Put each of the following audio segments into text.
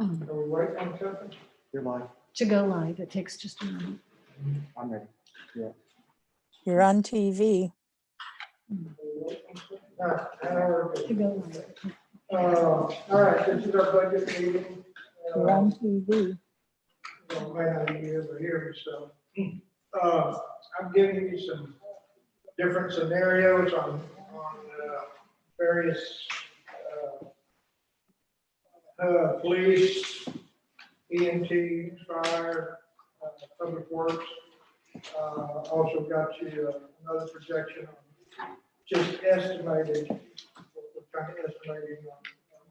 Are we waiting on something? You're live. To go live, it takes just a minute. I'm ready. You're on TV. To go live. All right, this is our budget meeting. You're on TV. May not be able to hear me, so. I'm giving you some different scenarios on various police, EMT, fire, public works. Also got you another projection on just estimated, we're kind of estimating on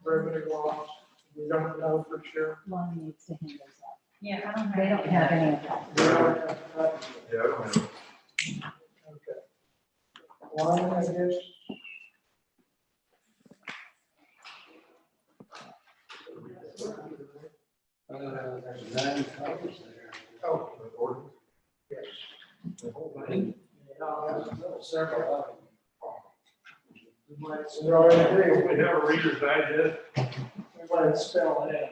revenue loss. We don't know for sure. Lonnie needs to handle that. Yeah, I don't have. They don't have any of that. We don't have that. Yeah, I don't know. Okay. Line, I guess. There's 9 copies there. Oh, The ordinance. yes. The whole thing. Several of them. We already do. We have a reader's digest. We might spell it out.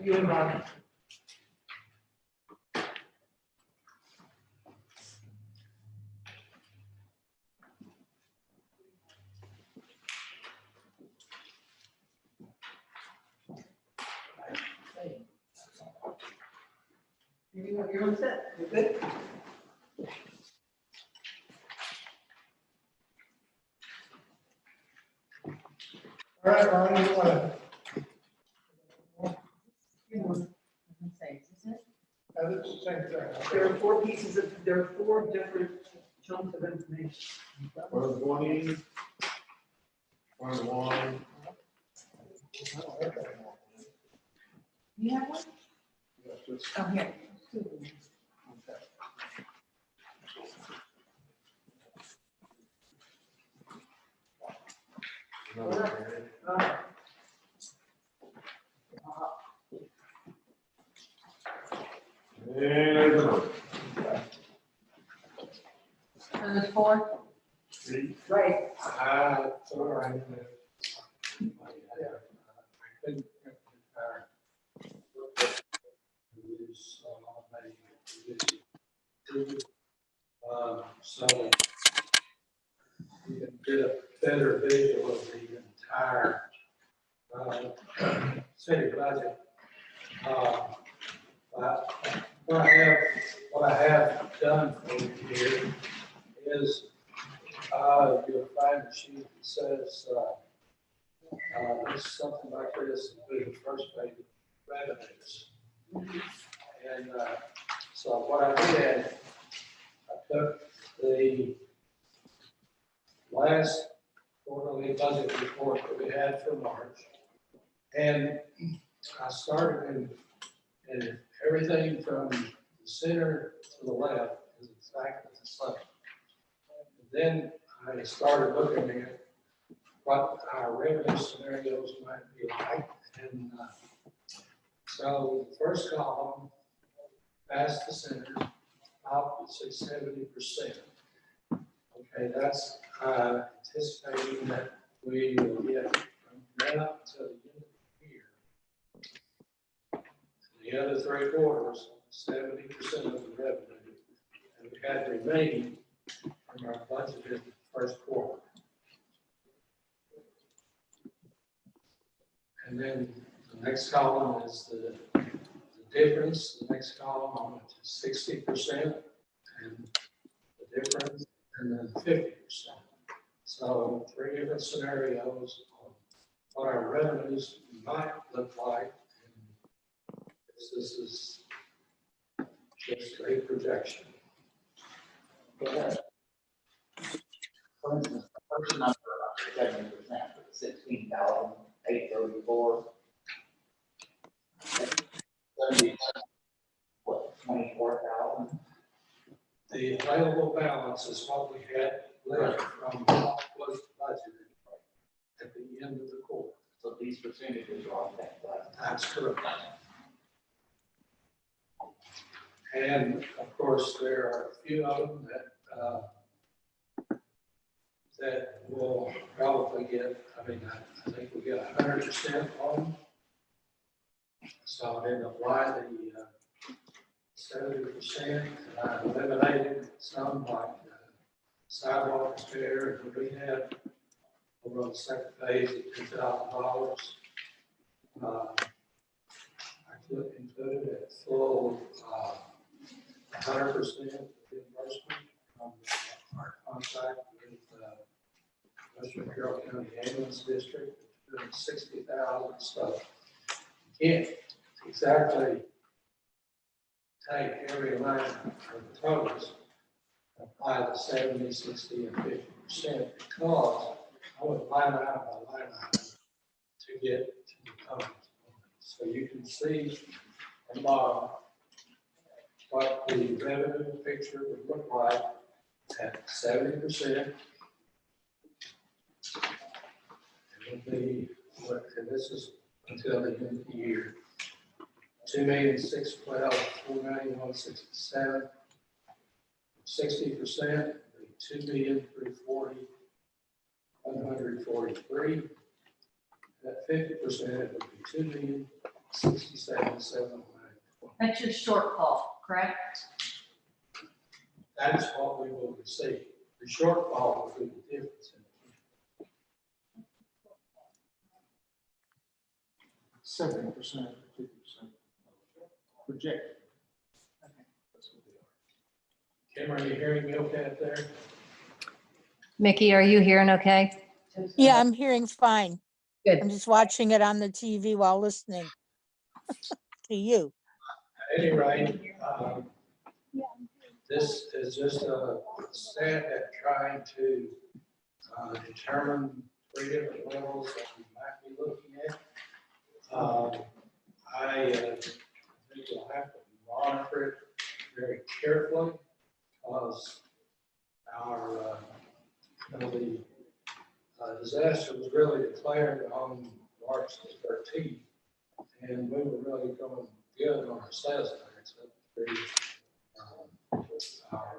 You and I. You're on set, you're good? All right, Ron, you want to? That's the same thing. There are 4 pieces of, there are 4 different chunks of information. One of 20, one of 1. You have one? Yes, just- Oh, here. another All right. And there's another. So there's 4? See? Right. It's all right. I couldn't compare. So you can get a better visual of the entire city budget. What I have done for you here is you'll find a sheet that says something like this, will be the first page, revenues. And so what I did, I took the last quarterly budget report that we had for March, and I started in everything from the center to the left is exactly the same. Then I started looking at what our revenue scenarios might be like. And so the first column, past the center, up to 70%. Okay, that's anticipating that we will get from now to the end of the year. The other 3 quarters, 70% of the revenue, and we had remaining from our budgeted first quarter. And then the next column is the difference. The next column, I went to 60%, and the difference, and then 50%. So 3 different scenarios on what our revenues might look like. And this is just a projection. For instance, the first number, 70%, 16,834. 70, what, 24,000? The available balance is what we had left from what was budgeted at the end of the quarter. So these percentages are off that. That's correct. And of course, there are a few of them that will probably get, I think we'll get 100% on them. So I didn't apply the 70%. I eliminated some like sidewalk repair and rehab over on the second page at $2,000. I could include a full 100% reimbursement from our contract with Western Carroll County Ambulance District, doing 60,000 stuff. You can't exactly take every line of the totals, apply the 70, 60, and 50% because I went line item by line item to get to the totals. So you can see on the bottom what the revenue picture would look like at 70%. It would be, and this is until the end of the year, 2,612,491.67. 60%, 2,340,143. At 50%, it would be 2,067,794. That's your shortfall, correct? That is what we will receive. The shortfall will be the difference. 70%, 50% projected. Kim, are you hearing me okay up there? Mickey, are you hearing okay? Yeah, I'm hearing fine. Good. I'm just watching it on the TV while listening to you. At any rate, this is just a stat at trying to determine 3 different levels that we might be looking at. I think we'll have to monitor it very carefully because our the disaster was really declared on March the 13th, and we were really going good on our sales tax up through our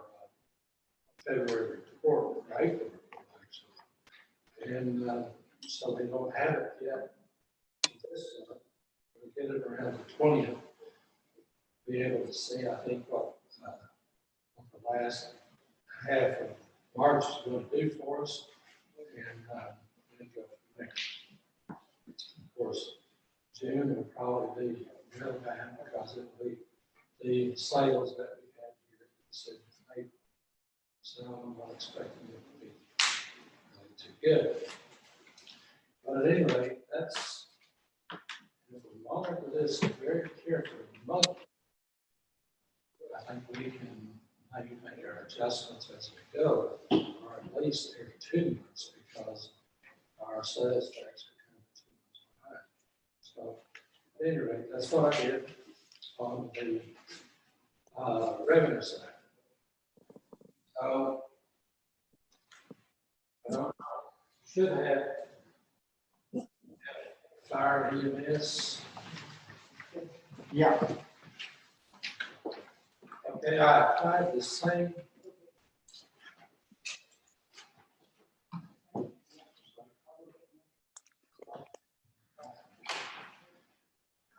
February report, or April report, actually. And so we don't have it yet. This month, we'll get it around the 20th. Be able to see, I think, what the last half of March is going to do for us, and then go from there. Of course, June will probably be real bad because it will be the sales that we had here in April. So I'm not expecting it to be too good. But at any rate, that's, if we monitor this very carefully, I think we can maybe make our adjustments as we go, or at least every 2 months, because our sales tax are coming 2 months behind. So at any rate, that's what I did on the revenue side. So should have fire EMS. Yeah. Okay, I applied the same.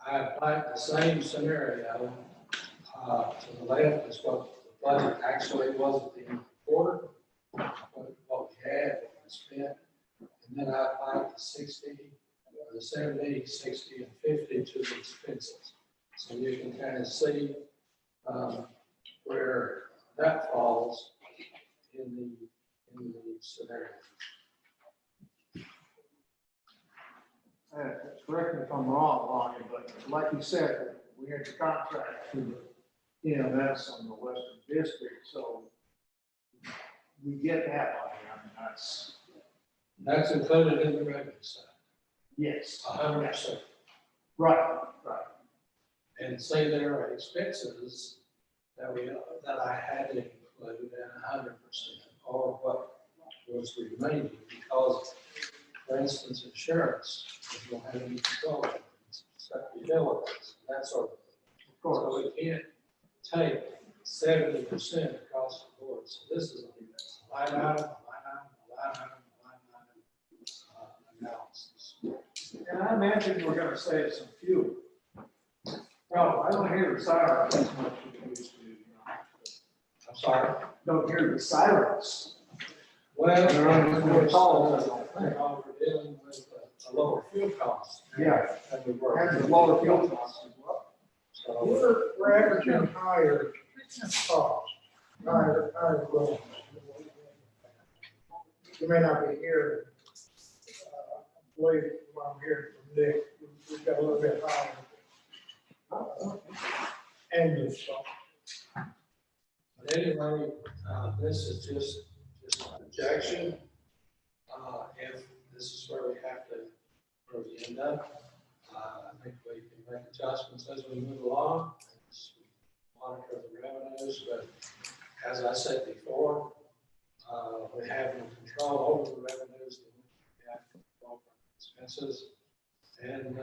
I applied the same scenario to the left as what the budget actually was at the end of the quarter, what we had, what we spent, and then I applied the 60, the 70, 60, and 50 to the expenses. So you can kind of see where that falls in the scenario. Correct me if I'm wrong, Lonnie, but like you said, we had the contract to the EMS on the Western District, so we get that money. I mean, That's included in the revenue side, yes. 100%. Right. And say there are expenses that I had to include at 100%, or what was remaining, because, for instance, insurance, if you don't have any control, stuff utilities, that sort of thing. Of course, we can't take 70% across the board. So this is a line item, a line item, a line item, a line item analysis. And I imagine we're gonna save some fuel. Well, I don't hear the sirens as much as we used to, you know. I'm sorry. Don't hear the sirens. Well, They're on the we're calls. dealing with a lower fuel cost. Yeah. And we work. And the lower fuel costs as well. So, We're averaging higher costs, higher growth. You may not be hearing, I believe what I'm hearing from Nick, we've got a little bit higher. And this, but anyway, this is just a projection. If this is where we have to, where we end up, I think we can make adjustments as we move along. As we monitor the revenues, but as I said before, we have no control over the revenues, we have control over expenses, and we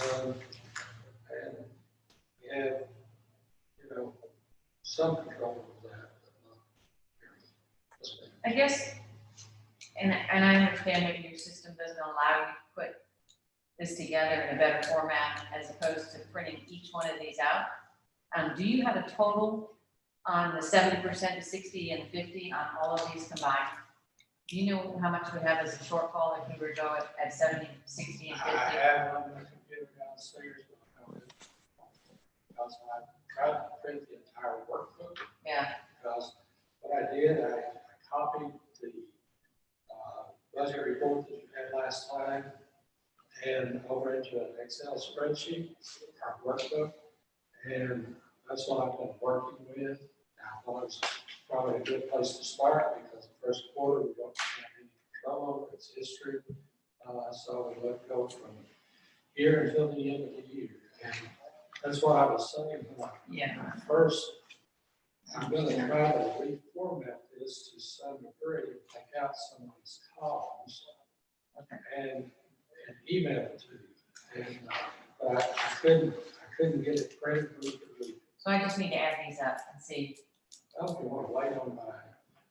have, you know, some control over that, but not very. I guess, and I understand maybe your system doesn't allow you to put this together in a better format as opposed to printing each one of these out. Do you have a total on the 70% to 60 and 50 on all of these combined? Do you know how much we have as a shortfall if we were to go at 70, 60 and 50? I have on the computer downstairs, because I tried to print the entire workbook, Yeah, because what I did, I copied the budget report that you had last time and over into an Excel spreadsheet, our workbook, and that's what I've been working with. Now, I thought it was probably a good place to start, because the first quarter, we don't have any control over its history. So we let go from here until the end of the year. And that's what I was saying when yeah. first, I'm gonna try to reformat this to some degree, take out some of these columns and email it to you. And, but I couldn't get it printed. So I just need to add these up and see. Well, if you want to wait on my,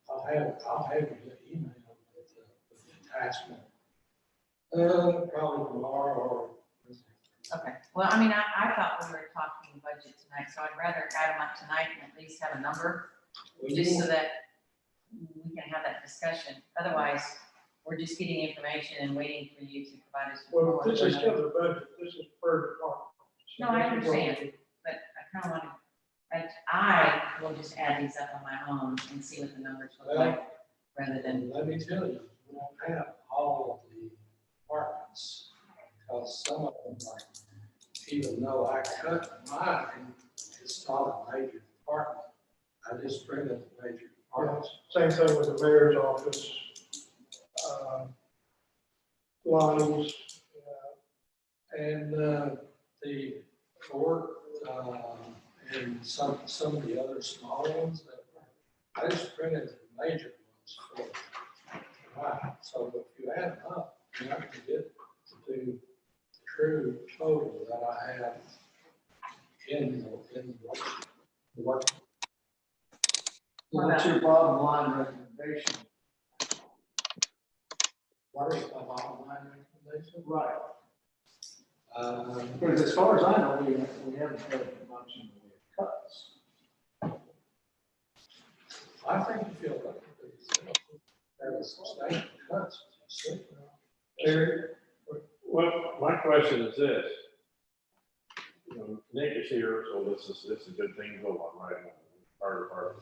I'll have you email with the attachment. Probably tomorrow or. Okay, well, I mean, I thought we were talking budget tonight, so I'd rather add them up tonight and at least have a number, just so that we can have that discussion. Otherwise, we're just getting information and waiting for you to provide us. with well, more. this is still the budget, this is per department. So No, I this is what understand, but I kind of want to, I will just add these up on my own and see what the numbers look like, rather than, Let me tell you, we don't have all of the departments, because some of them, like, even though I cut mine, it's not a major department. I just printed the major departments. Same thing with the mayor's office, Lonnie's, And the court, and some of the other small ones that I just printed the major ones for. Right, so if you add up, you're not gonna get to the true total that I have in the work. What's your bottom line recommendation? What is my bottom line recommendation? Right. Um, Because as far as I know, we haven't had much in the way of cuts. I think you feel like there was substantial cuts. Eric, well, my question is this. You know, Nick is here, so this is a good thing to go on, right? Our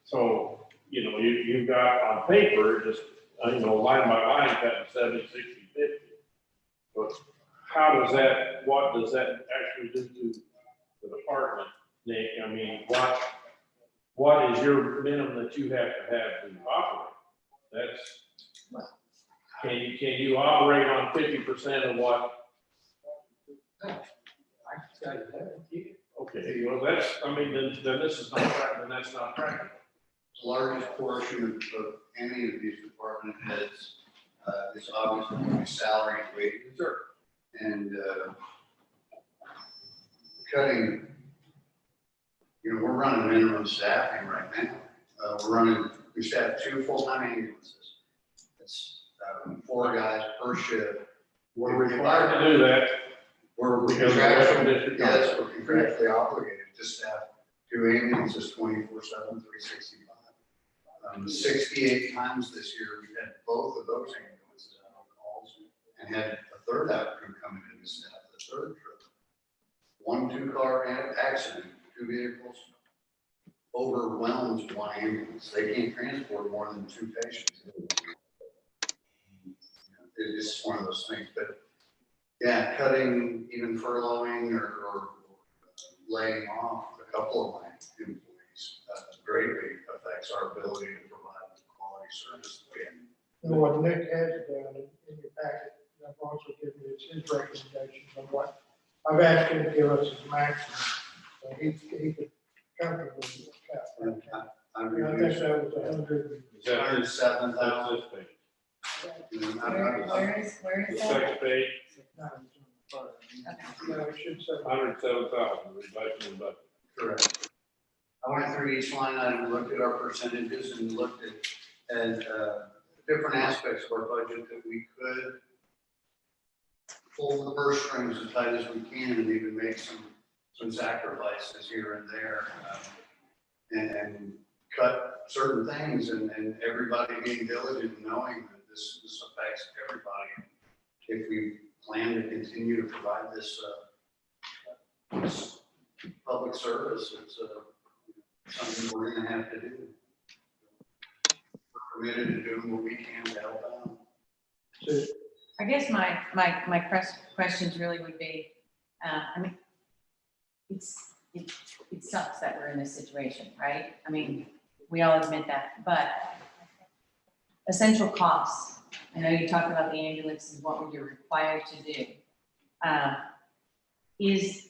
so, you know, you've got on paper, just, you know, line by line, cutting 70, 60, 50. But how does that, what does that actually do to the department, Nick? I mean, what is your minimum that you have to operate? That's, can you operate on 50% of what? I can tell you that. Okay, well, that's, I mean, then this is not, then that's not practical. The largest portion of any of these department heads is obviously salary and wages. Sure. And cutting you know, we're running minimum staffing right now. We staff 2 full-time ambulances. It's 4 guys per shift. We're required to do that We're because of the Western contractually, District. yes, we're contractually obligated to staff 2 ambulances 24/7, 365. 68 times this year, we've had both of those ambulances out on calls and had a third out crew coming in to staff the third trip. 1 2-car accident, 2 vehicles overwhelms 1 ambulance. They can't transport more than 2 patients. It's just one of those things, but yeah, cutting, even furloughing or laying off a couple of my employees greatly affects our ability to provide quality service again. And what Nick has done in your packet, I've also given you his recommendations on what, I've asked him to give us his maximum. So he could comfortably cut. And I I think reduced that was 100. Is that 107,000. that's this page? Where The is that? second page, Okay. No, it should say. 107,000, reduction in budget. Correct. I went through each line item, looked at our percentages and looked at different aspects of our budget that we could pull the purse strings as tight as we can and even make some sacrifices here and there. And cut certain things and everybody being diligent, knowing that this affects everybody. If we plan to continue to provide this public service, it's something we're gonna have to do. We're committed to doing what we can to help out. So I guess my questions really would be, I mean, it sucks that we're in this situation, right? I mean, we all admit that, but essential costs, I know you talked about the ambulance and what you're required to do. Is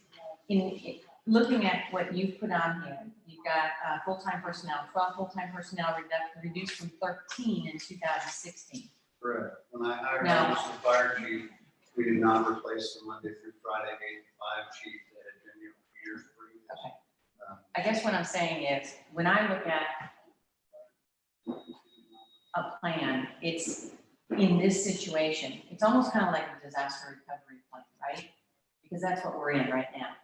looking at what you've put on here, you've got full-time personnel, 12 full-time personnel reduced from 13 in 2016. Correct. When I hired Now- the fire chief, we did not replace the Monday through Friday 8 to 5 chief that had been here for years previous. Okay. I guess what I'm saying is, when I look at a plan, it's in this situation, it's almost kind of like a disaster recovery plan, right? Because that's what we're in right now.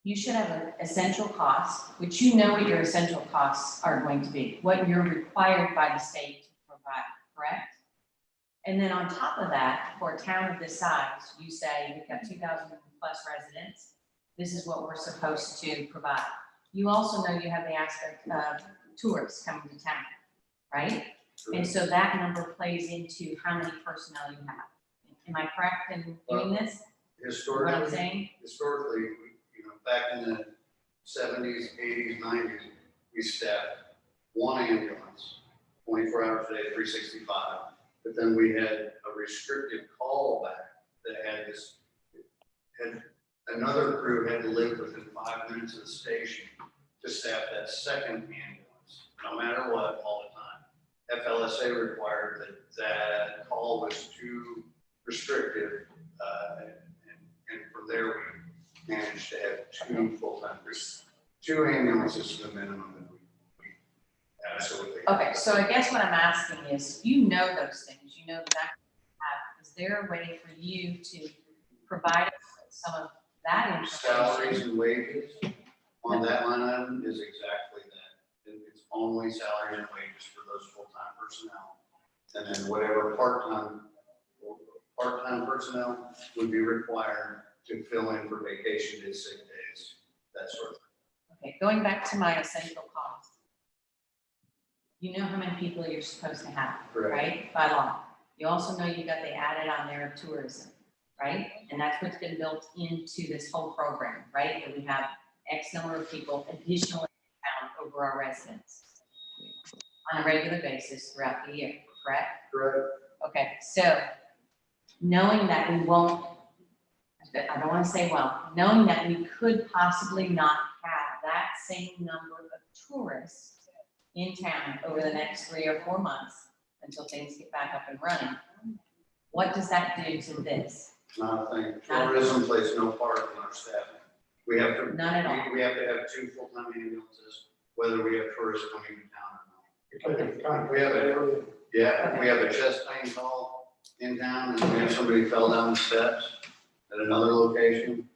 You should have an essential cost, which you know what your essential costs are going to be, what you're required by the state to provide, correct? And then on top of that, for a town of this size, you say you've got 2,000 plus residents. This is what we're supposed to provide. You also know you have the aspect of tourists coming to town, right? And so that number plays into how many personnel you have. Am I correct in doing this? What I'm saying? Historically, back in the 70s, 80s, 90s, we staffed 1 ambulance, 24 hours a day, 365. But then we had a restricted callback that had another crew had to live within 5 minutes of the station to staff that second ambulance, no matter what, all the time. FLSA required that call was too restrictive, and from there we managed to have 2 full-time, 2 ambulances to the minimum that we absolutely. Okay, so I guess what I'm asking is, you know those things, you know exactly what you have. Is there a way for you to provide us with some of that Salaries information? and wages on that line item is exactly that. It's only salaries and wages for those full-time personnel. And then whatever part-time personnel would be required to fill in for vacation days, sick days, that sort of thing. Okay, going back to my essential costs. You know how many people you're supposed to have, Correct. right, by law. You also know you got the added on there of tourism, right? And that's what's been built into this whole program, right? That we have X number of people additionally in town over our residents on a regular basis throughout the year, correct? Correct. Okay, so knowing that we won't, I don't want to say well, knowing that we could possibly not have that same number of tourists in town over the next 3 or 4 months until things get back up and running, what does that do to this? Not a thing. Tourism plays no part in our staffing. We have to. None at all? We have to have 2 full-time ambulances, whether we have tourists coming to town or Because of the contract. We have it. area. not. Yeah, we have a chest pain call in town, and we have somebody fell down the steps at another location,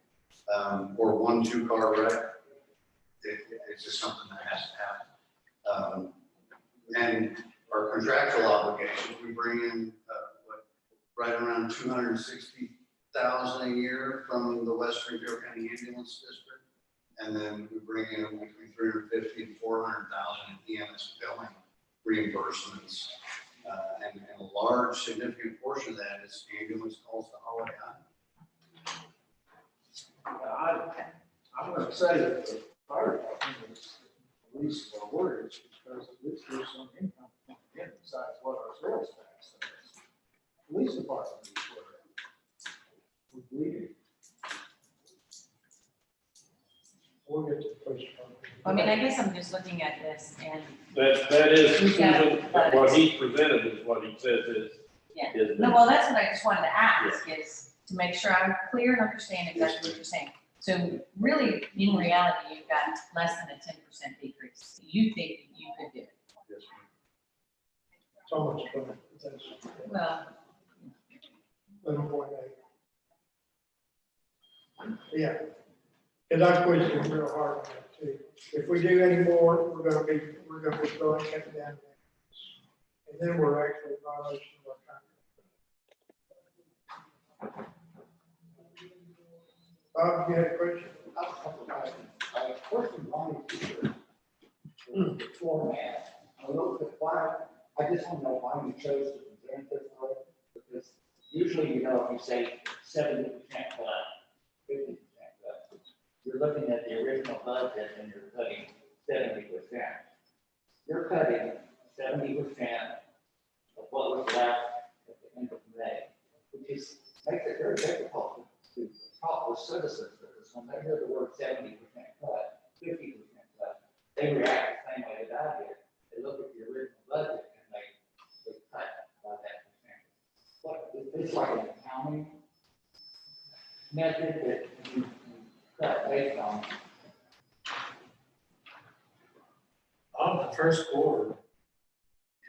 or 1 2-car wreck. It's just something that has to happen. And our contractual obligations, we bring in, right around 260,000 a year from the Western Carroll County Ambulance District. And then we bring in between 350 and 400,000 in EMS billing reimbursements. And a large significant portion of that is ambulance calls to Holiday Island. I'm gonna say that the fire department is the least of our worries, because at least there's some income coming in besides what our sales tax says. Police department is where we're bleeding. We'll get to the police department. I mean, I guess I'm just looking at this and, That is, We got Susan, it. what he presented is what he says is. Yeah. is no, well, that's what I just wanted to ask, is to make sure I'm clear and understand exactly what you're saying. So really, in reality, you've got less than a 10% decrease. You think that you could do it? Yes, So much fun. That's Well, 11.8. Yeah. Cause I pushed him real hard on that too. If we do any more, we're gonna be going cut down. And then we're actually in violation of our contract. Bob, you had a question? First and foremost, the format, a little bit why, I just want to know why you chose to present this way, because usually, if you say 70% cut, 50% cut, you're looking at the original budget and you're cutting 70%. You're cutting 70% of what was left at the end of May, which makes it very difficult to talk with citizens, because when they hear the word 70% cut, 50% cut, they react the same way that I did. They look at the original budget and they cut by that percent. What, is this like an accounting method that you cut based on? On the first quarter,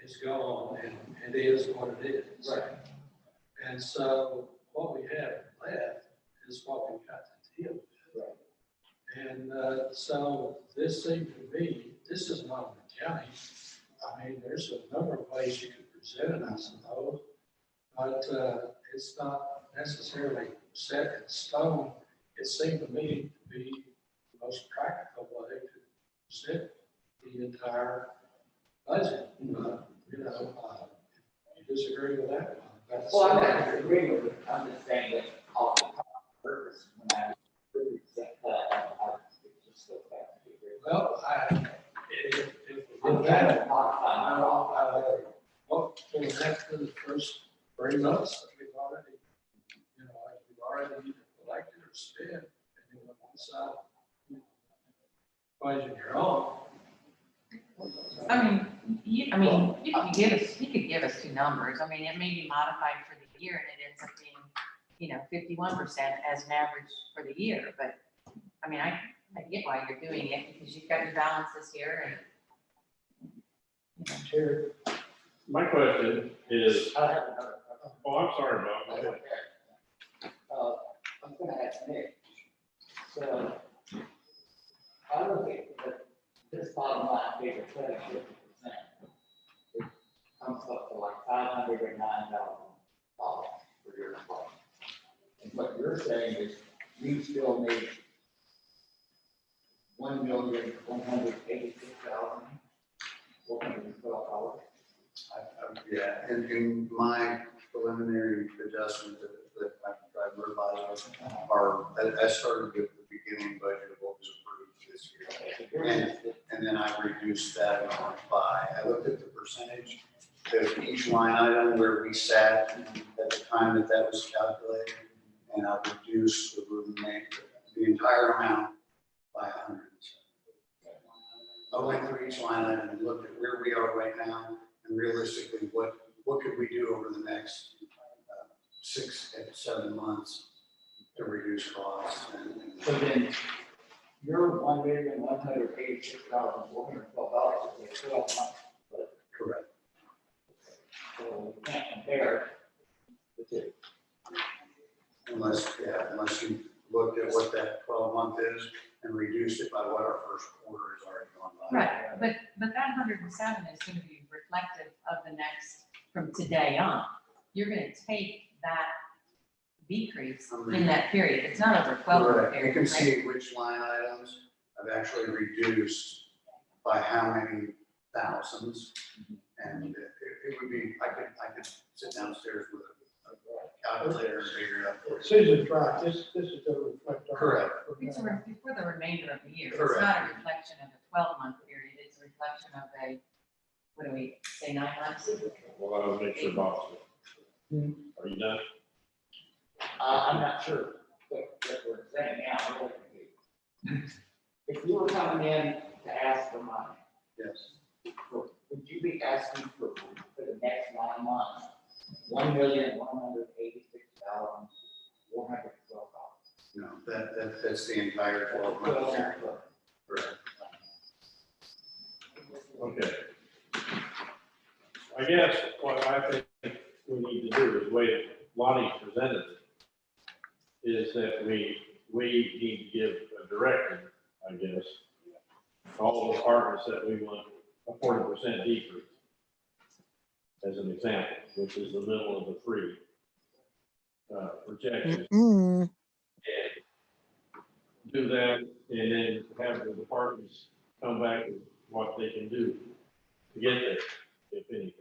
it's gone, and it is what it is. Right. And so what we have left is what we've got to deal with. Right. And so this seemed to me, this is not an accounting. I mean, there's a number of ways you could present it, I suppose, but it's not necessarily set in stone. It seemed to me to be the most practical way to present the entire budget. You disagree with that? That's- Well, I'm not disagreeing with it, I'm just saying that off the top purpose, when I 50% cut, I just go back to the agreement. Well, if we I'm did trying that, to modify my law. well, for the first 3 months that we've already, we've already either collected or spent, depending on one side, equation you're on. I mean, you could give us 2 numbers. I mean, it may be modified for the year and it ends up being, 51% as an average for the year. But, I mean, I get why you're doing it, because you've got your balances here and, Terry, My question is, I have another. oh, I'm sorry, Bob, go ahead. I'm gonna ask Nick. So, I look at this bottom line figure, 50%. It comes up to like $509,000 for your employee. And what you're saying is you still need $1,186,412. Yeah, in my preliminary adjustment that I've revised, I started with the beginning budget of what was approved this year. And then I reduced that amount by, I looked at the percentage of each line item where we sat at the time that was calculated. And I reduced the entire amount by 100%. I went through each line item and looked at where we are right now, and realistically, what could we do over the next 6 to 7 months to reduce costs? So then, You're $1,186,412 for 12 months, but Correct. so we can't compare the two. Unless you looked at what that 12-month is and reduced it by what our first quarter is already gone by. Right, but that 107 is gonna be reflective of the next, from today on. You're gonna take that decrease in that period. It's not over 12 Correct. You period, can right? see which line items I've actually reduced by how many thousands. And it would be, I could sit downstairs with a calculator and figure it out. Susan's right, this is to reflect on. Correct. It's for the remainder of the year. It's Correct. not a reflection of a 12-month period. It's a reflection of a, what do we say, 9 months? Well, I'll make sure Bob's. Are you done? I'm not sure what we're saying now, I'm really confused. If you were coming in to ask for money, Yes. would you be asking for the next 9 months, $1,186,412? No, that's the entire 12 months. Correct. Okay. I guess what I think we need to do is, the way Lonnie presented it, is that we need to give a directive, I guess, to all the departments that we want a 40% decrease, as an example, which is the middle of the three projection. Mm, And do that, and then have the departments come back with what they can do to get there, if anything.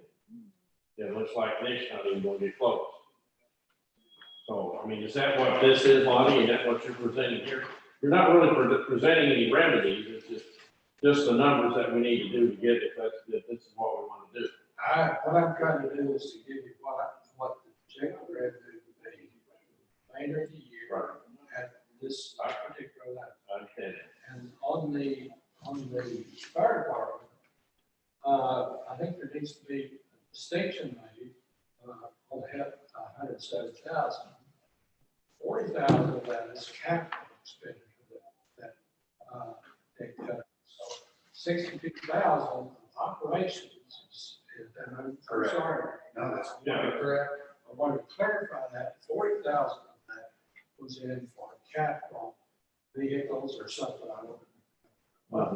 It looks like next not even gonna get close. So, I mean, is that what this is, Lonnie? Is that what you're presenting here? You're not really presenting any remedies, it's just the numbers that we need to do to get it, if this is what we want to do. What I'm trying to do is to give you what the projected revenue would be later in the year at this particular level. I understand that. And on the fire department, I think there needs to be a distinction made, on the head, 107,000. 40,000 of that is capital expenditure that they cut. So 62,000 operations is, and I'm Correct. sorry. No, that's Correct. I want to clarify that 40,000 of that was in for capital vehicles or something, I don't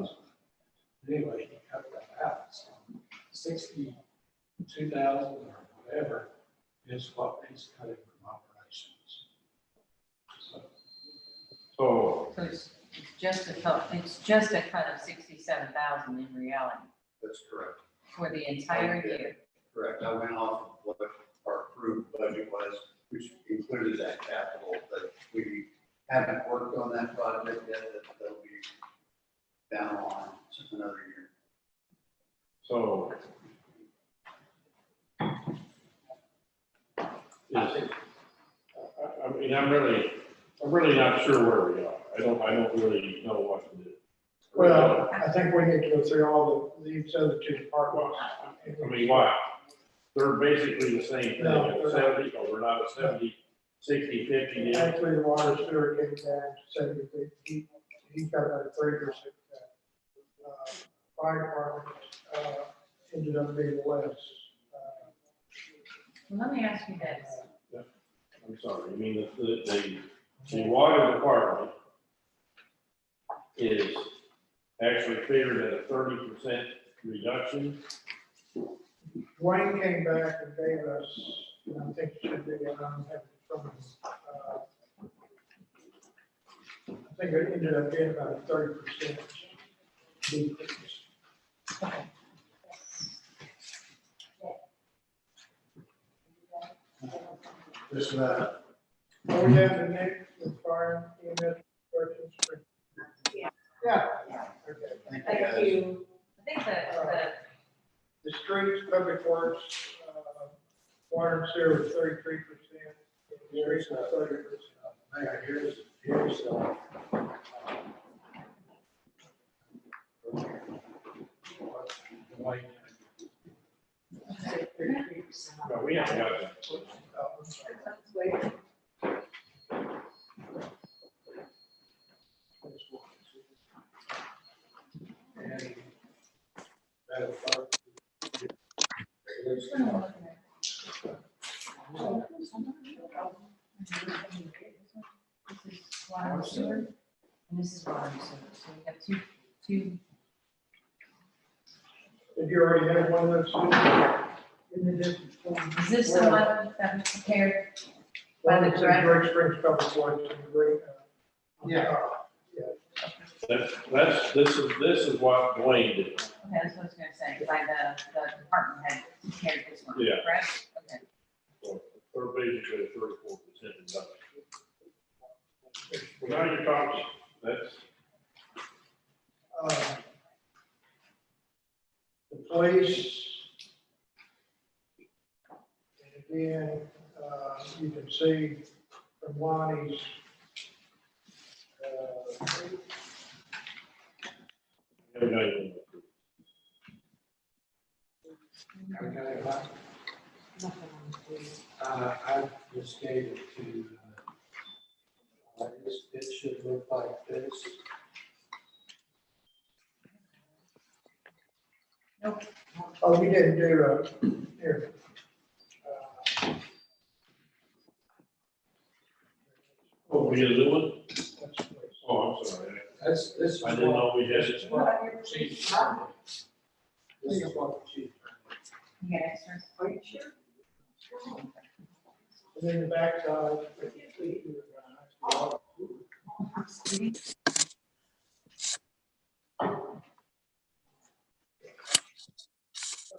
know. Anyway, he cut that out, so 62,000 or whatever is what he's cutting from operations. So, So it's just a cut of 67,000 in reality That's correct. for the entire year. Correct. I went off of what our approved budget was, which included that capital, but we haven't worked on that project yet. That'll be down the line another year. so. I mean, I'm really not sure where we are. I don't really know what to do. Well, I think we need to go through all these other two departments. I mean, why? They're basically the same thing, No, they're not. 70, or we're not at 70, 60, 50 deal. Actually, the water sewer came down to 70, he got a 3%. Fire department, ended up being less. Let me ask you this. I'm sorry, I mean, the water department is actually figured at a 30% reduction. Wayne came back and gave us, and I think it should be, I think it ended up being about a 30% decrease. Just about. Oh, we have the next, the fire, EMS questions. Yeah. Yeah. Okay. Thank Thank guys. you. I think that The streets, public works, water and sewer was 33%. Streets was 30%. Here's Wayne. No, we haven't got that. This is water and sewer, and this is water and sewer, so we have two. Did you already have one of those? In the district? Is this the one that was prepared? One By that the says Great Springs Public Works and Great. Yeah. This is what Dwayne did. Okay, that's what I was gonna say, by the department head prepared this one, Yeah. correct? Okay. So they're basically a 34% reduction. Well, now you're talking, that's, The police. And again, you can see from Lonnie's, everything. Okay, I just gave it to, it should look like this. oh, you didn't do, here. Oh, we get a new one? That's- Oh, I'm sorry. This is I didn't know we had it. This is what the chief. This is what the chief. You got extras? Are you sure? And then the backside.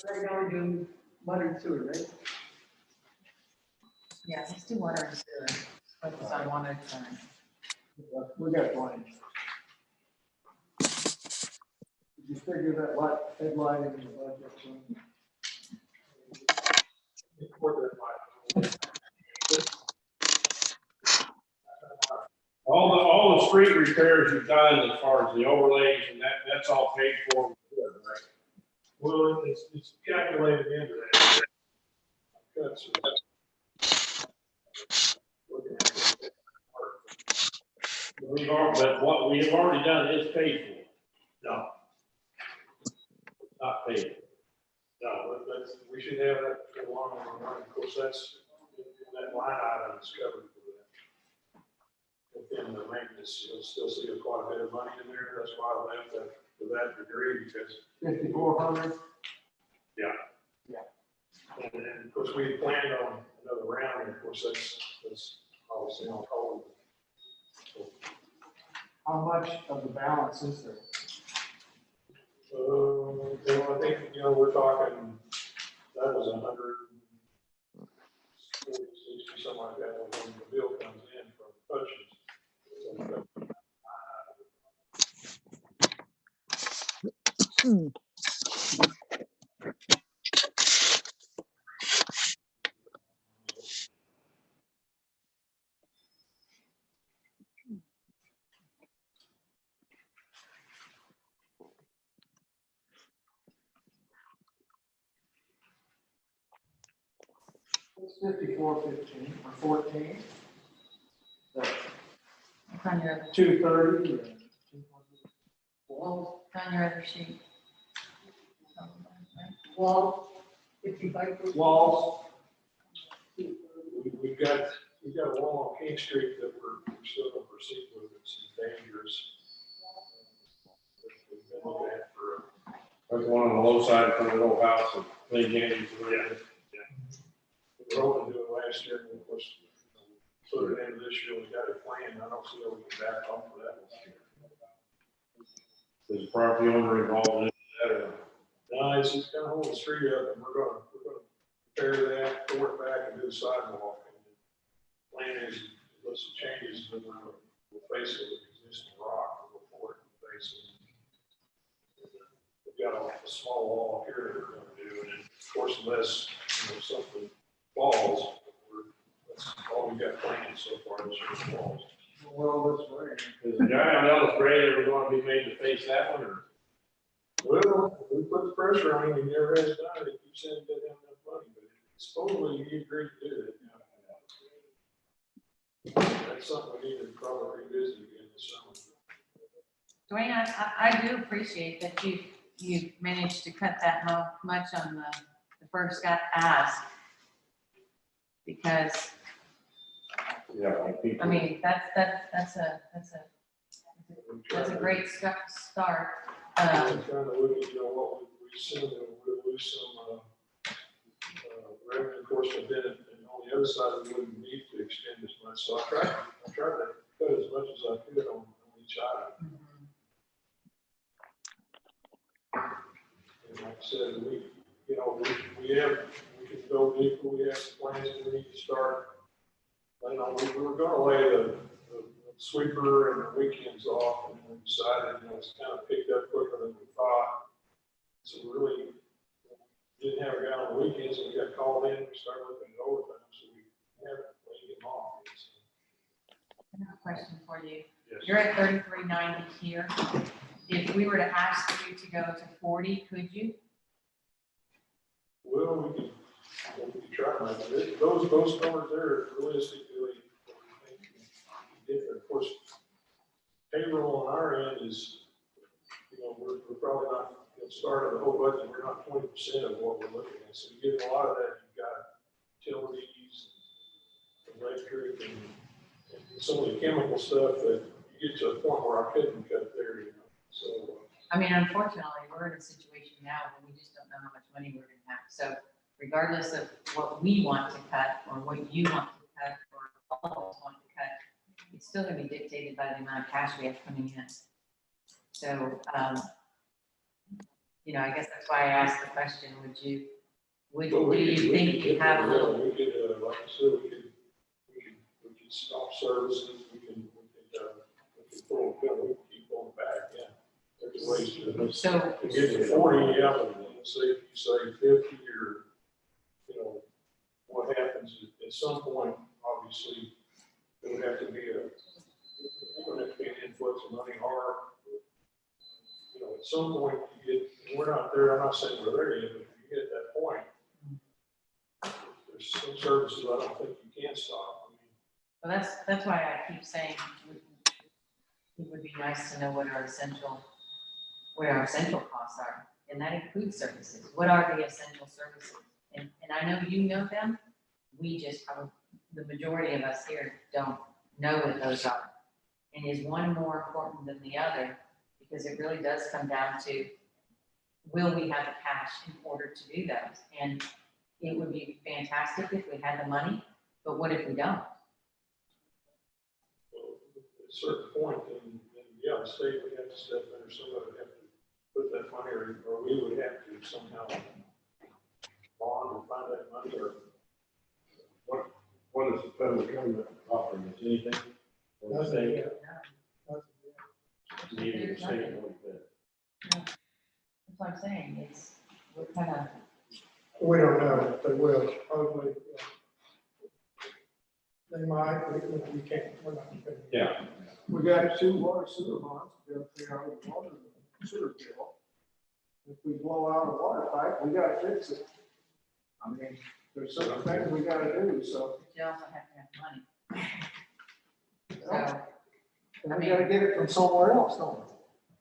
They're going to do water and sewer, right? Yeah, let's do water and sewer, focus on one at a time. We got plenty. Did you figure that headlight in the budget? All the street repairs you've done as far as the overlays and that's all paid for, right? Well, it's calculated into that. That's. But what we have already done is paid for. No, Not paid. no, we should have that for a long run. Of course, that line item is covered for that. Within the maintenance, you'll still see quite a bit of money in there. That's why I left that to that degree because. 5,400? And of course, we planned on another round, and of course, that's obviously on hold. So, How much of the balance is there? I think, we're talking, that was 140, 60, something like that, when the bill comes in from purchase. It's 5415 or 14. It's on your other, 230 or 200. Wall, it's on your other sheet. wall, 55%. Walls, We've got a wall on King Street that we're still going to proceed with. It's dangerous. We've been looking at for There's one on the low side from the old house and Lee Gandy's. we were hoping to do it last year, and of course, sort of the end of this year, we got a plan. I don't see how we can back off of that this year. There's a property owner involved in that or? No, it's just kind of hold the street up, and we're gonna repair that, pour it back, and do the sidewalk. And the plan is, with some changes, that we'll face it with existing rock, we'll pour it and face it. We've got a small wall here that we're gonna do, and of course, unless, something falls, that's all we've got planned so far, this year's walls. well, that's right. Is the guy on Ellis Gray ever going to be made to face that one or? Well, we put the pressure on him, he never has done it, he said he didn't have enough money, but supposedly he agreed to do it. That's something we need to probably revisit again this summer. Dwayne, I do appreciate that you managed to cut that much on the first got asked. Because, Yeah, like people. I mean, that's a great start. I'm trying to look at, what we assume that we'll lose some, revenue, of course, but then, and on the other side, we wouldn't need to extend as much, so I tried to cut as much as I could on each item. And like I said, we can go deeper, we have plans, we need to start. We were gonna lay the sweeper and the weekends off, and we decided, it's kind of picked up quicker than we thought. So we really didn't have a guy on the weekends, and we got called in, we started looking at overtime, so we haven't laid him off. I have a question for you. Yes. You're at 3390 here. If we were to ask you to go to 40, could you? Well, we can try, those numbers there realistically, different. Of course, payroll on our end is, we're probably not, at the start of the whole budget, we're not 20% of what we're looking at. So you get a lot of that, you've got utilities, electric, and some of the chemical stuff that you get to a point where I couldn't cut there, So. I mean, unfortunately, we're in a situation now where we just don't know how much money we're gonna have. So regardless of what we want to cut or what you want to cut or all of us want to cut, it's still gonna be dictated by the amount of cash we have coming in. So, I guess that's why I asked the question, do you think you have a little? We could, like I said, we could stop services, we can pull, we can keep going back, yeah. There's ways to. So, To get to 40, yeah, let's say if you say 50 or, what happens at some point, obviously, there would have to be an influx of money or, at some point you get, and we're not there, I'm not saying we're there yet, but if you get at that point, there's some services I don't think you can stop. well, that's why I keep saying it would be nice to know what our essential costs are, and that includes services. What are the essential services? And I know you know them. We just probably, the majority of us here don't know what those are. And is one more important than the other? Because it really does come down to, will we have the cash in order to do those? And it would be fantastic if we had the money, but what if we don't? Well, at a certain point, then yeah, the state would have to step in, or somebody would have to put that money, or we would have to somehow bond or find that money, or. What is the federal government offering us? Anything? Or the state? Neither the state nor the fed. That's what I'm saying, we're kind of, We don't know if they will, probably. They might, we can't, we're not. Yeah. We got 2 water sewer bonds, we gotta pay our water and sewer bill. If we blow out a water pipe, we gotta fix it. I mean, there's certain things we gotta do, so. you also have to have money. So, And we gotta get it from somewhere else, don't we?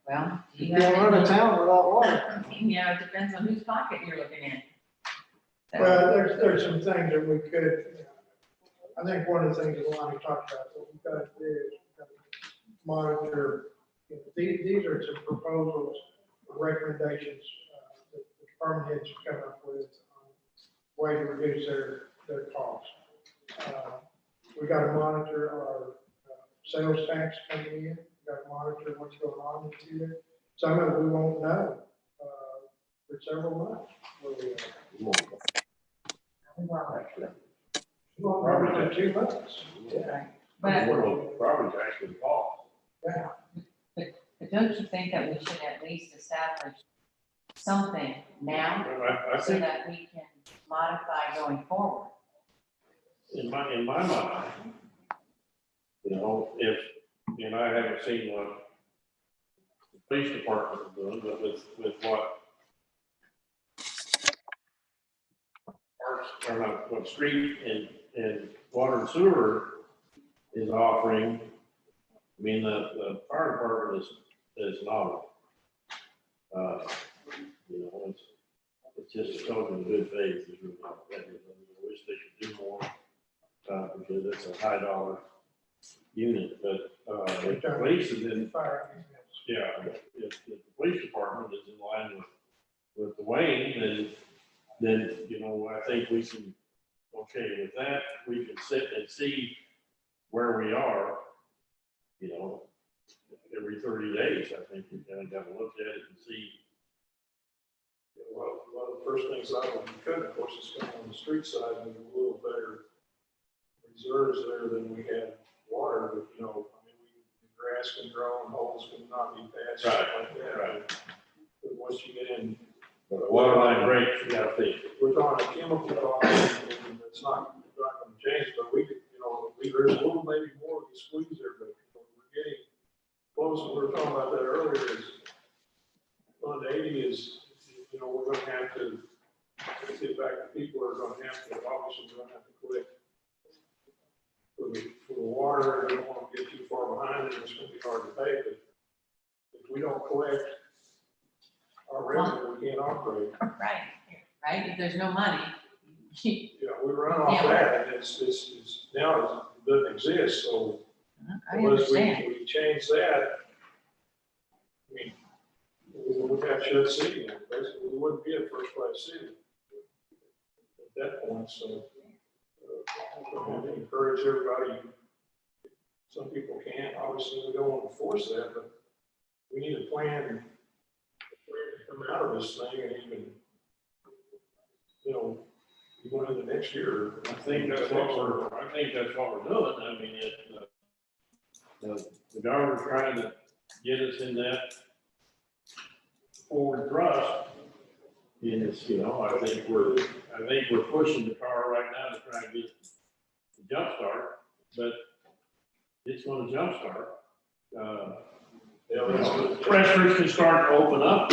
well, do You you have can't run a any? town without water. It depends on whose pocket you're looking in. So, Well, there's some things that we could, I think one of the things that Lonnie talked about, what we've got to do is we've got to monitor, these are some proposals, recommendations that the department heads come up with, way to reduce their costs. We got to monitor our sales tax coming in, we got to monitor what's going on with you. Some of it we won't know for several months. We won't know for 2 months. Yeah. But, What will property tax would cost? Yeah. but don't you think that we should at least establish something now I so think that we can modify going forward? in my mind, if, and I haven't seen what the police department is doing, but with what parks, or not, what street and water and sewer is offering, I mean, the fire department is novel. It's it's just a token of good faith is really all that is. I mean, I wish they could do more, because it's a high dollar unit, but, if the police is in, Fire. yeah, if the police department is in line with the Wayne, then, you know, I think we can, okay, with that, we can sit and see where we are, you know, every 30 days. I think we kind of got to look at it and see. Well, one of the first things I would cut, of course, is coming on the street side with a little better reserves there than we had water, but, you know, I mean, the grass can grow and holes can not be patched, stuff like that. Right. But once you get in, Water line breaks, you got to fix it. we're talking a chemical cost, and it's not going to change, but we could, you know, there's a little maybe more of a squeeze there, but we're getting close, and we were talking about that earlier, is Fund 80 is, you know, we're gonna have to get back to people are gonna have to, obviously, we're gonna have to collect for the water. We don't want to get too far behind, and it's gonna be hard to pay, but if we don't collect our revenue, we can't operate. Right, if there's no money, you- Yeah, we run off Yeah. that, and it's now it doesn't exist, so I unless understand. we change that, I mean, we would have to shut the city down. Basically, we wouldn't be a first-class city at that point, so I have to encourage everybody. Some people can't, obviously, we don't want to force that, but we need a plan to come out of this thing and even, you know, even into next year. I think that's what we're doing. I mean, the governor's trying to get us in that forward thrust. And it's, you know, I think we're pushing the car right now to try and get the jump start, but it's going to jump start. Restaurants can start to open up.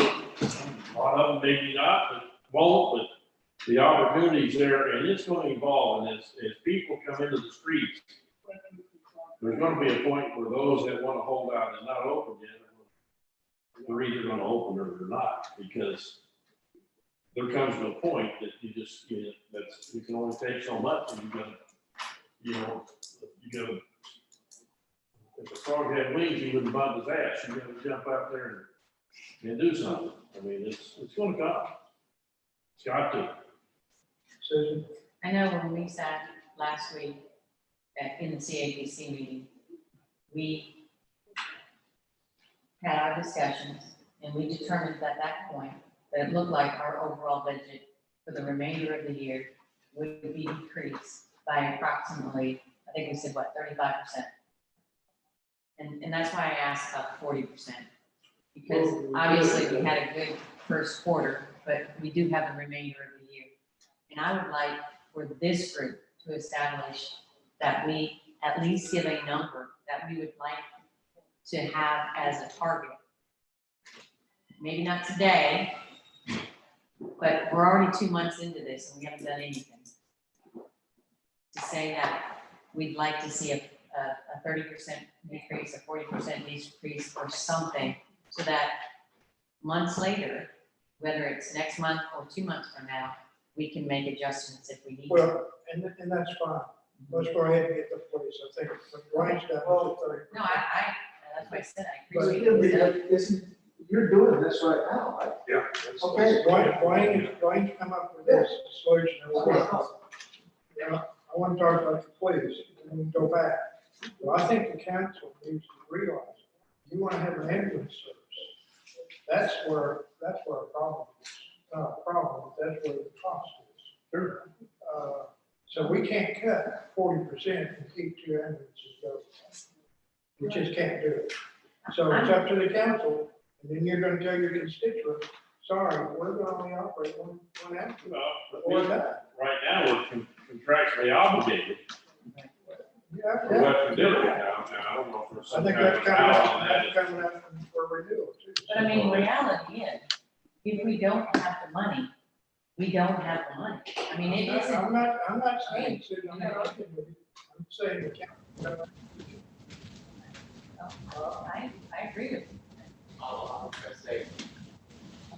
A lot of them maybe not, but won't, but the opportunity's there, and it's going to evolve. And as people come into the streets, there's going to be a point where those that want to hold out and not open yet, they're either going to open or they're not, because there comes to a point that you can only take so much, and you gotta, if a frog had wings, he wouldn't bump his ass. You gotta jump out there and do something. I mean, it's gonna come. It's got to. Susan? I know when we sat last week in the CAPC meeting, we had our discussions, and we determined at that point that it looked like our overall budget for the remainder of the year would be decreased by approximately, I think we said, 35%. And that's why I asked about 40%. Because obviously we had a good first quarter, but we do have the remainder of the year. And I would like for this group to establish that we at least give a number that we would like to have as a target. Maybe not today, but we're already 2 months into this and we haven't done anything. To say that we'd like to see a 30% decrease, a 40% decrease or something, so that months later, whether it's next month or 2 months from now, we can make adjustments if we need to. Well, and that's fine. Let's go ahead and get the police. I think what Dwayne's got was a 30. No, that's what I said, I But appreciate it. you're doing this right now, right? Yeah. Okay, Dwayne's come up with this solution. Yeah, I want to talk about the police, and then go back. Well, I think the council needs to realize, you want to have an ambulance service. That's where a problem is. Not a problem, that's where the cost is. Sure. So we can't cut 40% and keep 2 ambulances going. We just can't do it. So it's up to the council, and then you're gonna tell your constituents, sorry, we're gonna only operate one ambulance. Or that. Right now, we're contractually obligated Yeah, for Western District now. I don't know if there's I some think kind that's of coming power out, on that. that's coming out for renewal too. But I mean, reality is, if we don't have the money, we don't have the money. I mean, it isn't. I'm not saying, Susan, I'm not arguing with you. I'm saying the council. I agree with you. I was gonna say,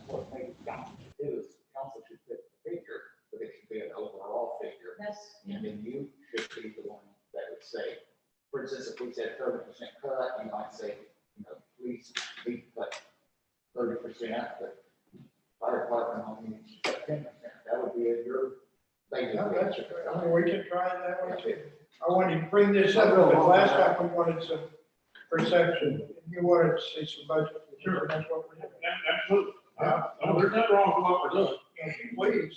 what they got to do is council should put figure, but it should be an overall figure. That's, And then you should be the one that would say, for instance, if we said 30% cut, you might say, please be cut 30%, but fire department only cut 10%. That would be your thing. Yeah, that's, I mean, we can try it that way too. I wanted to bring this up, because last time we wanted some perception, you wanted to see some budget. Sure, that's what we're doing. Absolutely. Yeah. No, there's nothing wrong with what we're doing. Please,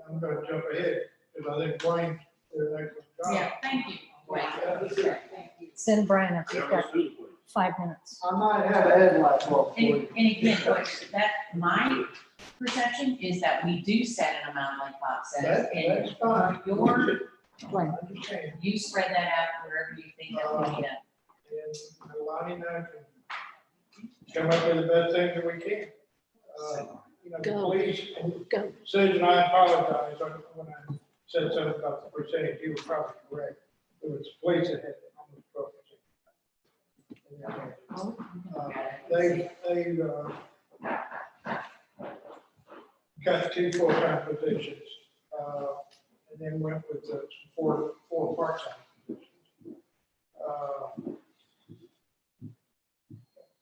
I'm gonna jump ahead, because I think Blaine did an excellent job. yeah, thank you. Wait, yeah, thank you. Send Brian up. We've Yeah, got let's do it, please. 5 minutes. I might have a headlight bulb for you. And again, Joyce, that, my perception is that we do set an amount like Bob says. That's fine. And your, Blaine. I understand. you spread that out wherever you think that we need it. And Lonnie and I can come up with the best things that we can. Go. Please, Go. Susan, I apologize when I said something about the percentage, you were probably correct. It was please ahead, almost 12%. They cut 2 full-time positions, and then went with the four part-time positions.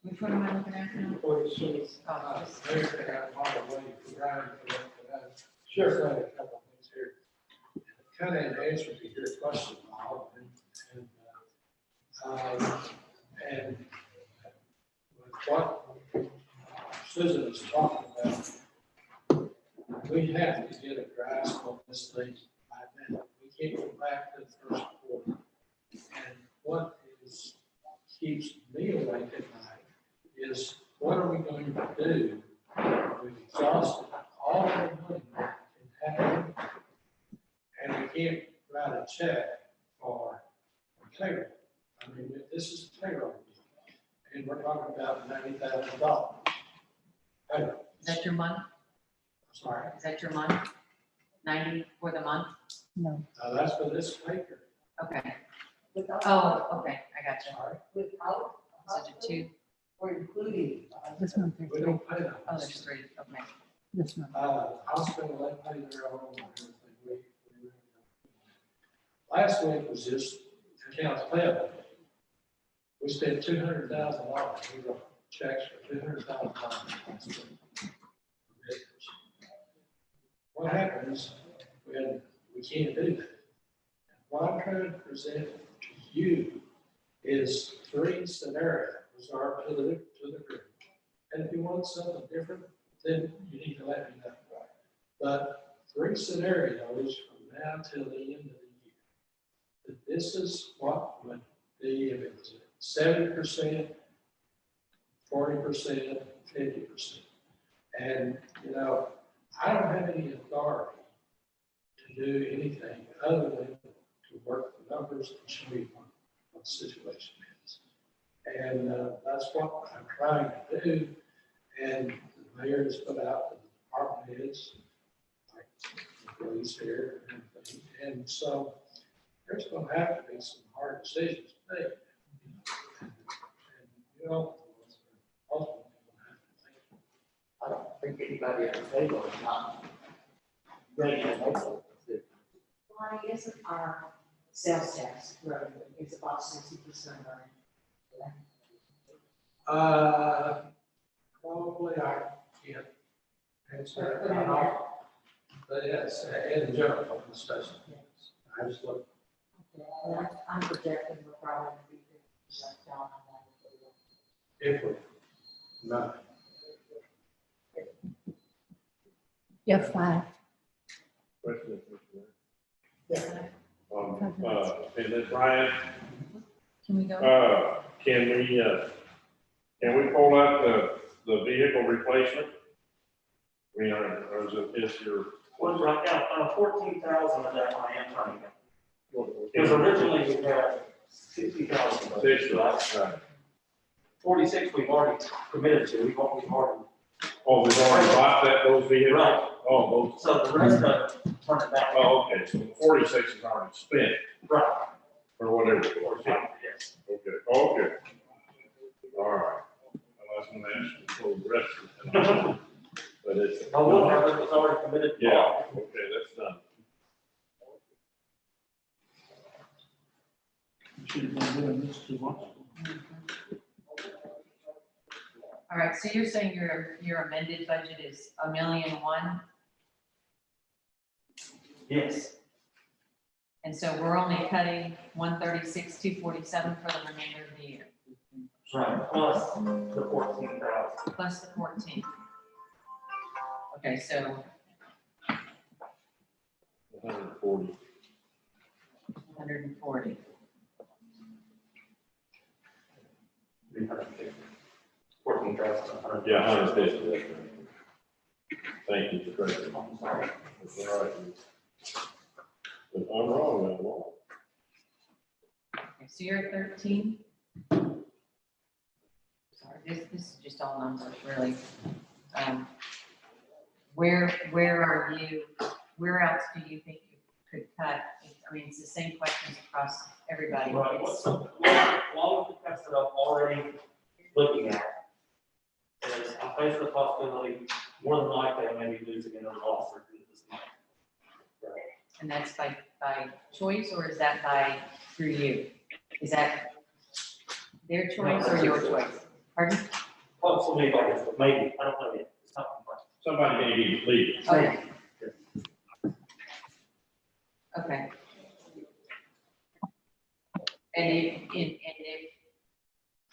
Which one am I looking at now? Please, Oh, just- Sure. Say a couple of things here. Kind of in answer to your question, Bob, and with what Susan was talking about, we have to get a grasp on this thing by now. We can't go back to the first quarter. And what keeps me awake at night is, what are we going to do? We've exhausted all the money that can happen, and we can't write a check for payroll. I mean, this is payroll, and we're talking about $90,000. Payroll. Is that your month? Sorry, Is that your month? 90 for the month? No. that's for this paper. Okay. Without, Oh, okay, I got you. Sorry, without, So the two, or including. This month, there's we 3. don't pay them. oh, there's 3, okay. This month. Hospital, they pay their own and everything. We really don't. Last week was just accounts payable. We spent $200,000. We wrote checks for $200,000. What happens when we can't do that? What I'm trying to present to you is 3 scenarios are to the group. And if you want something different, then you need to let me know. But 3 scenarios from now till the end of the year. That this is what would be if it was 70%, 40%, 50%. And, I don't have any authority to do anything other than to work the numbers and show you what the situation is. And that's what I'm trying to do. And the mayor has put out the department heads, like the police here and everything. And so there's going to have to be some hard decisions made. And ultimately, I don't think anybody at the table is not ready to make those decisions. Well, I guess our sales tax revenue is about 60% of our. Probably I can't answer that. I don't. But yes, in the general fund discussion, I just look. And I'm projecting we're probably going to be 50% down on that. If we, no. You have 5. Question, Mr. Mayor. Yeah. And then Brian, Can we go? can we pull out the vehicle replacement? I mean, or is your, Was right now, 14,000 of that I am turning in. Because originally we had 60,000. right. 46 we've already committed to, we've already. Oh, we've already bought those vehicles? Right. Oh, those, So the rest of it, turn it back. oh, okay, so the 46 is already spent, Right. or whatever it was. Yes. Okay, all right. I was gonna ask you for the rest of it. but it's. I will have it, it's already committed. Yeah, okay, that's done. Should have been doing this 2 months ago. All right, so you're saying your amended budget is 1,000,001, Yes, and so we're only cutting 136,247 for the remainder of the year, right, plus the 14,000. plus the 14. Okay, so 140. 140. 14,100. Yeah, 150, that's right. Thank you for correcting. I'm sorry. That's all right. If I'm wrong, I'm wrong. Okay, so you're at 13. Sorry, this is just all numbers, really. Where are you, where else do you think you could cut? I mean, it's the same questions across everybody. Right, It's- along with the cuts that I'm already looking at, is I'm faced with the possibility, more than likely, I may be losing another officer due to this month. And that's by choice, or is that through you? Is that their choice or your choice? Pardon? Possibly, maybe, I don't know yet. It's not confirmed. Somebody may be leaving. Okay. Okay. And if,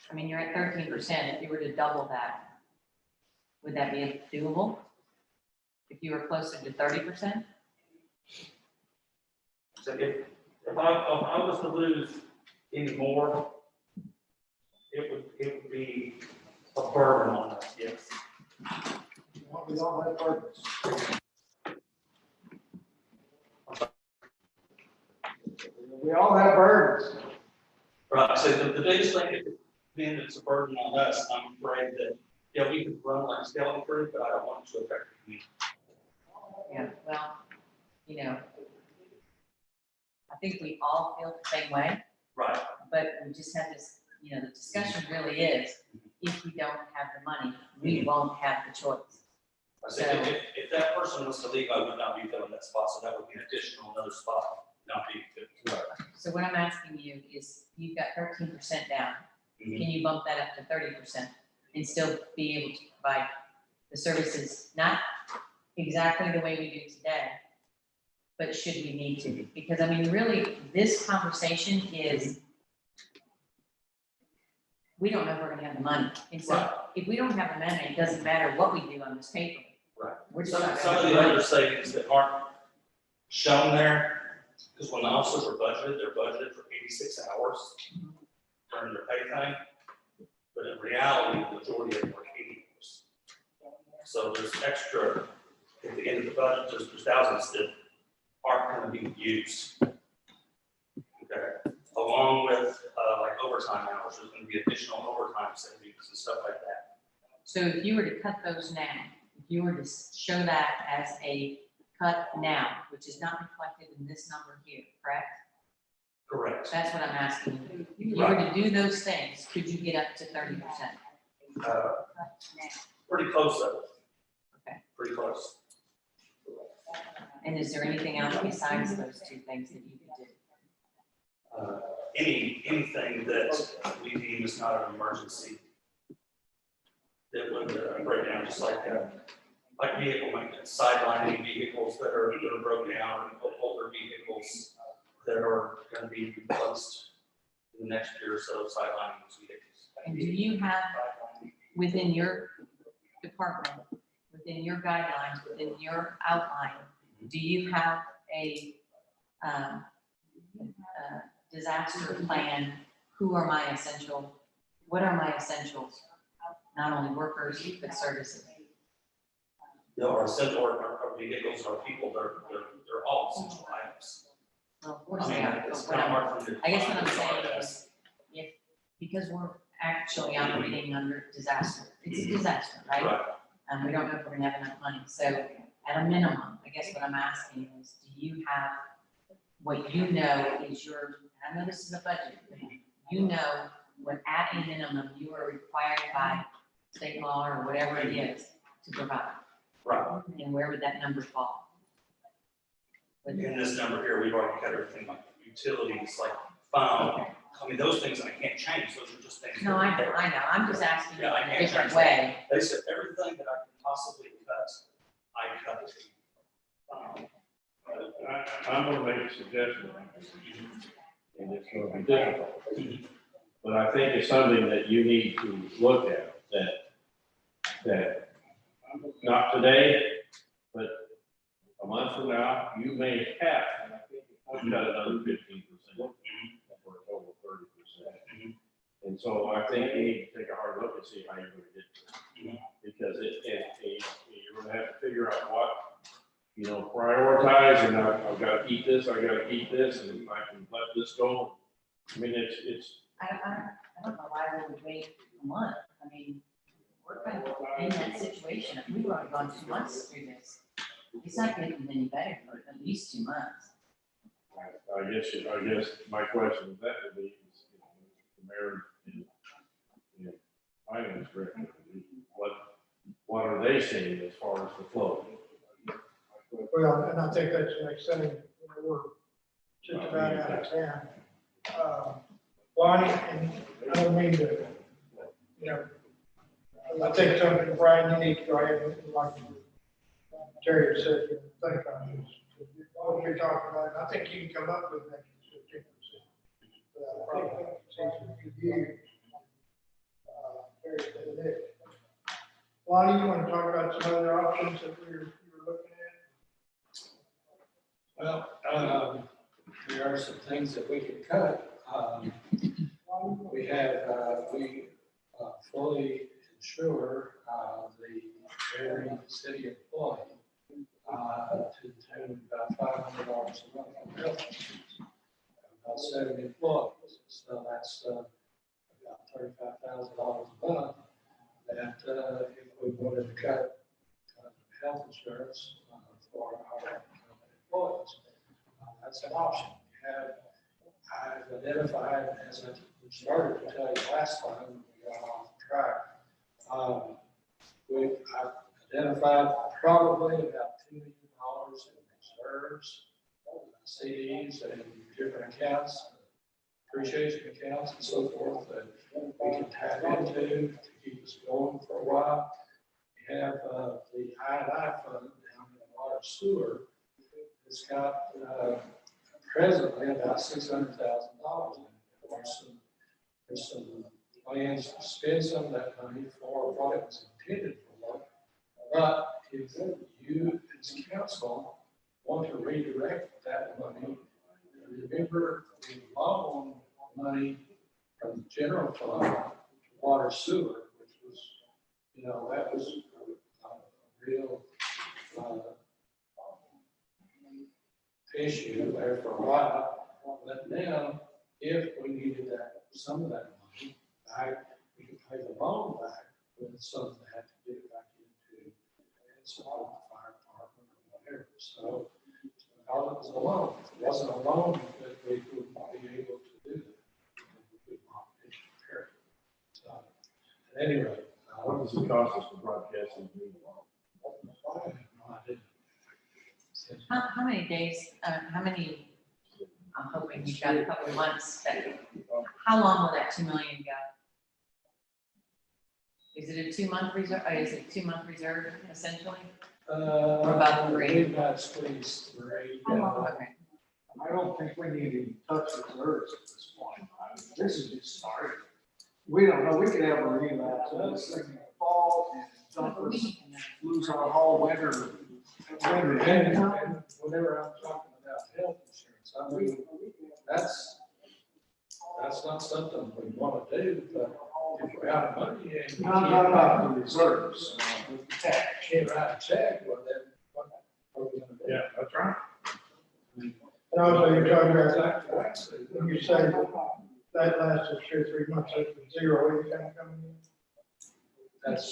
I mean, you're at 13%, if you were to double that, would that be doable? If you were closer to 30%? So if I was to lose any more, it would be a burden on us, yes. Well, we all have burdens. We all have burdens. Right, so the biggest thing, then it's a burden on us, I'm afraid that, yeah, we could run like skeleton crew, but I don't want it to affect me. Yeah, well, you know, I think we all feel the same way, Right. but we just have this, you know, the discussion really is, if we don't have the money, we won't have the choice. I said, if that person was to leave, I would not be filling that spot, so that would be an additional another spot, not being filled. So what I'm asking you is, you've got 13% down. Can you bump that up to 30% and still be able to provide the services, not exactly the way we do today, but should we need to? Because I mean, really, this conversation is, we don't know if we're gonna have the money. And so Right. if we don't have the money, it doesn't matter what we do on this paper. Right. We're just Some not of gonna have the the money. other savings that aren't shown there, because when the officers are budgeted, they're budgeted for 86 hours during their pay time. But in reality, the majority of them work 80 hours. So there's extra, at the end of the budget, there's thousands that aren't going to be used. Okay, along with like overtime hours, there's going to be additional overtime savings and stuff like that. So if you were to cut those now, if you were to show that as a cut now, which is not reflected in this number here, correct? Correct. That's what I'm asking you. If you were to do those things, could you get up to 30%? Pretty close though. Okay. Pretty close. And is there anything else besides those two things that you could do? Anything that we deem is not an emergency that would break down, just like vehicle maintenance, sidelining vehicles that are broken down, or older vehicles that are going to be replaced in the next year or so, sidelining those vehicles. And do you have, within your department, within your guidelines, within your outline, do you have a disaster plan? Who are my essential, what are my essentials? Not only workers, but services. There are essential, our vehicles, our people, they're all essential items. Well, of course I they mean, are, it's but kind of hard for me to I guess what I'm define saying is, if, because we're actually operating under disaster, it's a disaster, right? Right. And we don't know if we're gonna have enough money, so at a minimum, I guess what I'm asking is, do you have what you know is your, and I know this is a budget, but you know what at a minimum you are required by state law or whatever it is to provide? Right. And where would that number fall? In this number here, we've already cut everything like utilities, like phone. I mean, those things I can't change. Those are just things. No, I know, I'm just asking you Yeah, I in a can't different change way. They said everything that I could possibly cut, I cut. I'm gonna make a suggestion, and it's gonna be difficult. But I think it's something that you need to look at, that not today, but a month from now, you may have, cut another 15%, for a total of 30%. And so I think you need to take a hard look and see how you're gonna get there. Because you're gonna have to figure out what, prioritize, and I've gotta keep this, I gotta keep this, and if I can let this go. I mean, it's, I don't know why we would wait a month. I mean, we're kind of in that situation. If we've already gone 2 months through this, it's not getting any better for at least 2 months. I guess my question with that would be, the mayor and finance director, what are they saying as far as the flow? Well, and I think that's the next thing, we're just about out of town. Lonnie, and I don't mean to, I think something, Brian, you need to go ahead and, like Terry said, think on this. What we're talking about, I think you can come up with that 15%. It's easy for you. Terry said it. Lonnie, you want to talk about some other options that you were looking at? Well, there are some things that we can cut. We fully insure the every city employee to the tune of about $500 a month on health insurance. About 70 employees, so that's about $35,000 a month. That if we wanted to cut health insurance for our employees, that's an option. I've identified, as I started to tell you last time, we got off track. I've identified probably about $2 million in reserves, CDs, and different accounts, appreciation accounts, and so forth that we can tap into to keep us going for a while. We have the I&I fund down in the water sewer. It's got presently about $600,000 in it. There's some plans to spend some of that money for what it was intended for. But if you, as council, want to redirect that money, remember we loan money from the general fund to water sewer, which was, that was a real issue there for a while. But now, if we needed some of that money back, we could pay the loan back with some of that to get it back into and support the fire department or whatever. So, because it was a loan, if it wasn't a loan, that we would not be able to do that. We would not be prepared. So, at any rate, What does it cost us to broadcast these meetings? I have no idea. How many days, I'm hoping you've got a couple of months, how long will that 2 million go? Is it a 2-month reserve, or is it 2-month reserve essentially? About 3? We've got squeezed 3. Okay. I don't think we need to touch reserves at this point. I mean, this is just starting. We don't know, we could have a relapse of this thing in the fall and dump us, lose our whole winter. And whenever I'm talking about health insurance, I mean, that's not something we want to do, but if we're out of money and. Not about the reserves, with the tax. Can't write a check, well then, what are we gonna do? Yeah, that's right. And also, you're talking about, Exactly. when you say that lasted 2 or 3 months, that's with zero income coming in. That's.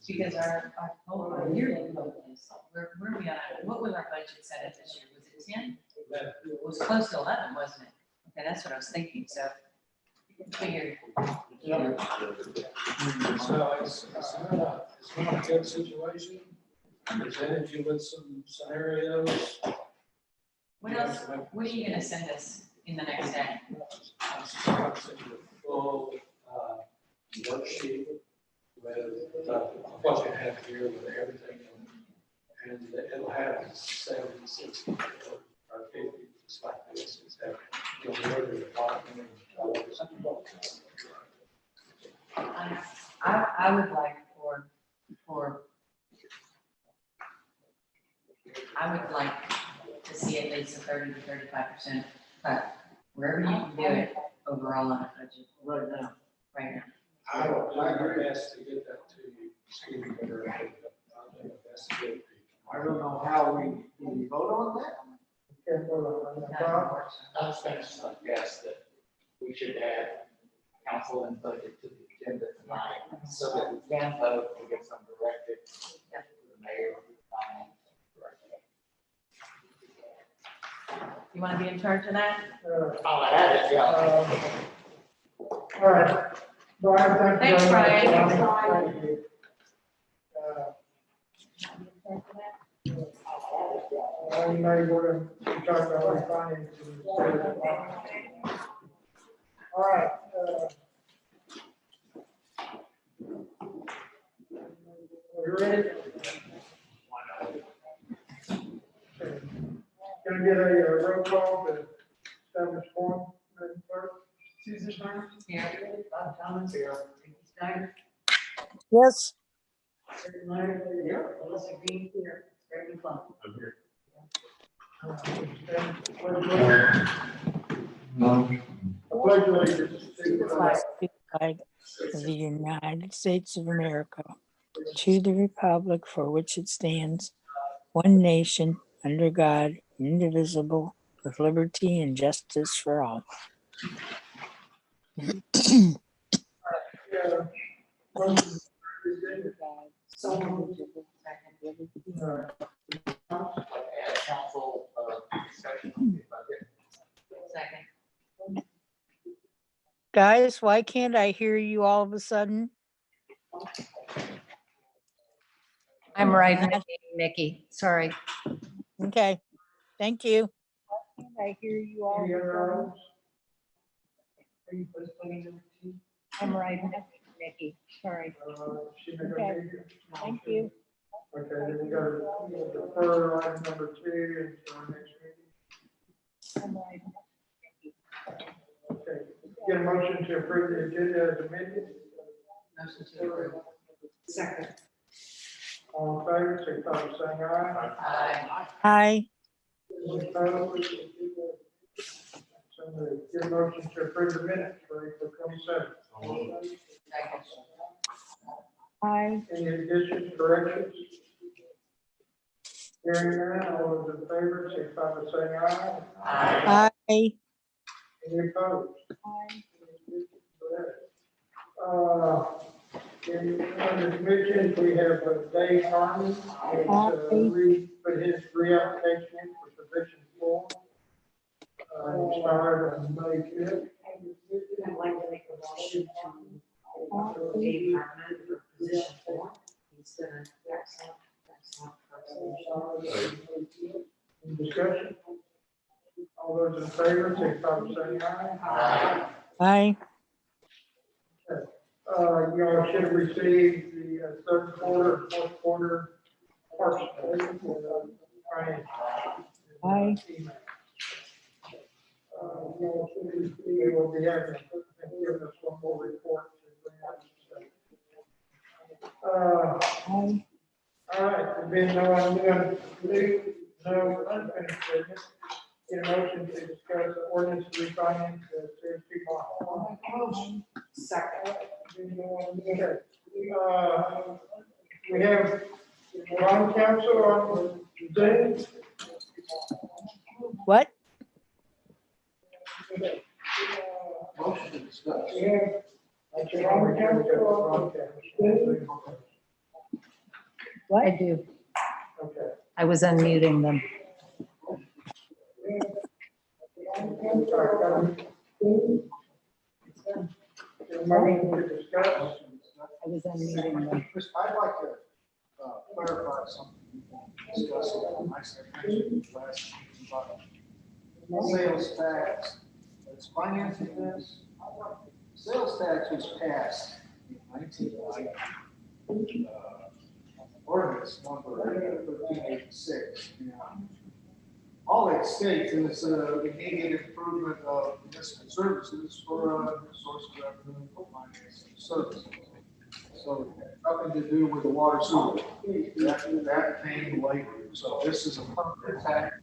Because our whole yearly vote is, where we at, what was our budget set at this year? Was it 10? It was close to 11, wasn't it? Okay, that's what I was thinking, so. Figured. So it's not a good situation. presented you with some scenarios. What else, what are you gonna send us in the next day? I'll send you a full worksheet with what you have here with everything. And it'll have 70, 60, or 50, just like this. It's that you'll go to the bottom I would like I would like to see at least a 30 to 35% cut, wherever you can do it overall on a budget Right now. right now. I will do my best to get that to you. Stephen, but I'll do my best to get it to you. I don't know how we vote on that. Can't vote on that. Not Bob? I was going to suggest that we should add council input to the agenda tonight so that we can vote and get some directive to the mayor. You wanna be in charge of that? I'll add it, yeah. All right. Brian, thank you. Thanks, very much. Brian. Thank you. I know we're going to talk about our finances. All right. You ready? Can I get a roll call to establish form, Madam Clerk? Susan Burns, here. Bob Thomas, here. Ricky Steiner, Yes, Terry Meyer, here. Melissa Green, here. Greg McClung. I'm here. Pledge allegiance to the flag flag of the United States of America, to the republic for which it stands, one nation, under God, indivisible, with liberty and justice for all. So moved. Add council discussion on the budget. Second. Guys, why can't I hear you all of a sudden? I'm right, Nikki, sorry. Okay, thank you. Why can't I hear you all Any of a other sudden? items? Are you postponing number 2? I'm right, Nikki, sorry. She may Okay. be here. Thank you. Okay, then we got to defer item number 2 until our next meeting. I'm right. Okay, get a motion to approve the agenda as amended. Motion to approve. Second. All in favor, signify by saying aye. Aye. Hi, Any opposed? So moved. Get a motion to approve the minutes for April 27th. Second. hi, Any additions, corrections? Hearing none, all those in favor, signify by saying aye. Aye. hi. Any opposed? Under commissions, we have Dave Harmon, put his reapplication in for position 4. Expired on May 5th. I'd like to make a motion to approve Dave Hartman for position 4. He's done an excellent. Any discussion? All those in favor, signify by saying aye. Hi, You all should have received the third quarter, fourth quarter parks. Finance. Hi. You all should receive, we will be having, giving us one more report. hi. All right, there being no unfinished business, get a motion to discuss the ordinance to refinance the CSP bond. Second. Okay. We have bond council on Zoom. What? Motion to discuss. We have bond council on Zoom. What? I do. Okay. I was unmuting them. Motion to discuss. I was unmuting them. I'd like to clarify something you discussed it, I said, mentioned it last meeting about sales tax. It's financing this. Sales tax was passed in 1990. Ordinance number 1386. All it states is immediate improvement of municipal services for a source of revenue for financing services. So nothing to do with the water sewer. That came later. So this is a permanent tax.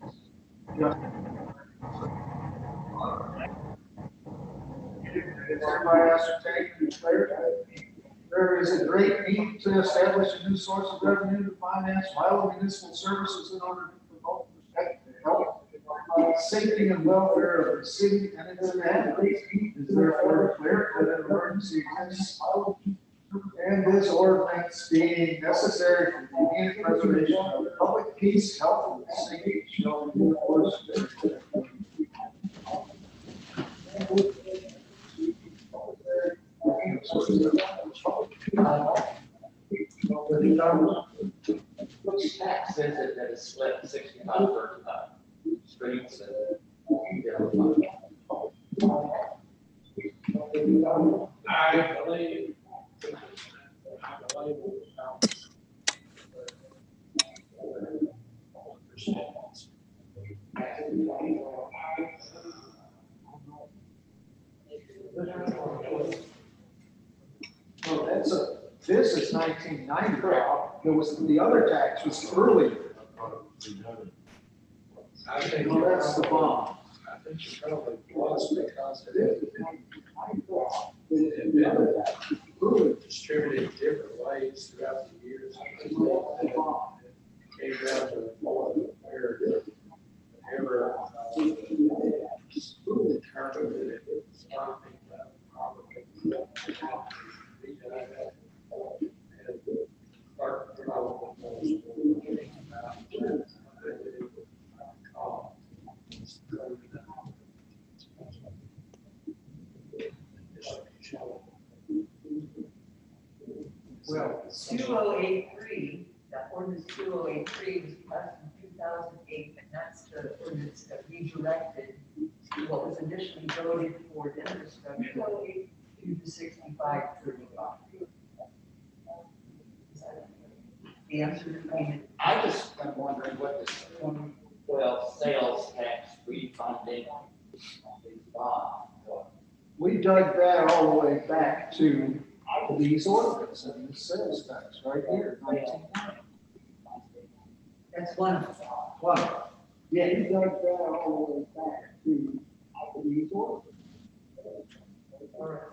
Everybody ascertained and declared there is a great need to establish a new source of revenue to finance vital municipal services in order to promote the health, safety, and welfare of the city and its inhabitants. Is therefore declared that an emergency exists, and this ordinance being necessary for the immediate preservation of public peace, health, and safety shall be enforced. Which tax is it that is split 65-35? Streets and. I believe. So this is 1990. There was, the other tax was earlier. I think. No, that's the bond. I think you probably lost because it is distributed different ways throughout the years. Came down to where whenever determined that it was something that probably Well, 2083, the ordinance 2083 was passed in 2008, and that's the ordinance that redirected what was initially voted for infrastructure to the 65-35. The answer, I mean, I just am wondering what this 2012 sales tax refunding is bond. we dug that all the way back to these ordinances and the sales tax right here, 1990. that's one of them. Wow. Yeah, we dug that all the way back to these ordinances.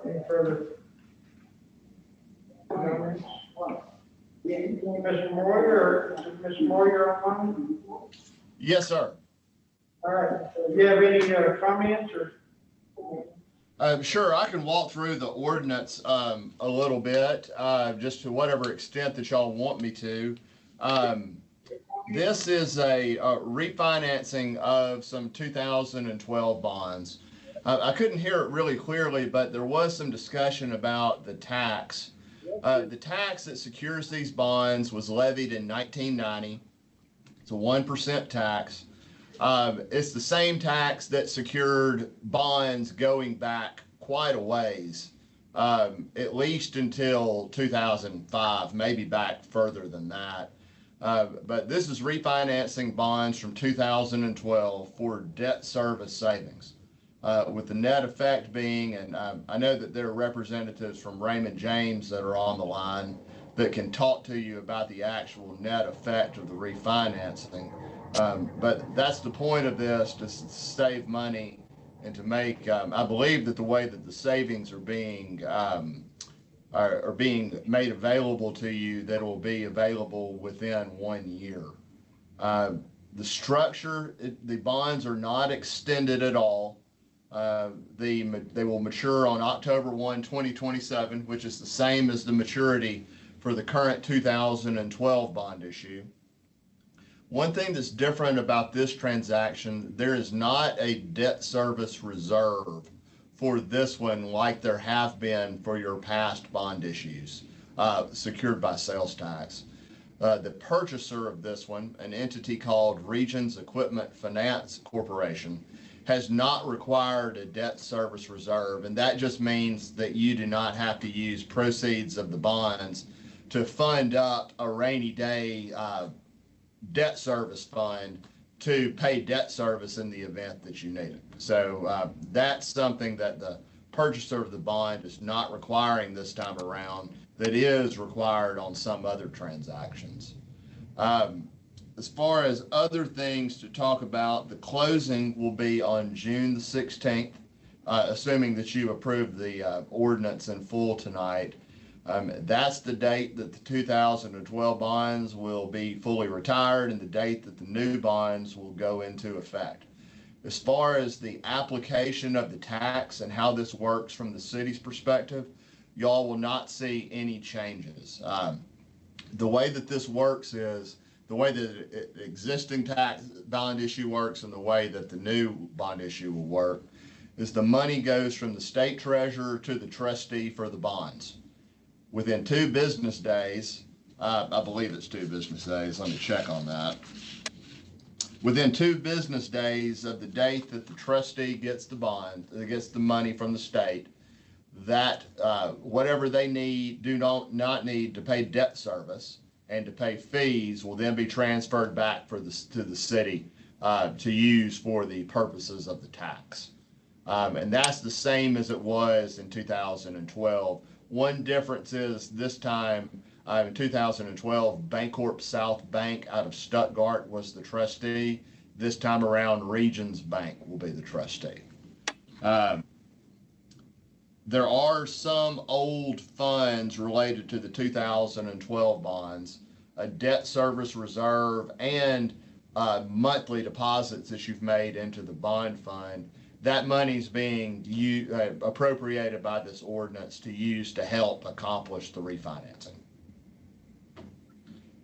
Any further? Mr. Moyer, is it Mr. Moyer online? Yes, sir. All right, do you have any comments or? Sure, I can walk through the ordinance a little bit, just to whatever extent that y'all want me to. This is a refinancing of some 2012 bonds. I couldn't hear it really clearly, but there was some discussion about the tax. The tax that secures these bonds was levied in 1990. It's a 1% tax. It's the same tax that secured bonds going back quite a ways, at least until 2005, maybe back further than that. But this is refinancing bonds from 2012 for debt service savings, with the net effect being, and I know that there are representatives from Raymond James that are on the line that can talk to you about the actual net effect of the refinancing. But that's the point of this, to save money and to make, I believe that the way that the savings are being made available to you, that will be available within 1 year. The structure, the bonds are not extended at all. They will mature on October 1, 2027, which is the same as the maturity for the current 2012 bond issue. One thing that's different about this transaction, there is not a debt service reserve for this one like there have been for your past bond issues secured by sales tax. The purchaser of this one, an entity called Regions Equipment Finance Corporation, has not required a debt service reserve, and that just means that you do not have to use proceeds of the bonds to fund up a rainy day debt service fund to pay debt service in the event that you need it. So that's something that the purchaser of the bond is not requiring this time around, that is required on some other transactions. As far as other things to talk about, the closing will be on June the 16th, assuming that you approve the ordinance in full tonight. That's the date that the 2012 bonds will be fully retired and the date that the new bonds will go into effect. As far as the application of the tax and how this works from the city's perspective, y'all will not see any changes. The way that this works is the way that the existing tax bond issue works and the way that the new bond issue will work is the money goes from the state treasurer to the trustee for the bonds. Within 2 business days, I believe it's 2 business days, let me check on that. Within 2 business days of the date that the trustee gets the bond, gets the money from the state, that whatever they do not need to pay debt service and to pay fees will then be transferred back to the city to use for the purposes of the tax. And that's the same as it was in 2012. One difference is this time in 2012, Bancorp South Bank out of Stuttgart was the trustee. This time around, Regions Bank will be the trustee. There are some old funds related to the 2012 bonds, a debt service reserve, and monthly deposits that you've made into the bond fund. That money's being appropriated by this ordinance to use to help accomplish the refinancing.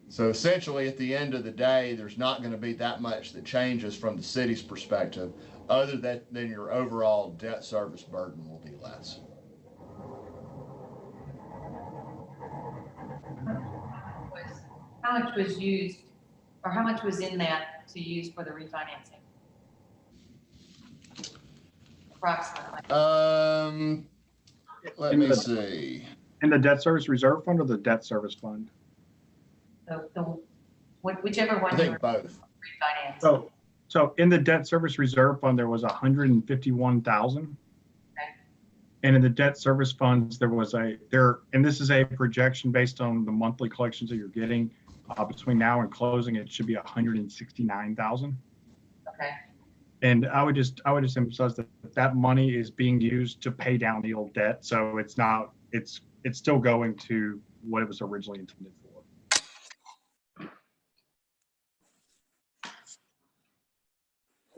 So essentially, at the end of the day, there's not going to be that much that changes from the city's perspective, other than your overall debt service burden will be less. How much was used, or how much was in that to use for the refinancing? Approximately. Let me see. In the debt service reserve fund or the debt service fund? Whichever one. I think both. Refinance. So in the debt service reserve fund, there was 151,000. Okay. And in the debt service funds, there was and this is a projection based on the monthly collections that you're getting between now and closing, it should be 169,000. Okay. And I would just emphasize that money is being used to pay down the old debt. So it's still going to what it was originally intended for.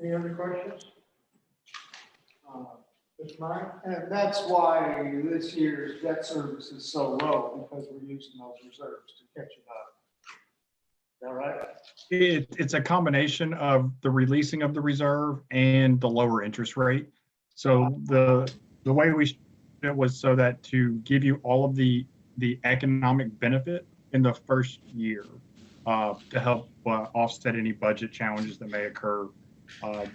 Any other questions? Mr. Meyer? And that's why this year's debt service is so low, because we're using those reserves to catch it up. Is that right? It's a combination of the releasing of the reserve and the lower interest rate. So the way it was so that to give you all of the economic benefit in the first year to help offset any budget challenges that may occur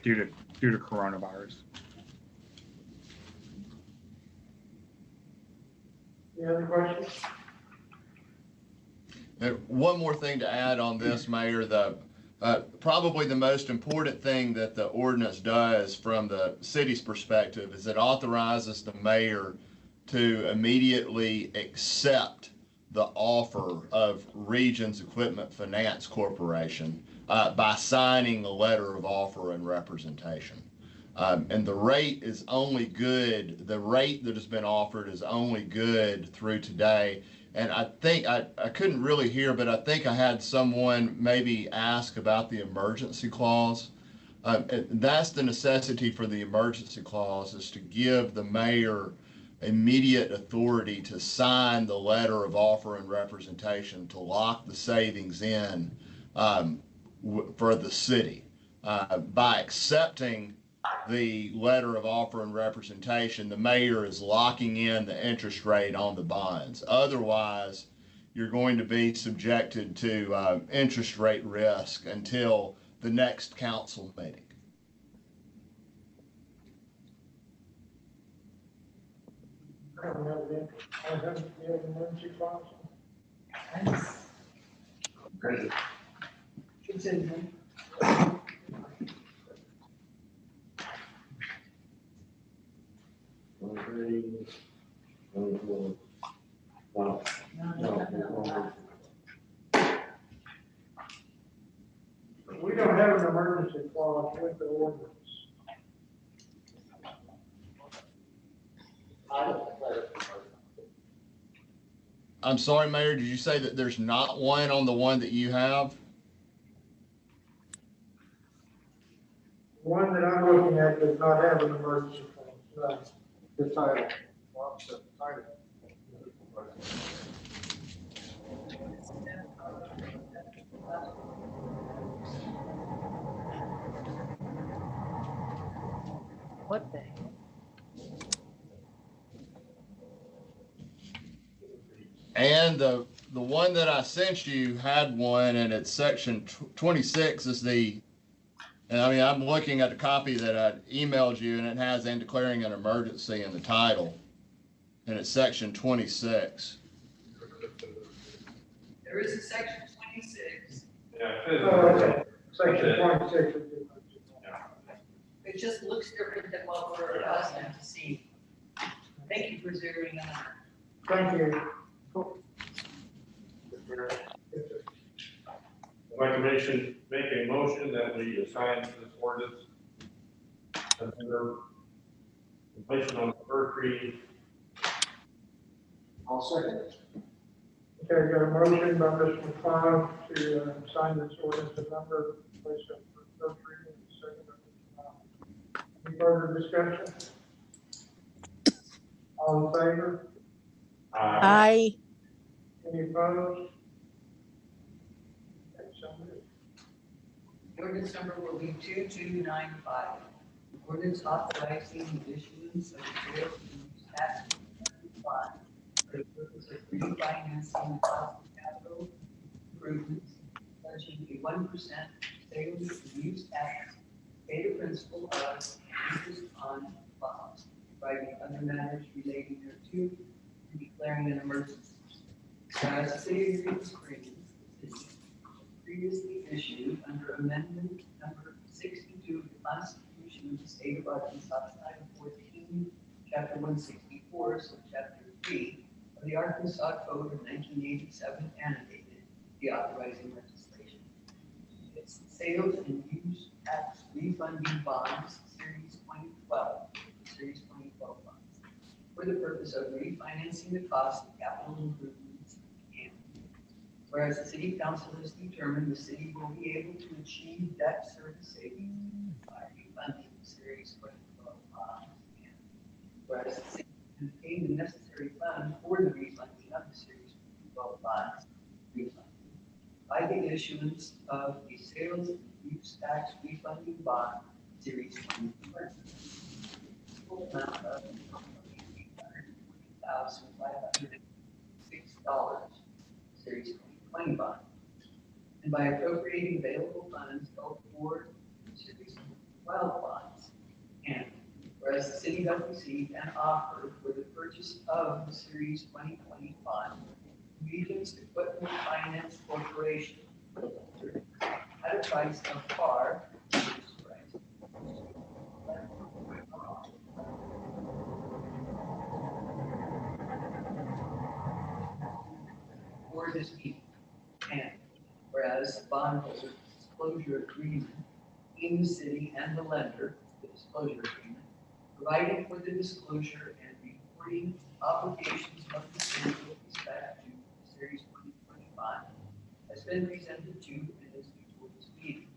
due to coronavirus. Any other questions? One more thing to add on this, Mayor, probably the most important thing that the ordinance does from the city's perspective is it authorizes the mayor to immediately accept the offer of Regions Equipment Finance Corporation by signing a letter of offer and representation. And the rate is only good, the rate that has been offered is only good through today. And I think, I couldn't really hear, but I think I had someone maybe ask about the emergency clause. That's the necessity for the emergency clause, is to give the mayor immediate authority to sign the letter of offer and representation to lock the savings in for the city. By accepting the letter of offer and representation, the mayor is locking in the interest rate on the bonds. Otherwise, you're going to be subjected to interest rate risk until the next council meeting. I don't have the, I don't have the emergency funds. It's in there. We don't have an emergency clause with the ordinance. I'm sorry, Mayor, did you say that there's not one on the one that you have? One that I'm looking at does not have an emergency clause, no. The title. Well, it's the title. What the? And the one that I sent you had one, and it's section 26 is the, and I mean, I'm looking at the copy that I emailed you, and it has "and declaring an emergency" in the title, and it's section 26. There is a section 26. Yeah. Oh, okay. Section 26 would be. It just looks different than what we're asking to see. Thank you for zeroing in on. Thank you. Make a motion that we assign this ordinance under completion on the first reading. I'll second. Okay, got a motion by Mr. McClung to sign this ordinance of number, place it for first reading, second by Mr. Miles. Any further discussion? All in favor? Aye. Any opposed? Okay, so moved. Ordinance number will be 2295. Ordinance authorizing the issuance of sales and tax bond for the purpose of refinancing the cost of capital improvements, pledging a 1% sales and use tax, paid a principal of interest on bonds, providing other matters relating thereto, and declaring an emergency. Whereas the city of Green Springs previously issued under amendment number 62 of the Constitution of the State of Arkansas, Title 14, Chapter 164, Subchapter 3 of the Arkansas Code of 1987, annotated the authorizing legislation. It's sales and use tax refunding bonds, Series 2012, Series 2012 bonds, for the purpose of refinancing the cost of capital improvements. Whereas the city council has determined the city will be able to achieve debt service savings by refunding the Series 2012 bonds. And whereas the city can obtain the necessary funds for the refunding of the Series 2012 bonds refunding by the issuance of a sales and use tax refunding bond, Series 2012. Full amount of $820,506, Series 2020 bond, and by appropriating available funds held for Series 12 bonds. And whereas the city does receive an offer for the purchase of the Series 2020 bond, Regions Equipment Finance Corporation at a price of par, for this meeting. And whereas the bondholder's disclosure agreement in the city and the lender, the disclosure agreement, providing for the disclosure and reporting obligations of the city with respect to the Series 2025 has been presented to and is before this meeting.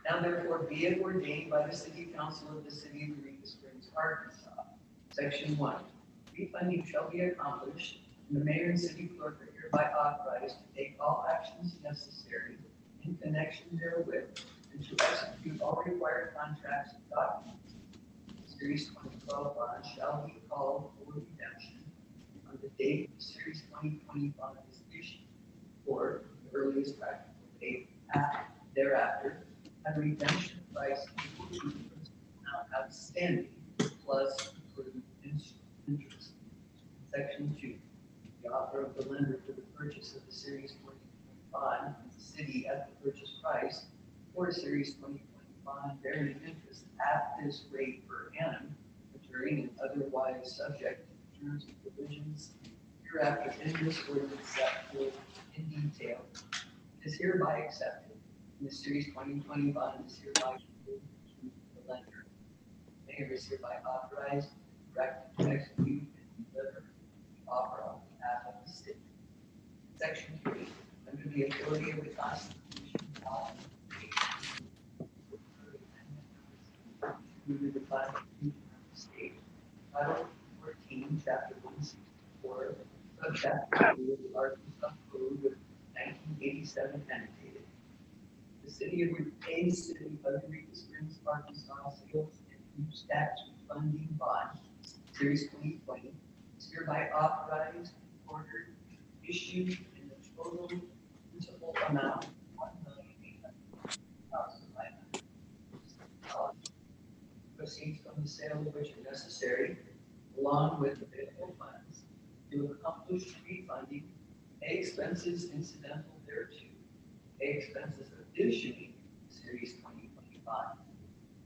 Now therefore be it ordained by the City Council of the City of Eureka Springs, Arkansas, Section 1, refunding shall be accomplished, and the mayor and city clerk are hereby authorized to take all actions necessary in connection therewith and to execute all required contracts and documents. The Series 2012 bond shall be called for redemption on the date the Series 2020 bond is or the earliest practical date thereafter, at a redemption price equal to the principal amount outstanding plus accrued interest. Section 2, the offer of the lender for the purchase of the Series 2025 from the city at the purchase price or Series 2025 bearing interest at this rate per annum, maturing and otherwise subject to terms and provisions hereafter in this ordinance set forth in detail, is hereby accepted. And the Series 2020 bond is hereby given to the lender. Mayor is hereby authorized, directed to execute and deliver the offer on behalf of the city. Section 3, under the authority of the Constitution, to the Constitution of the state, Title 14, Chapter 164, Subchapter 2 of the Arkansas Code of 1987 annotated. The city of Retained City of Eureka Springs, Arkansas sales and use tax refunding bond, Series 2020, is hereby authorized, ordered, issued in the total principal amount of $1,800,500. Proceeds from the sale of which are necessary, along with available funds, to accomplish refunding any expenses incidental thereto, any expenses of issuing Series 2025,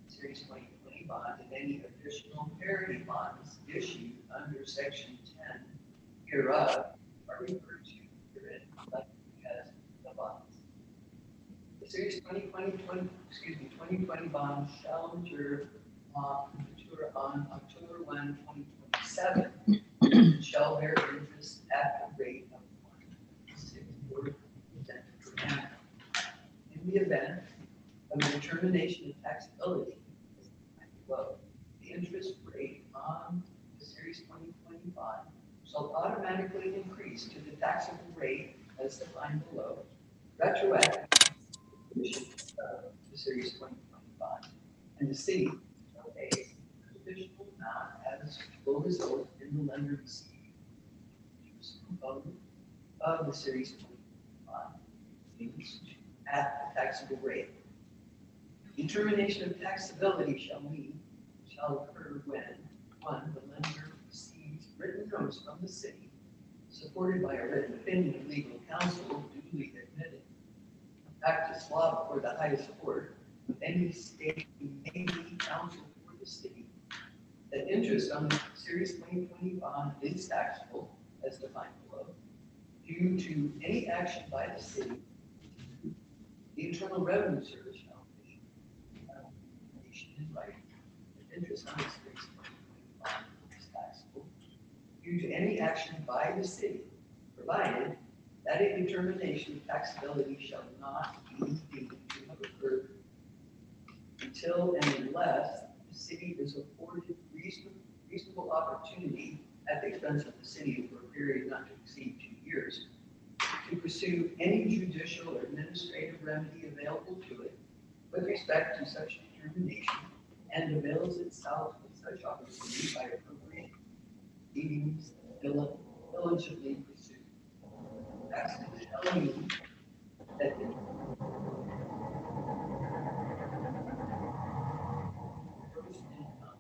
Series 2020 bond, and any additional parity bonds issued under Section 10 hereof are referred to herein as the bonds. The Series 2020 bond shall mature on October 1, 2027, shall bear interest at the rate of 1.64% per annum. In the event of the determination of taxability, below, the interest rate on the Series 2020 bond shall automatically increase to the taxable rate as defined below, retroactive to the issue of the Series 2020 bond, and the city shall pay an additional amount as will result in the lender receiving interest component of the Series 2020 bond used at the taxable rate. Determination of taxability shall occur when, 1, the lender receives written notice from the city, supported by a written opinion of legal counsel duly admitted, practice law before the highest court of any state who may be counsel for the city, that interest on the Series 2020 bond is taxable as defined below, due to any action by the city. The Internal Revenue Service shall issue in writing that interest on the Series 2020 bond is taxable due to any action by the city, provided that a determination of taxability shall not be deemed to have occurred until and unless the city is afforded reasonable opportunity at the expense of the city for a period not to exceed 2 years to pursue any judicial or administrative remedy available to it with respect to such determination, and avails itself of such opportunity by appropriate meetings diligently pursued. That's telling you that the gross income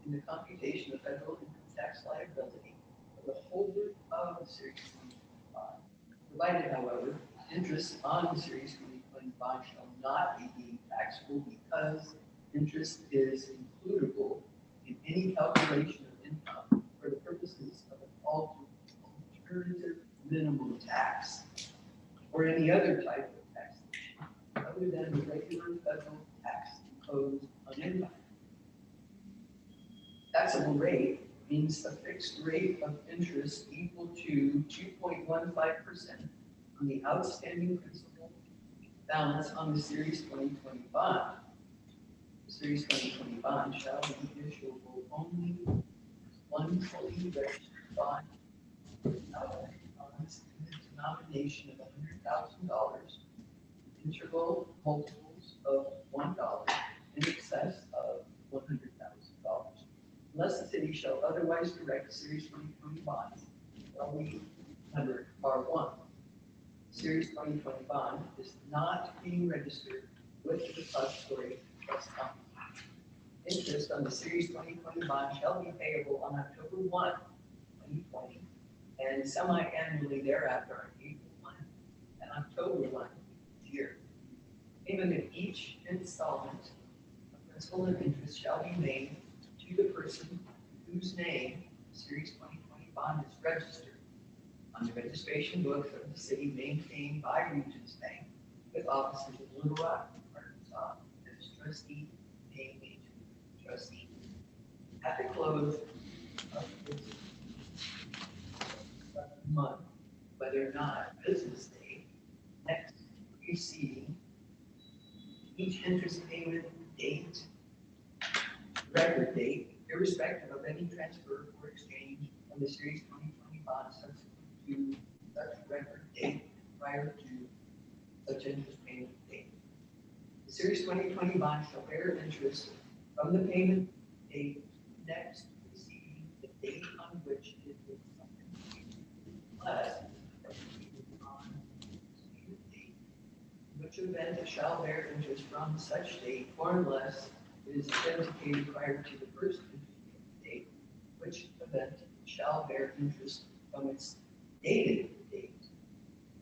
in the computation of federal income tax liability of the holder of the Series 2020 bond, provided, however, interest on the Series 2020 bond shall not be deemed taxable because interest is includable in any calculation of income for the purposes of an alternative minimum tax or any other type of taxation other than the regular federal tax imposed on income. Taxable rate means a fixed rate of interest equal to 2.15% on the outstanding principal balance on the Series 2020 bond. The Series 2020 bond shall be issuable only as one fully registered bond without bonds in the denomination of $100,000, integral multiples of $1 in excess of $100,000. Unless the city shall otherwise direct Series 2020 bonds, shall be under R1. Series 2020 bond is not being registered with the depository trust company. Interest on the Series 2020 bond shall be payable on October 1, 2020, and semi-annually thereafter on April 1 and October 1 each year. Payment of each installment of principal and interest shall be made to the person whose name the Series 2020 bond is registered on the registration books of the city maintained by Regions Bank with offices in Little Rock, Arkansas, as trustee, name agent, trustee. At the close of this month, whether or not business day, next preceding each interest payment date, record date, irrespective of any transfer or exchange of the Series 2020 bond subsequent to such record date prior to such interest payment date. The Series 2020 bond shall bear interest from the payment date next preceding the date on which it is funded, unless on payment date, in which event it shall bear interest from such date, or unless it is authenticated prior to the first interest payment date, which event it shall bear interest from its dated date,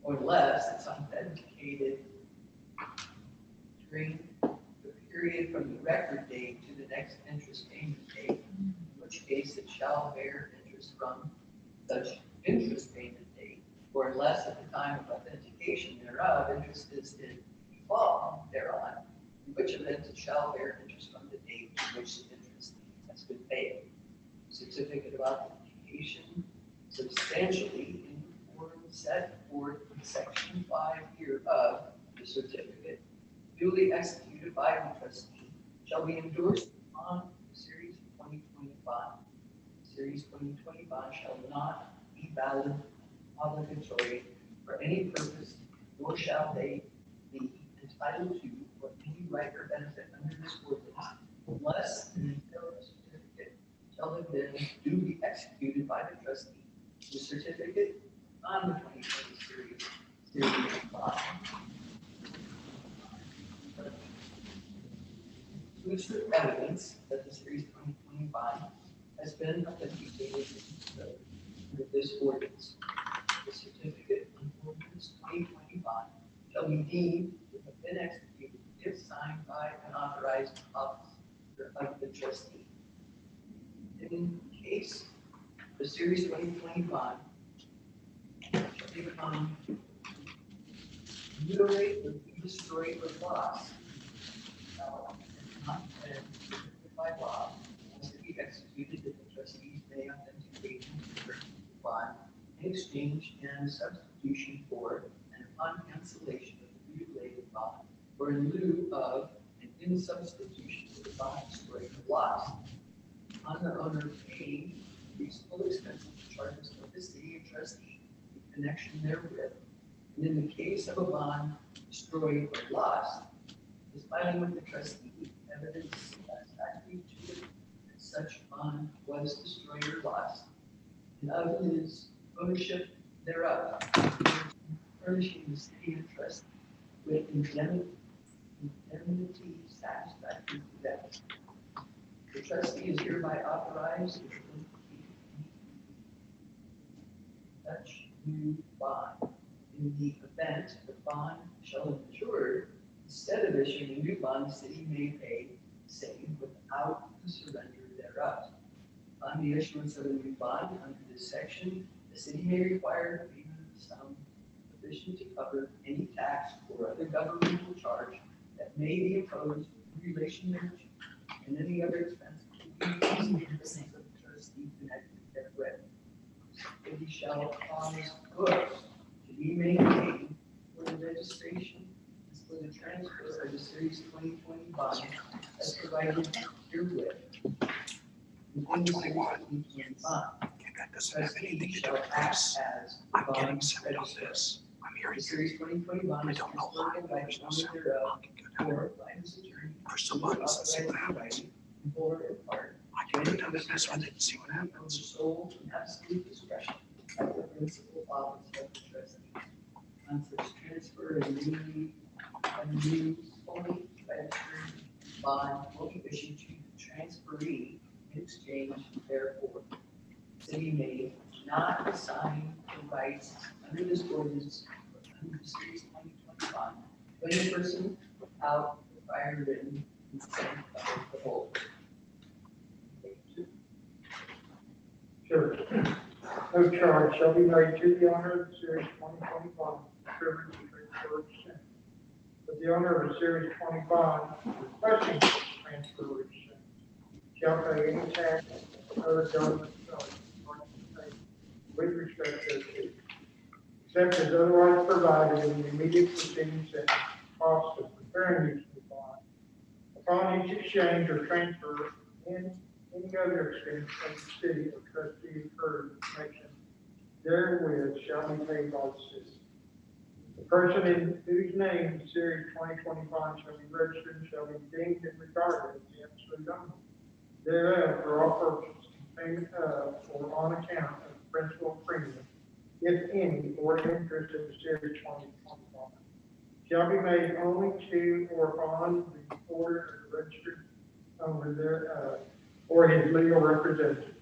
or unless it's authenticated during the period from the record date to the next interest payment date, in which case it shall bear interest from such interest payment date, or unless at the time of authentication thereof, interest is in default thereon, in which event it shall bear interest from the date to which the interest has been paid. Certificate of authentication substantially in the form set forth in section 5 hereof, the certificate duly executed by the trustee shall be endorsed on the Series 2020 bond. Series 2020 bond shall not be valid, obligatory for any purpose, nor shall they be entitled to or any right or benefit under this ordinance, unless and until the certificate shall have been duly executed by the trustee. The certificate on the 2020 series bond which the evidence that the Series 2020 bond has been authenticated under this ordinance. The certificate on ordinance 2020 bond shall be deemed to have been executed if signed by an authorized officer of the trustee. In case the Series 2020 bond shall become mutilated or destroyed or lost, not been prohibited by law, must be executed if the trustees may authenticate the bond in exchange and substitution for and upon cancellation of the mutilated bond, or in lieu of and in substitution for the bond destroyed or lost, on the owner paying reasonable expenses and charges of the city and trustee in connection therewith. And in the case of a bond destroyed or lost, is filing with the trustee evidence satisfactory to it that such bond was destroyed or lost, and of his ownership thereof, furnishing the city and trustee with indemnity satisfactory to that. The trustee is hereby authorized to such new bond. In the event the bond shall have matured, instead of issuing a new bond, the city may pay the same without the surrender thereof. On the issuance of a new bond under this section, the city may require the payment of a sum sufficient to cover any tax or other governmental charge that may be imposed in relation thereto, and any other expense to be used in the business of the trustee connected therewith. The city shall cause goods to be maintained for the registration for the transfer of the Series 2020 bond as provided herewith. Within the Series 2020 bond, trustee shall act as the bond registrar. The Series 2020 bond is transferred by the owner thereof or by his attorney, authorized in writing, in whole or in part, to any person on the sole and absolute discretion of the principal office of the trustee. On such a new fully registered bond will be issued to the transferee in exchange, therefore, city may not assign the rights under this ordinance, under the series 2025, to any person without the prior written consent of the holder. Sure. No charge shall be made to the owner of the series 2025 privilege to transfer extent. But the owner of the series 25 requesting to transfer extent shall pay any tax or other government charge with respect to it, except as otherwise provided in the immediate proceedings and cost of preparing each new bond. Upon each exchange or transfer in any other expense of the city or trustee incurred in connection therewith shall be paid by the city. The person in whose name the series 2025 shall be registered shall be deemed and regarded as the absolute owner thereof for all purposes, payment of or on account of the principal premium, if any, or interest in the series 2025, shall be made only to or on the order of the registered owner thereof or his legal representative.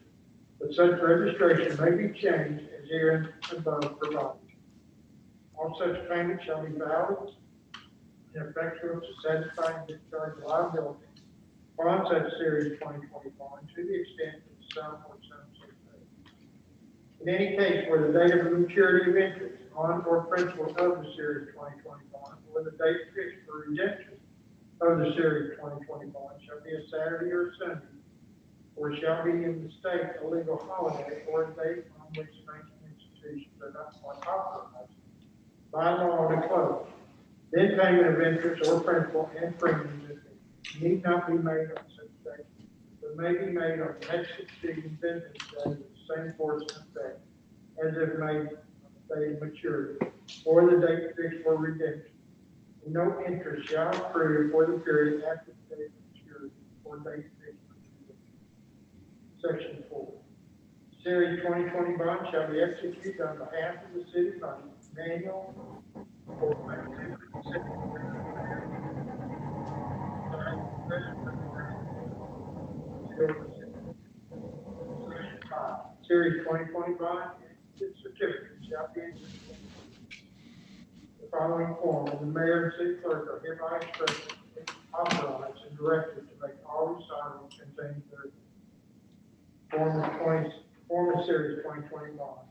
But such registration may be changed as herein above provided. All such payments shall be valid and effectual to satisfy the discharge liability on such series 2025 to the extent of the sum or sums of paid. In any case where the date of the maturity of interest on or principal of the series 2025 or the date fixed for redemption of the series 2025 shall be a Saturday or Sunday, or shall be in the state a legal holiday or a date on which banking institutions are not authorized by law to close. Then payment of interest or principal and premiums need not be made on such date, but may be made on the next succeeding business day with the same force and effect as if made on the date of maturity or the date fixed for redemption. And no interest shall accrue for the period after the date of maturity or date fixed for redemption. Section 4. Series 2020 bond shall be executed on behalf of the city by manual or Series 2020 bond and its certificate shall be issued the following form, and the mayor and city clerk are hereby expressly authorized and directed to make all recitals contained therein. Form of series 2020 bond.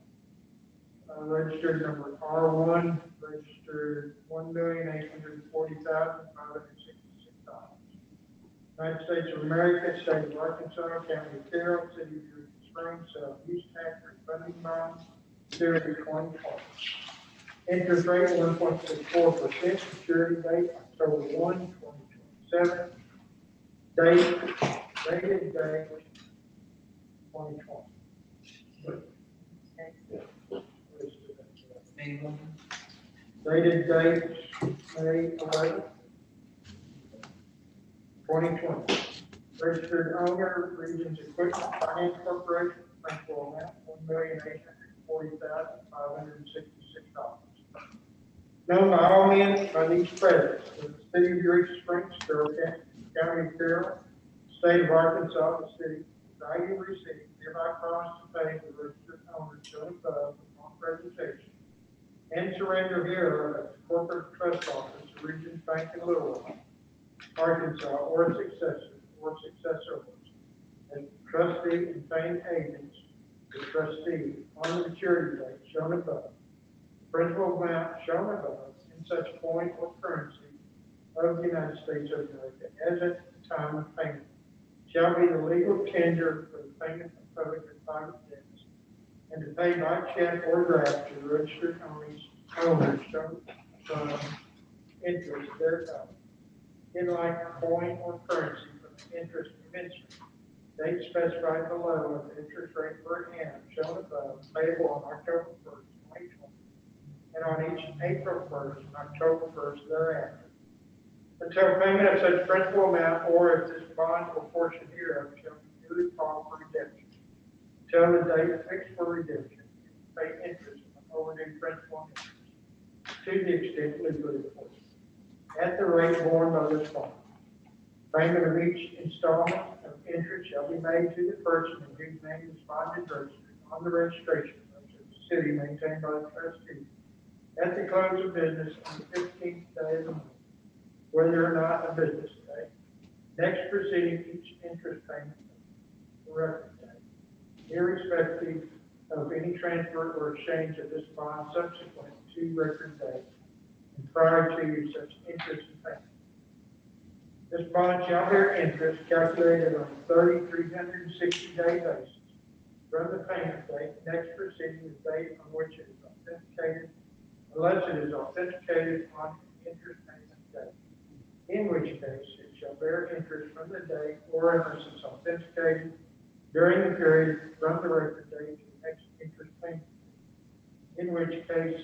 Registered number R1, registered $1,840,566. United States of America, State of Arkansas, County of Carroll, City of Eureka Springs, Use Tax Refunding Bond, Series 2020. Interest rate 1.64%, maturity date October 1, 2027. Dated date 2020. Dated date May 11, 2020. Registered owner, Regions Equipment Finance Corporation, principal amount $1,840,566. Known by all men by these present, in the city of Eureka Springs, Carroll County of Carroll, state of Arkansas, the city, value received, hereby promise to pay the registered owner shown above upon presentation and surrender hereof at the corporate trust office of Regions Bank in Little Rock, Arkansas, or successors, as trustee and paying agents, the trustee on the maturity date shown above, principal amount shown above in such coin or currency of the United States of America as at the time of payment shall be the legal tender for the payment of public and private debts, and to pay by check or draft to the registered owners shown interest thereof in like coin or currency for the interest commencement. Date specified below of the interest rate per annum shown above, payable on October 1st, 2020, and on each April 1st and October 1st thereafter, until payment of such principal amount or if this bond or portion hereof shall be duly called for redemption, until the date fixed for redemption, pay interest on overdue principal and interest. to the extent legally enforceable, at the rate borne by this bond. Payment of each installment of interest shall be made to the person in whose name the bond is registered on the registration of the city maintained by the trustee at the close of business on the 15th day of the month, whether or not a business day. Next preceding each interest payment record date, irrespective of any transfer or exchange of this bond subsequent to record date and prior to such interest and payment. This bond shall bear interest calculated on a 360-day basis from the payment date next preceding the date on which it is authenticated, unless it is authenticated on interest payment date, in which case it shall bear interest from the date or unless it's authenticated during the period from the record date to the next interest payment, in which case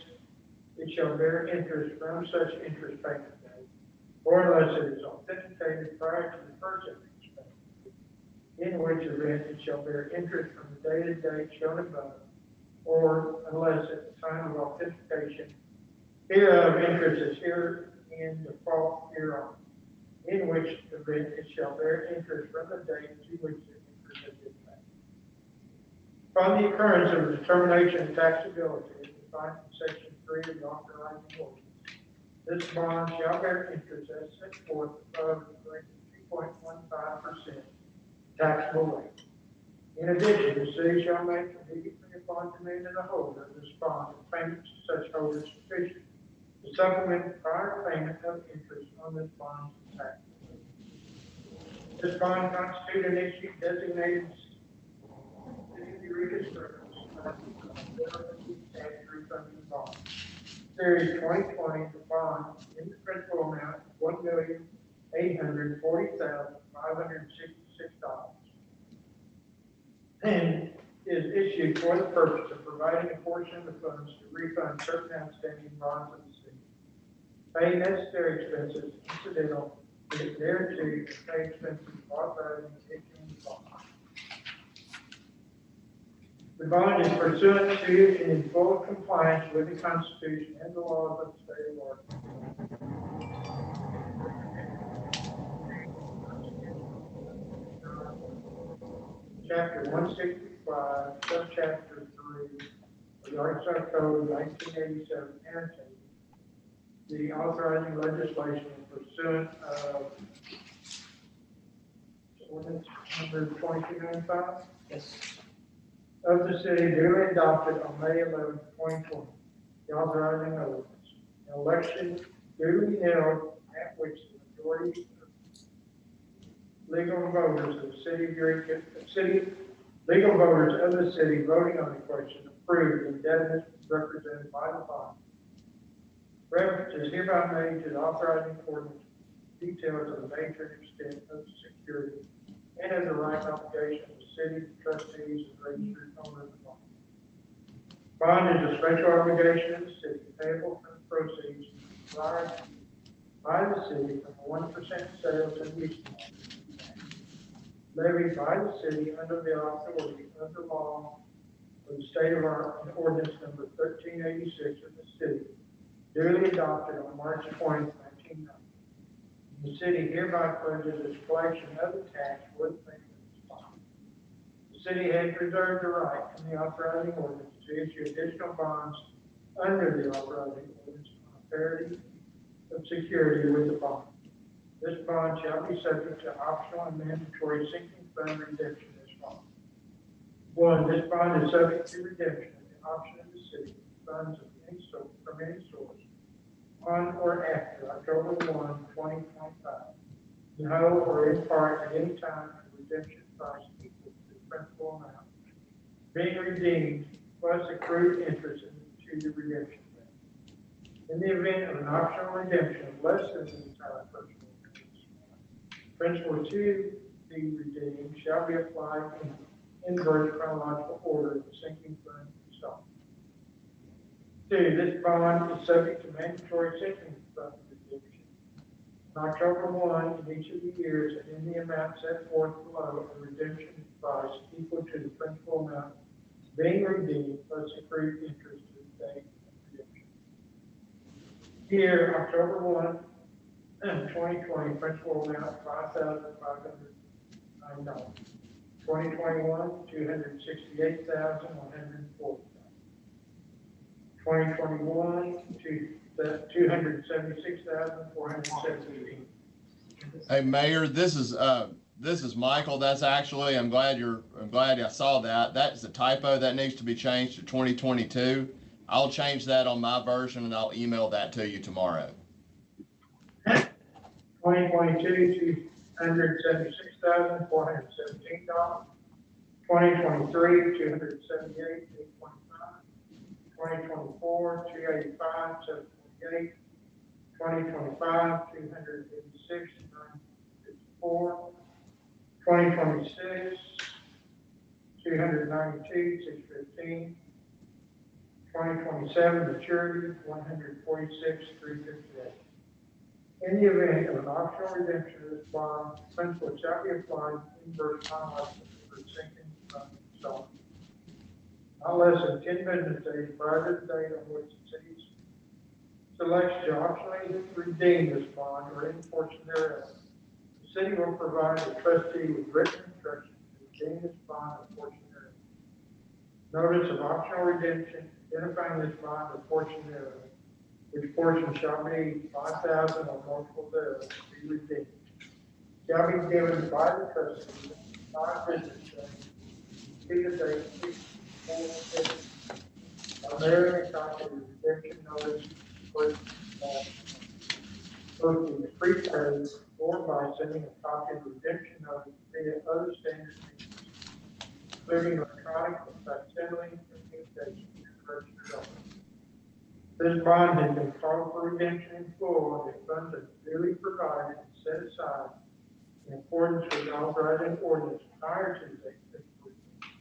it shall bear interest from such interest payment date, or unless it is authenticated prior to the first interest payment, in which event it shall bear interest from the dated date shown above, or unless at the time of authentication hereof interest is here in default hereon, in which event it shall bear interest from the date to which the interest has been paid. Upon the occurrence of a determination of taxability, as defined in section 3 of the authorizing ordinance, this bond shall bear interest as set forth above the rate of 2.15% taxable rate. In addition, the city shall make immediately upon demand of the holder of this bond and payment to such holder sufficient to supplement the prior payment of interest on this bond tax. This bond constitutes an issue designated refunding bond. Series 2020, the bond in the principal amount of $1,840,566 and is issued for the purpose of providing a portion of the funds to refund certain outstanding bonds of the city, pay necessary expenses incidental thereto, and pay expenses authorizing the issuing of the bond. The bond is pursuant to and in full compliance with the Constitution and the laws of the state of Washington. Chapter 165, subchapter 3 of the Arkansas Code of 1987 annotated the authorizing legislation pursuant of ordinance number 2295. Yes. Of the city duly adopted on May 11, 2020, the authorizing ordinance. An election duly held at which the majority of legal voters of the city voting on the question approved the indebtedness represented by the bond. Reference is hereby made to the authorizing ordinance details of the nature and extent of the security and of the right and obligation of the city, trustees, and registered owner of the bond. Bond is a special obligation of the city payable from the proceeds derived by the city from the 1% sales and use tax levied by the city under the authority of the law of the state of Arkansas, ordinance number 1386 of the city, duly adopted on March 20, 1990. The city hereby pledges its collection of the tax for the payment of this bond. The city has reserved the right in the authorizing ordinance to issue additional bonds under the authorizing ordinance on parity of security with the bond. This bond shall be subject to optional and mandatory sinking fund redemption as follows. 1, this bond is subject to redemption at the option of the city funds of any source, from any source on or after October 1, 2025, in whole or in part at any time at redemption price equal to the principal amount being redeemed plus accrued interest to the redemption amount. In the event of an optional redemption of less than the entire principal to be redeemed shall be applied in inverse chronological order of the sinking fund installment. 2, this bond is subject to mandatory sinking fund redemption on October 1 in each of the years and in the amount set forth below a redemption price equal to the principal amount being redeemed plus accrued interest to the date of redemption. year, October 1, 2020, principal amount $5,509. 2021, $268,140. 2021, $276,417. Hey, Mayor, this is Michael. That's actually, I'm glad I saw that. That's a typo. That needs to be changed to 2022. I'll change that on my version and I'll email that to you tomorrow. 2022, $276,417. 2023, $278,825. 2024, $285,748. 2025, $286,954. 2026, $292,615. 2027 maturity, $146,358. In the event of an optional redemption of this bond, principal shall be applied in first time license for sinking fund installment. Not less than 10 business days prior to the date on which the city selects to optionally redeem this bond or any portion thereof. The city will provide the trustee with written instructions to redeem this bond or portion thereof. Notice of optional redemption identifying this bond or portion thereof, which portion shall be 5,000 or multiple thereof to be redeemed, shall be given by the trustee 5 business days to the date on there a copy of the redemption notice posted prepaid or by sending a copy of the redemption notice via other standard means, including electronic or facsimile communication to the registered owner. This bond has been called for redemption in full, and the funds are duly provided and set aside in accordance with the authorizing ordinance prior to the date of this redemption.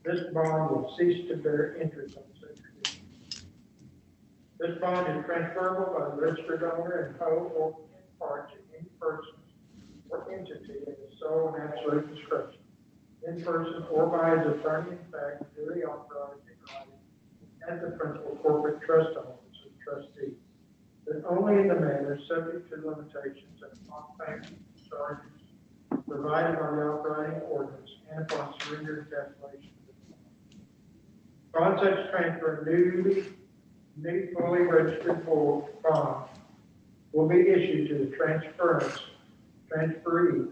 This bond will cease to bear interest on such redemption. This bond is transferable by the registered owner in whole or in part to any person or entity in the sole and absolute discretion, in person or by his attorney in fact duly authorized in writing at the principal corporate trust office or trustee, but only in the manner subject to limitations and upon payment of charges provided by the authorizing ordinance and upon surrender and cancellation of the bond. Upon such transfer, new fully registered bond will be issued to the transferee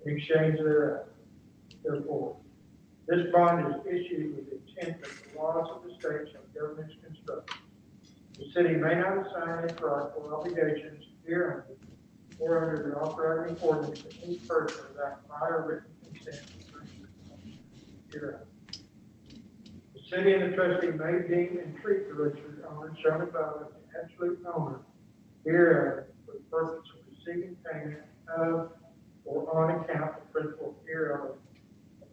in exchange thereof. Therefore, this bond is issued with the intent that the laws of the state shall govern its construction. The city may not assign its rights or obligations hereunder or under the authorizing ordinance to any person without prior written consent hereof. The city and the trustee may deem and treat the registered owner shown above as the absolute owner hereof for the purpose of receiving payment of or on account of principal hereof,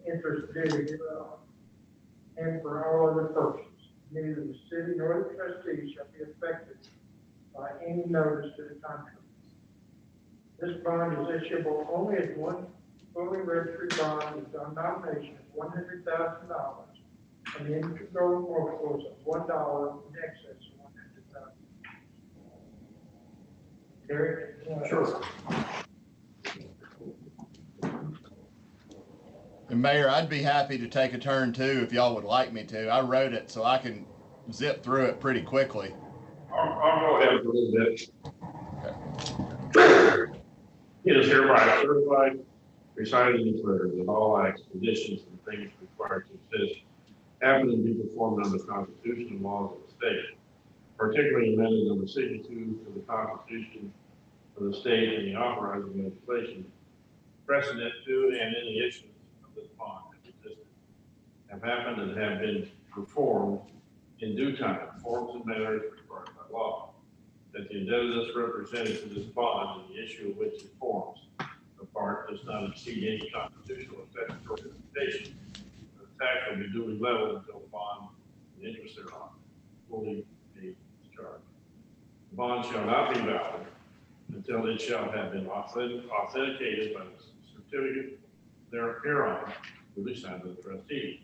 interest due hereof, and for all other purposes. Neither the city nor the trustee shall be affected by any notice to the contrary. This bond is issuable only as one fully registered bond with a nomination of $100,000 and the integral multiples of $1 in excess of $100,000. Gary? Sure. And Mayor, I'd be happy to take a turn too if y'all would like me to. I wrote it so I can zip through it pretty quickly. I'll go ahead a little bit. It is hereby certified, recited and declared that all acts, conditions, and things required to exist have been to be performed under the Constitution and laws of the state, particularly amended under 62 to the Constitution of the state and the authorizing legislation precedent to and in the issuance of this bond have existed, have happened and have been performed in due time, forms and manners required by law. That the indebtedness represented to this bond and the issue of which it forms a part does not exceed any constitutional or statutory limitation. The tax will be duly leveled until the bond and interest thereon fully be discharged. The bond shall not be valid until it shall have been authenticated by the certificate hereon duly signed by the trustee.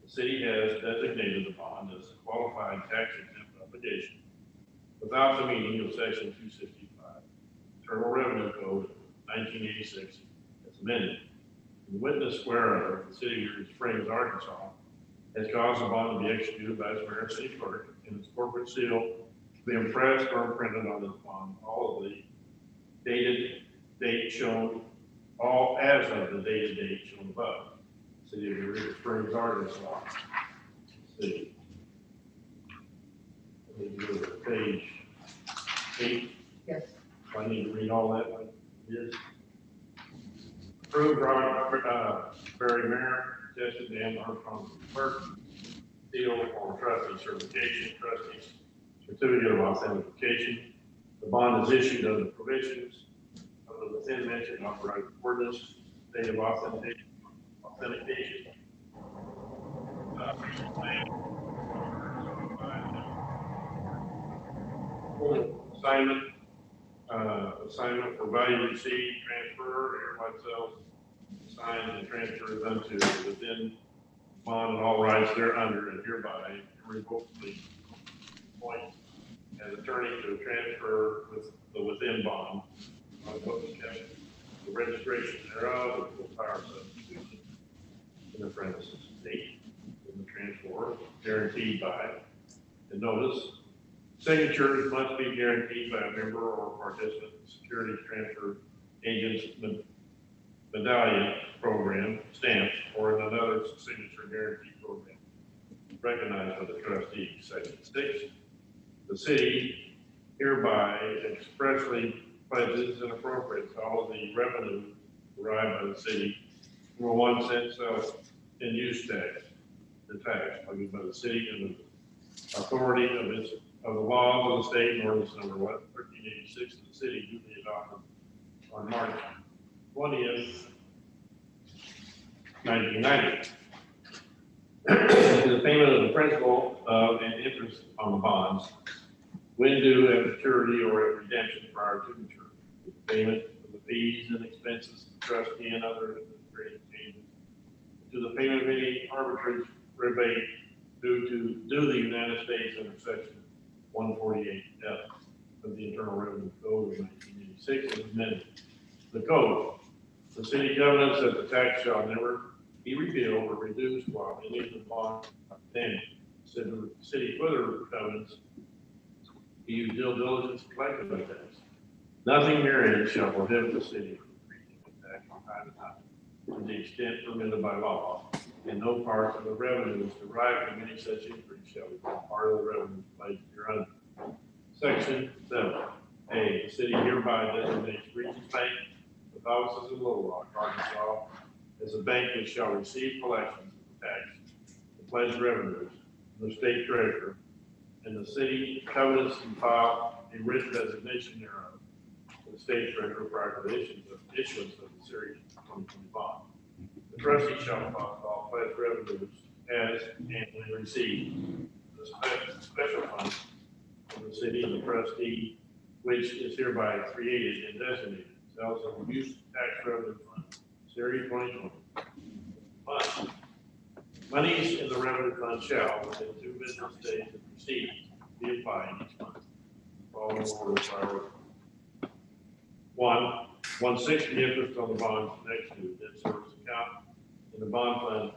The city has designated the bond as a qualified tax exempt obligation for without the meaning of section 265, Internal Revenue Code 1986 as amended. The witness whereof the city of Springs, Arkansas, has caused a bond to be executed by its mayor and city clerk and its corporate seal to be impressed or imprinted on this bond, all of the dated date shown, all as of the dated date shown above. City of Springs, Arkansas. City. Let me go to page 8. Yes. I need to read all that like it is. Approved, Barry Mayor, tested Dan Armstrong, clerk, seal for trustee certification, trustees certificate of authentication. The bond is issued under the provisions of the within mentioned authorized ordinance, date of authentication. Assignment for value received, transfer, everybody sells, signs and transfers unto within bond and all rights thereunder, and hereby irrevocably appoint as attorney to transfer with the within bond on public cash, the registration thereof, with full power substitution in the premises, date in the transfer, guaranteed by, and notice, signatures must be guaranteed by a member or participant in the securities transfer agent's medallion program, stamps, or in another signature guarantee program recognized by the trustee. Section 6, the city hereby expressly pledges and appropriates all of the revenue derived by the city from a 1 cent sales and use tax, the tax levied by the city and the authority of the laws of the state and ordinance number 1386 of the city duly adopted on March 20th, 1990. The payment of the principal and interest on the bonds when due at maturity or at redemption prior to maturity. The payment of the fees and expenses of the trustee and other administrative changes to the payment of any arbitrage rebate due the United States under section 148F of the Internal Revenue Code of 1986 as amended. The code, the city covenants that the tax shall never be repealed or reduced while any of the bond outstanding. The city further covenants to use due diligence to collect the tax. Nothing herein shall prohibit the city from increasing the tax from time to time to the extent permitted by law, and no part of the revenues derived from any such increase shall become part of the revenues placed hereunder. Section 7. A, the city hereby designates Regions Bank with offices in Little Rock, Arkansas, as a bank which shall receive collections of the tax, the pledged revenues, from the state treasurer, and the city covenants and file a written designation thereof to the state treasurer prior to the issuance of the series 2020 bond. The trustee shall deposit all pledged revenues as annually received. The special fund of the city and the trustee, which is hereby created and designated, sells a use tax revenue fund, series 2020 fund. Monies in the revenue fund shall, within 2 business days of receipt, be applied each month. Following order of priority. 1/1/6 the interest on the bonds next to debt service account in the bond fund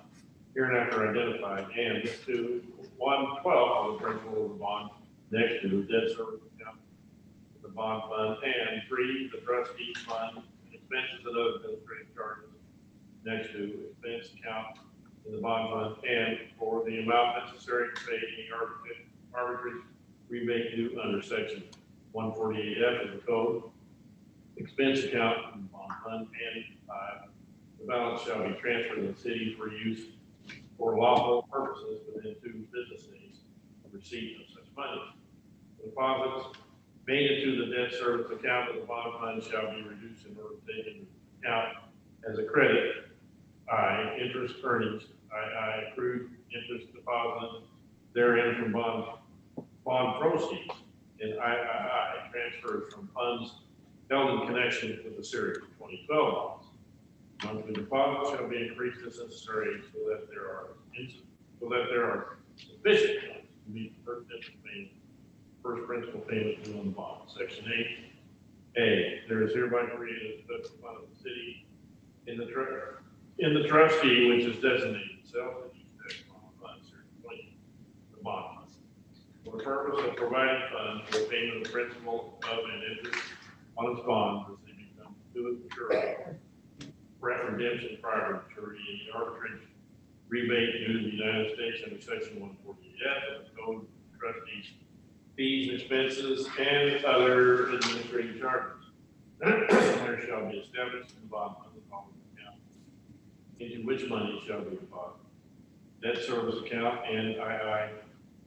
hereinafter identified, and 2/1/12 of the principal of the bond next to the debt service account in the bond fund, and 3 the trustee fund expenses and other administrative charges next to expense account in the bond fund, and 4 the amount necessary to pay any arbitrage rebate due under section 148F of the code, expense account in the bond fund, and 5 the balance shall be transferred to the city for use for lawful purposes within 2 business days of receipt of such money. The deposits made into the debt service account of the bond fund shall be reduced in order to take into account as a credit, I, interest earnings, I, accrued interest deposited therein from bond proceeds, and I, transfers from funds held in connection with the series of 2012 bonds. Monthly deposits shall be increased as necessary so that there are sufficient funds to meet the first interest payment first principal payment due on the bond. Section 8A, there is hereby created a special fund of the city in the trustee, which is designated self-use tax bond fund, the bond fund, for the purpose of providing funds for the payment of the principal of and interest on its bonds as they become due at maturity, redemption prior to maturity, and the arbitrage rebate due to the United States under section 148F of the Code of Trustees, fees, expenses, and other administrative charges. There shall be established in the bond fund the following account, into which money shall be deposited. Debt service account and II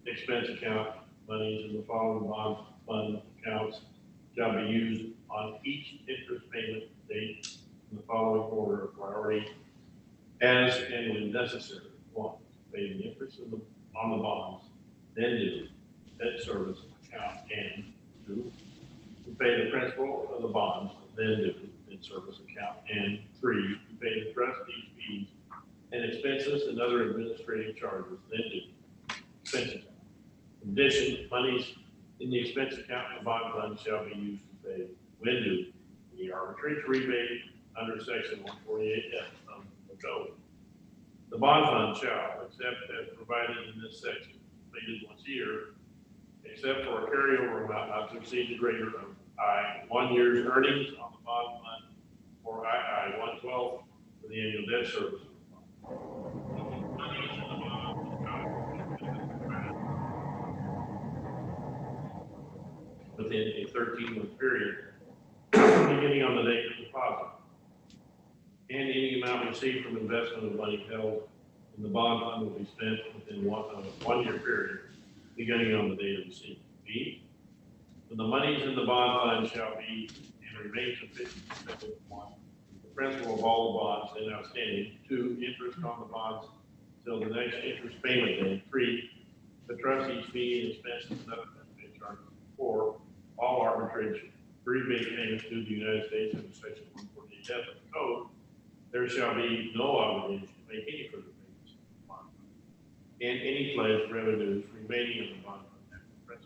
expense account monies in the following bond fund accounts shall be used on each interest payment date in the following order of priority as and when necessary. 1, pay the interest on the bonds, then due debt service account, and 2, to pay the principal of the bonds, then due debt service account, and 3, to pay the trustees' fees and expenses and other administrative charges, then due expense account. In addition, monies in the expense account and bond fund shall be used to pay, when due, the arbitrage rebate under section 148F of the code. The bond fund shall, except as provided in this section, completed once a year, except for a carryover amount not to exceed the greater of I, 1 year's earnings on the bond fund, or II 1/12 for the annual debt service. Within a 13-month period, beginning on the date of deposit, and any amount received from investment of money held in the bond fund will be spent within one year period, beginning on the date of receipt. B, when the monies in the bond fund shall be and remain sufficient to pay 1, the principal of all the bonds then outstanding, 2, interest on the bonds till the next interest payment date, 3, the trustee's fee and expenses and other administrative charges, 4, all arbitrage rebate payments to the United States under section 148F of the code. There shall be no obligation to make any further payments to the bond fund, and any pledged revenues remaining in the bond fund after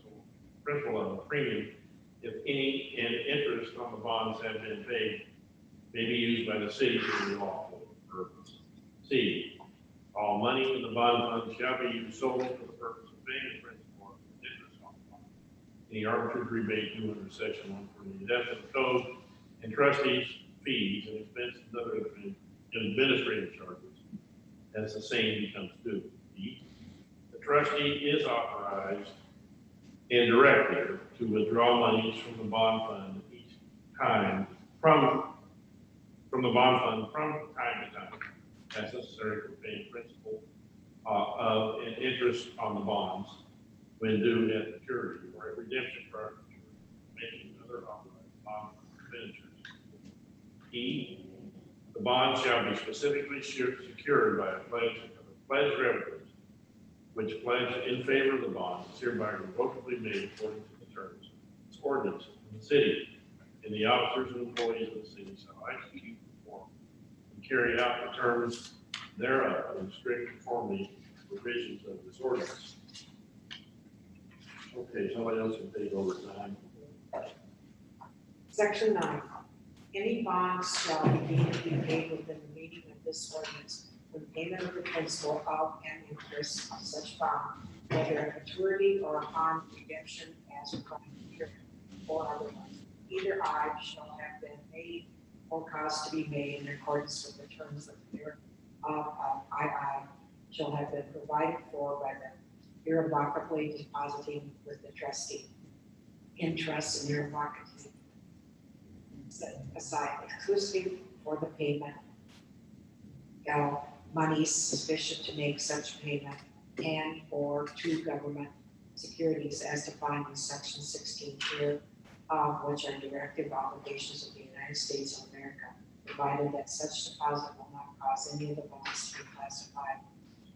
principal of the premium, if any, and interest on the bonds have been paid, may be used by the city for any lawful purpose. C, all money in the bond fund shall be used solely for the purpose of paying the principal and interest on the bond. Any arbitrage rebate due under section 148F of the code and trustees' fees and expenses and other administrative charges as the same becomes due. D, the trustee is authorized and directed to withdraw monies from the bond fund each time from the bond fund from time to time as necessary for paying principal of and interest on the bonds when due at maturity or at redemption prior to maturity, making other authorized bond expenditures. E, the bond shall be specifically secured by a pledge of the pledged revenues, which pledge in favor of the bond is hereby revocably made according to the terms of this ordinance in the city, and the officers and employees of the city shall execute, perform, and carry out the terms thereof in strict conformity with provisions of this ordinance. Okay, somebody else can take over time. Section 9, any bonds shall be deemed to be paid within the meaning of this ordinance when payment of the principal of and interest on such bond, whether at maturity or upon redemption as required or otherwise. Either I shall have been made or caused to be made in accordance with the terms of the II shall have been provided for by the irrevocably depositing with the trustee. Interest and irrevocably set aside exclusively for the payment. Monies sufficient to make such payment and or to government securities as defined in section 16 here, which are directive obligations of the United States of America, provided that such deposit will not cause any of the bonds to be classified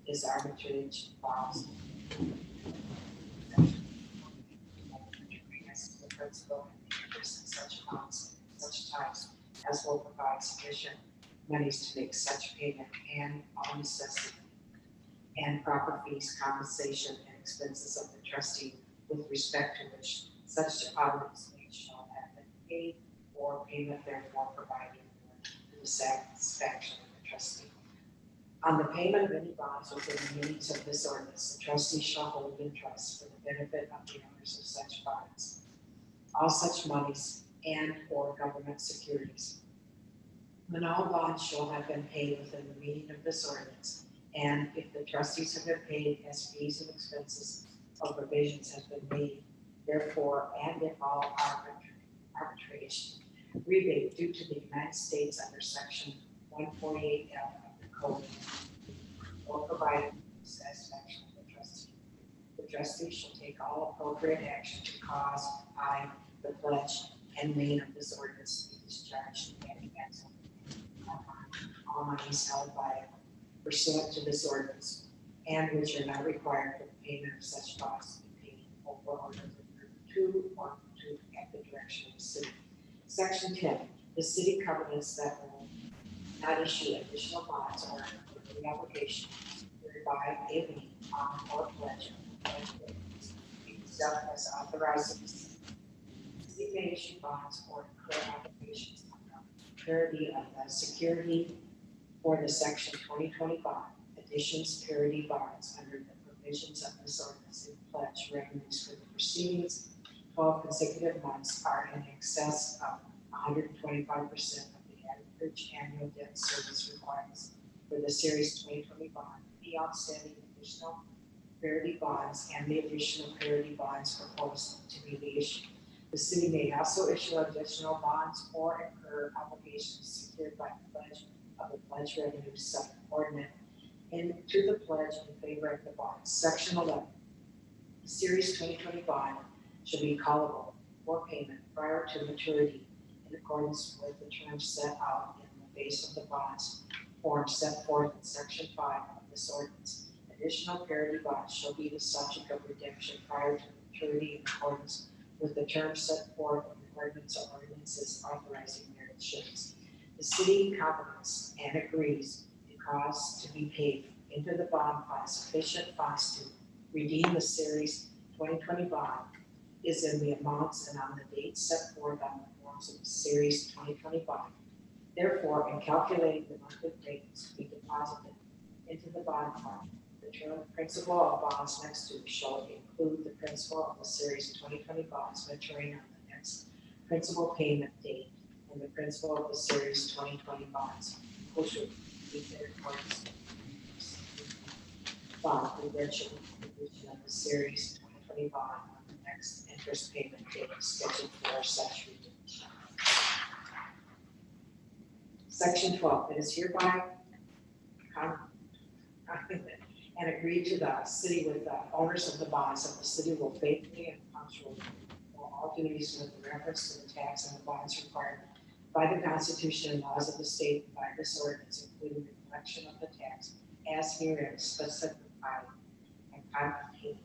as arbitrage bonds. The principal and interest in such bonds, such types as will provide sufficient monies to make such payment and on necessity and proper fees, compensation, and expenses of the trustee with respect to which such deposit is made shall have been paid, or payment therefore provided to the satisfaction of the trustee. On the payment of any bonds within the meanings of this ordinance, the trustee shall hold in trust for the benefit of the owners of such bonds all such monies and or government securities. When all bonds shall have been paid within the meaning of this ordinance, and if the trustees have been paid as fees and expenses of provisions have been made, therefore, and if all arbitration rebate due to the United States under section 148F of the code or provided for the satisfaction of the trustee shall take all appropriate action to cause I, the pledge and main of this ordinance to be discharged and cancelled. All monies held by pursuant to this ordinance and which are not required for the payment of such costs to be paid over or to at the direction of the city. Section 10, the city covenants that will not issue additional bonds or any obligation whereby a lien on or pledge itself as authorized in the city. The city may issue bonds or incur obligations on the parity of the security for the section 2020 bond, additions, parity bonds under the provisions of this ordinance and pledge revenues for the proceedings 12 consecutive months are in excess of 125% of the average annual debt service requirements for the series 2020 bond. The outstanding additional parity bonds and the additional parity bonds proposed to be issued. The city may also issue additional bonds or incur obligations secured by the pledge of the pledge revenue subordinate into the pledge in favor of the bond. Section 11, the series 2020 bond shall be callable for payment prior to maturity in accordance with the terms set out in the face of the bonds form set forth in section 5 of this ordinance. Additional parity bonds shall be the subject of redemption prior to maturity in accordance with the terms set forth in the ordinance or ordinances authorizing their issuance. The city covenants and agrees the costs to be paid into the bond fund sufficient funds to redeem the series 2020 bond is in the amounts and on the dates set forth on the forms of the series 2020 bond. Therefore, in calculating the monthly payments to be deposited into the bond fund, the term principal of bonds next to shall include the principal of the series 2020 bonds maturing on the next principal payment date and the principal of the series 2020 bonds, which would be in accordance with bond redemption of the series 2020 bond on the next interest payment date scheduled for such redemption. Section 12, it is hereby and agreed to the city with the owners of the bonds that the city will faithfully and punctually fulfill all duties with reference to the tax and the bonds required by the Constitution and laws of the state and by this ordinance, including the collection of the tax as herein specified and complicated,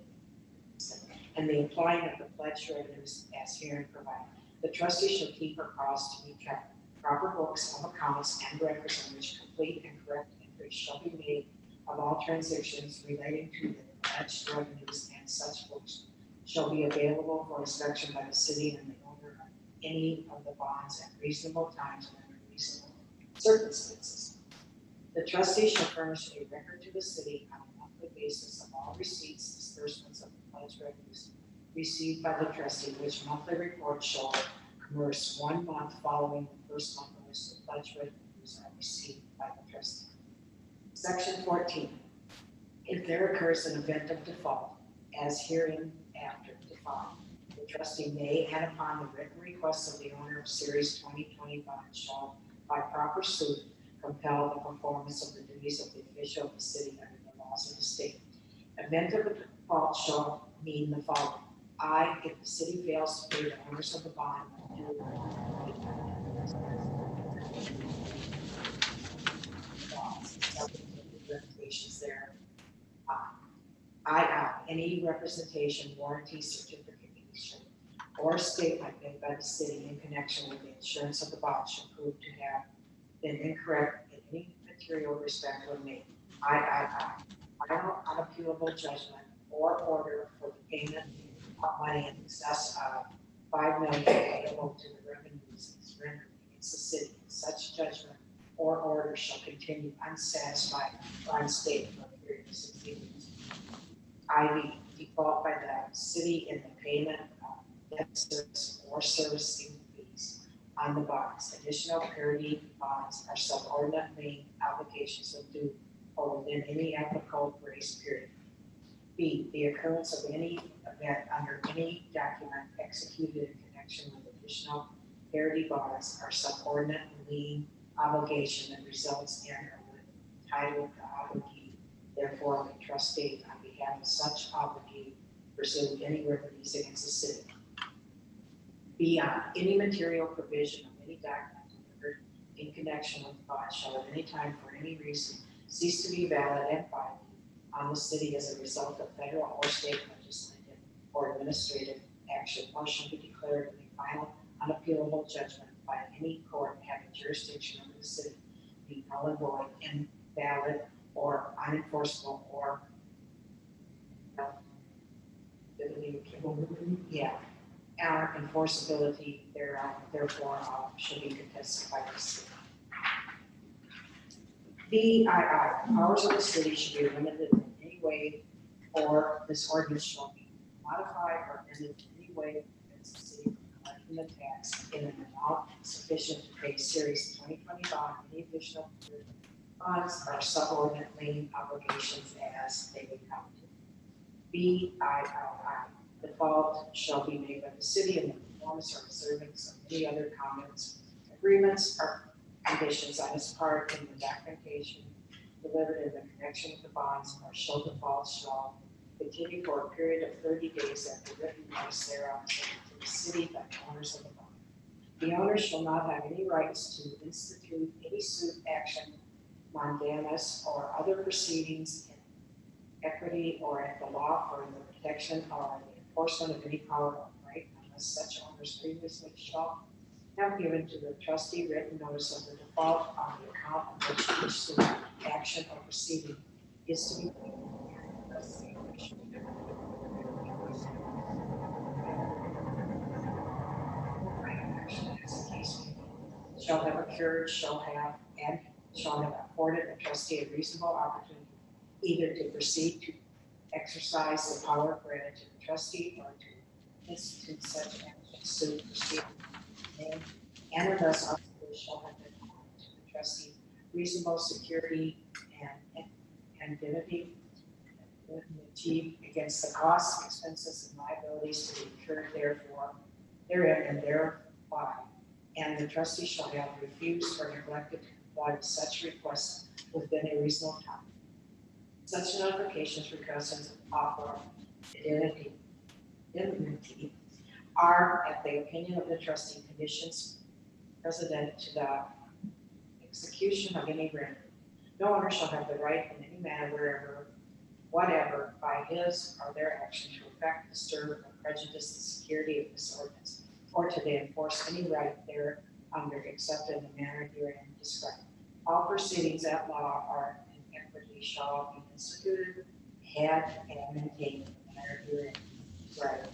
and the applying of the pledged revenues as herein provided. The trustee shall keep or cause to be kept proper books of accounts and records in which complete and correct entries shall be made of all transactions relating to the pledged revenues, and such books shall be available for inspection by the city and the owner of any of the bonds at reasonable times and under reasonable circumstances. The trustee shall furnish a record to the city on a monthly basis of all receipts, disbursements of the pledged revenues received by the trustee, which monthly report shall commence 1 month following the first month in which the pledged revenues are received by the trustee. Section 14, if there occurs an event of default, as herein after defined, the trustee may, and upon the written request of the owner of series 2020 bond, shall by proper suit compel the performance of the duties of the official of the city under the laws of the state. Event of a default shall mean the following. I, if the city fails to pay the owners of the bond limitations there. Any representation, warranty, certificate, or statement made by the city in connection with the insurance of the bond shall prove to have been incorrect in any material respect when made. Final unappealable judgment or order for the payment money in excess of $5 million available to the revenues is rendered against the city. Such judgment or order shall continue unsatisfied or unstated for a period of 60 days. I default by the city in the payment of debt service or servicing fees on the bonds. Additional parity bonds are subordinate lien obligations of due or within any applicable grace period. B, the occurrence of any event under any document executed in connection with additional parity bonds are subordinate lien obligation that results in or would entitle the obligee, therefore the trustee on behalf of such obligee pursue any remedies against the city. Beyond any material provision of any document delivered in connection with the bond shall at any time for any reason cease to be valid and binding on the city as a result of federal or state legislative or administrative action, or shall be declared a final unappealable judgment by any court having jurisdiction over the city, being null and void, invalid, or unenforceable, or our enforceability thereof, therefore, should be contested by the city. BII, powers of the city should be limited in any way, or this ordinance shall be modified or amended in any way against the city from collecting the tax in an amount sufficient to pay series 2025, any additional bonds or subordinate lien obligations as they become due. BIII, default shall be made by the city in the performance or observance of any other comments, agreements, or conditions on its part in the documentation delivered in the connection with the bonds, or shall default shall continue for a period of 30 days after written notice thereof to the city by the owners of the bond. The owner shall not have any rights to institute any suit, action, mandamus, or other proceedings in equity or at the law for the protection or the enforcement of any power or right unless such owners previously shall have given to the trustee written notice of the default on the account of which each suit, action, or proceeding is to be taken. As the case may be, shall have occurred, shall have afforded the trustee a reasonable opportunity either to proceed to exercise the power granted to the trustee or to institute such action, suit, proceeding, and thus also shall have been offered to the trustee reasonable security and indemnity against the costs, expenses, and liabilities to be incurred therein and thereby, and the trustee shall have refused or neglected to comply with such requests within a reasonable time. Such notifications, requests, and offer of indemnity are, at the opinion of the trustee, conditions precedent to the execution of any grant. No owner shall have the right in any manner, wherever, whatever, by his or their action to affect, disturb, or prejudice the security of this ordinance, or to enforce any right thereunder except in the manner herein described. All proceedings at law are in equity shall be instituted, had, and maintained in the manner herein described.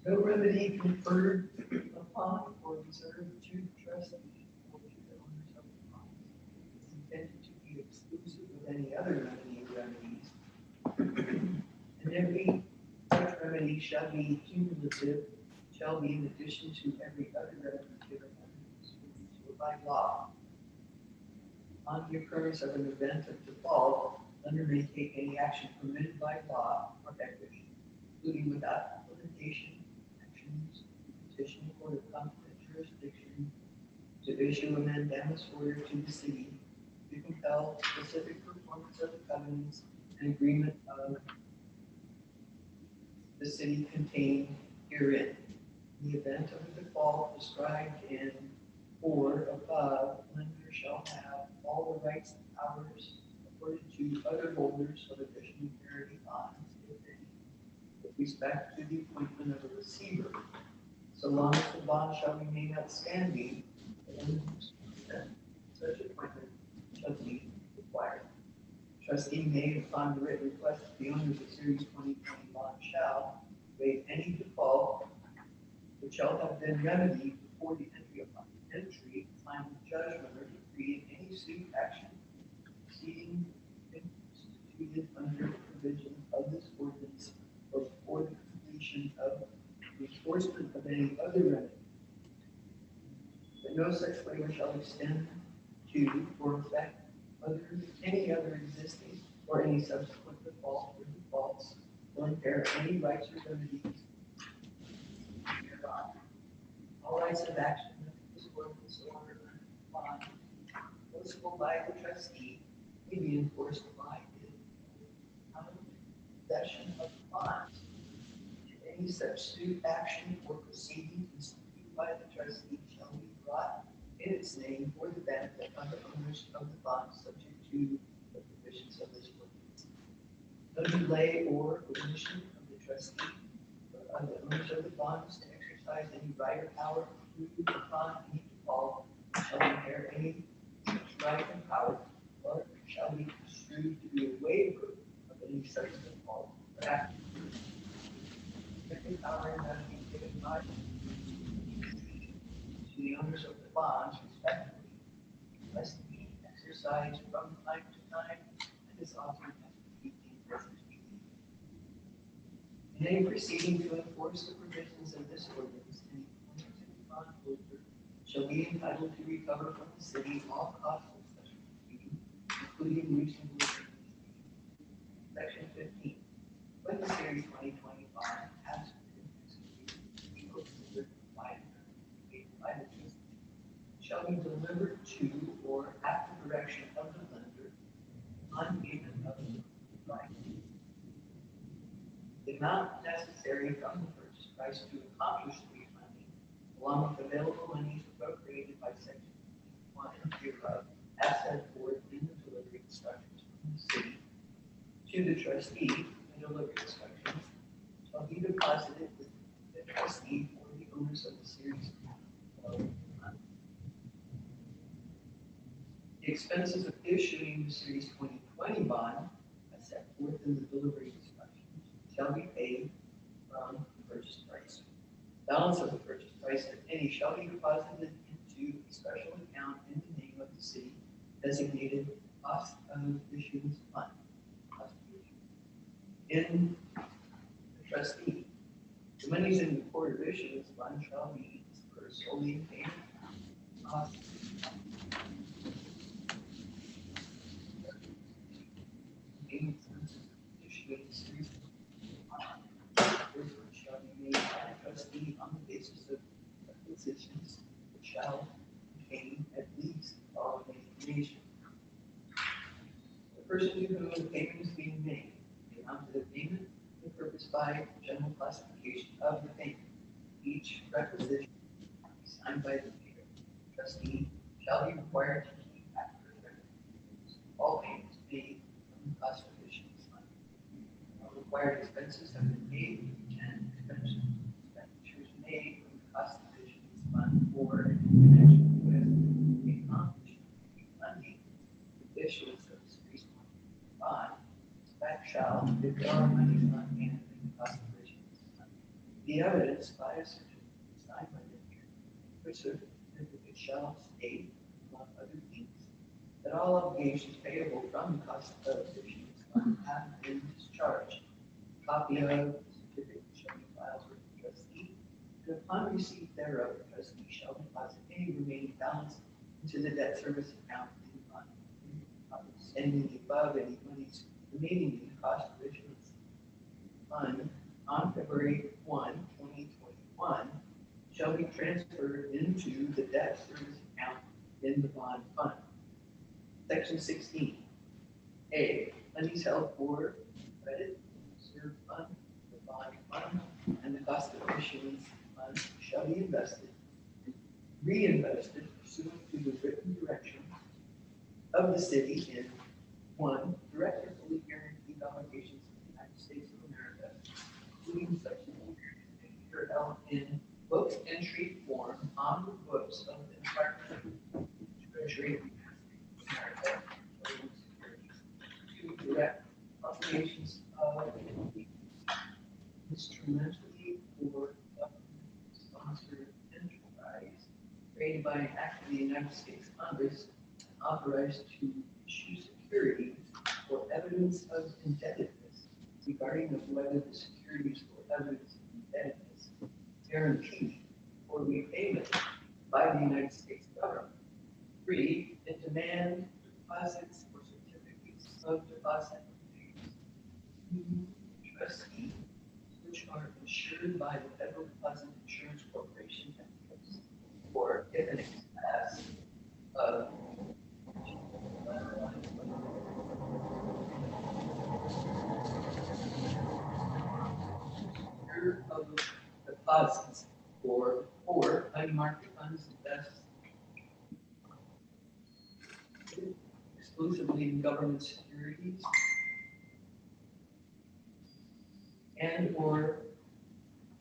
No remedy conferred upon or reserved to the trustee or to the owners of the bonds is intended to be exclusive of any other remedy or remedies. And every such remedy shall be cumulative, shall be in addition to every other remedy given by law. On the occurrence of an event of default, lender may take any action permitted by law or equity, including without limitation, actions, petition for the competent jurisdiction to issue a mandamus order to the city to compel specific performance of the covenants and agreement of the city contained herein. In the event of a default described in or above, lender shall have all the rights and powers accorded to other holders of additional parity bonds, if any, with respect to the appointment of a receiver, so long as the bond shall remain outstanding, and such appointment shall be Trustee may, upon the written request of the owners of Series 2020 bond shall waive any default which shall have been remedied before the entry, final judgment, or decree in any suit action proceeding instituted under the provision of this ordinance or before the completion of the enforcement of any other remedy. That no such waiver shall extend to or affect any other existing or any subsequent default or defaults or impair any rights or remedies hereby. All rights of action of this ordinance or bond enforceable by the trustee may be enforced by the possession of funds. Any such suit, action, or proceeding instituted by the trustee shall be brought in its name for the benefit of the owners of the bond, subject to the provisions of this ordinance. No delay or omission of the trustee or of the owners of the bonds to exercise any right or power upon any default shall impair any such right and power, or shall be construed to be a waiver of any such default or act. Every power and remedy given by to the owners of the bonds respectively, must be exercised from time to time and is often as in any proceeding to enforce the provisions of this ordinance, any bondholder shall be entitled to recover from the city all costs of such proceeding, including reasonable fees. Section 15. When the Series 2020 bond has been executed, by the trustee shall be delivered to or at the direction of the lender on payment of the right. The amount necessary from the purchase price to accomplish the refunding, along with available monies appropriated by section 1 hereof, as set forth in the delivery instructions from the city to the trustee, the delivery instructions shall be deposited with the trustee or the owners of the series. The expenses of issuing the Series 2020 bond, as set forth in the delivery instructions, shall be paid from the purchase price. Balance of the purchase price, if any, shall be deposited into a special account in the name of the city designated cost of issuance fund. In the trustee, the monies in the court of issuance fund shall be dispersed solely in payment costs. Shall be made by the trustee on the basis of requisitions which shall contain at least the following information. The person to whom the payment is being made, the amount of the payment, the purpose by general classification of the payment. Each requisition signed by the payer. Trustee shall be required to keep accurate records. All payments made from the cost of issuance fund. All required expenses have been made and expenditures made from the cost of issuance fund or in connection with the accomplishment of funding the issuance of the Series 2020 bond. That shall, if there are monies not handed in the cost of issuance fund, be evidenced by a certificate signed by the mayor, which certificate shall state, among other things, that all obligations payable from the cost of issuance fund have been discharged. A copy of the certificate shall be filed with the trustee, and upon receipt thereof, the trustee shall deposit any remaining balance into the debt service account in the fund. Notwithstanding the above, any monies remaining in the cost of issuance fund on February 1, 2021, shall be transferred into the debt service account in the bond fund. Section 16. A. Monies held for credit, reserve fund, the bond fund, and the cost of issuance fund shall be invested, reinvested pursuant to the written direction of the city in 1. Direct and fully guaranteed obligations of the United States of America, including such as held in book entry form on the books of the Department of Treasury of the United States of America. 2. obligations of instrumentally or sponsored enterprise created by an act of the United States Congress authorized to issue security or evidence of indebtedness regarding of whether the securities or evidence of indebtedness guaranteed or repayment by the United States government. 3, the demand deposits or certificates of deposit trustee, which are insured by the Federal Deposit Insurance Corporation, or if an excess of of deposits or money market funds invest exclusively in government securities and or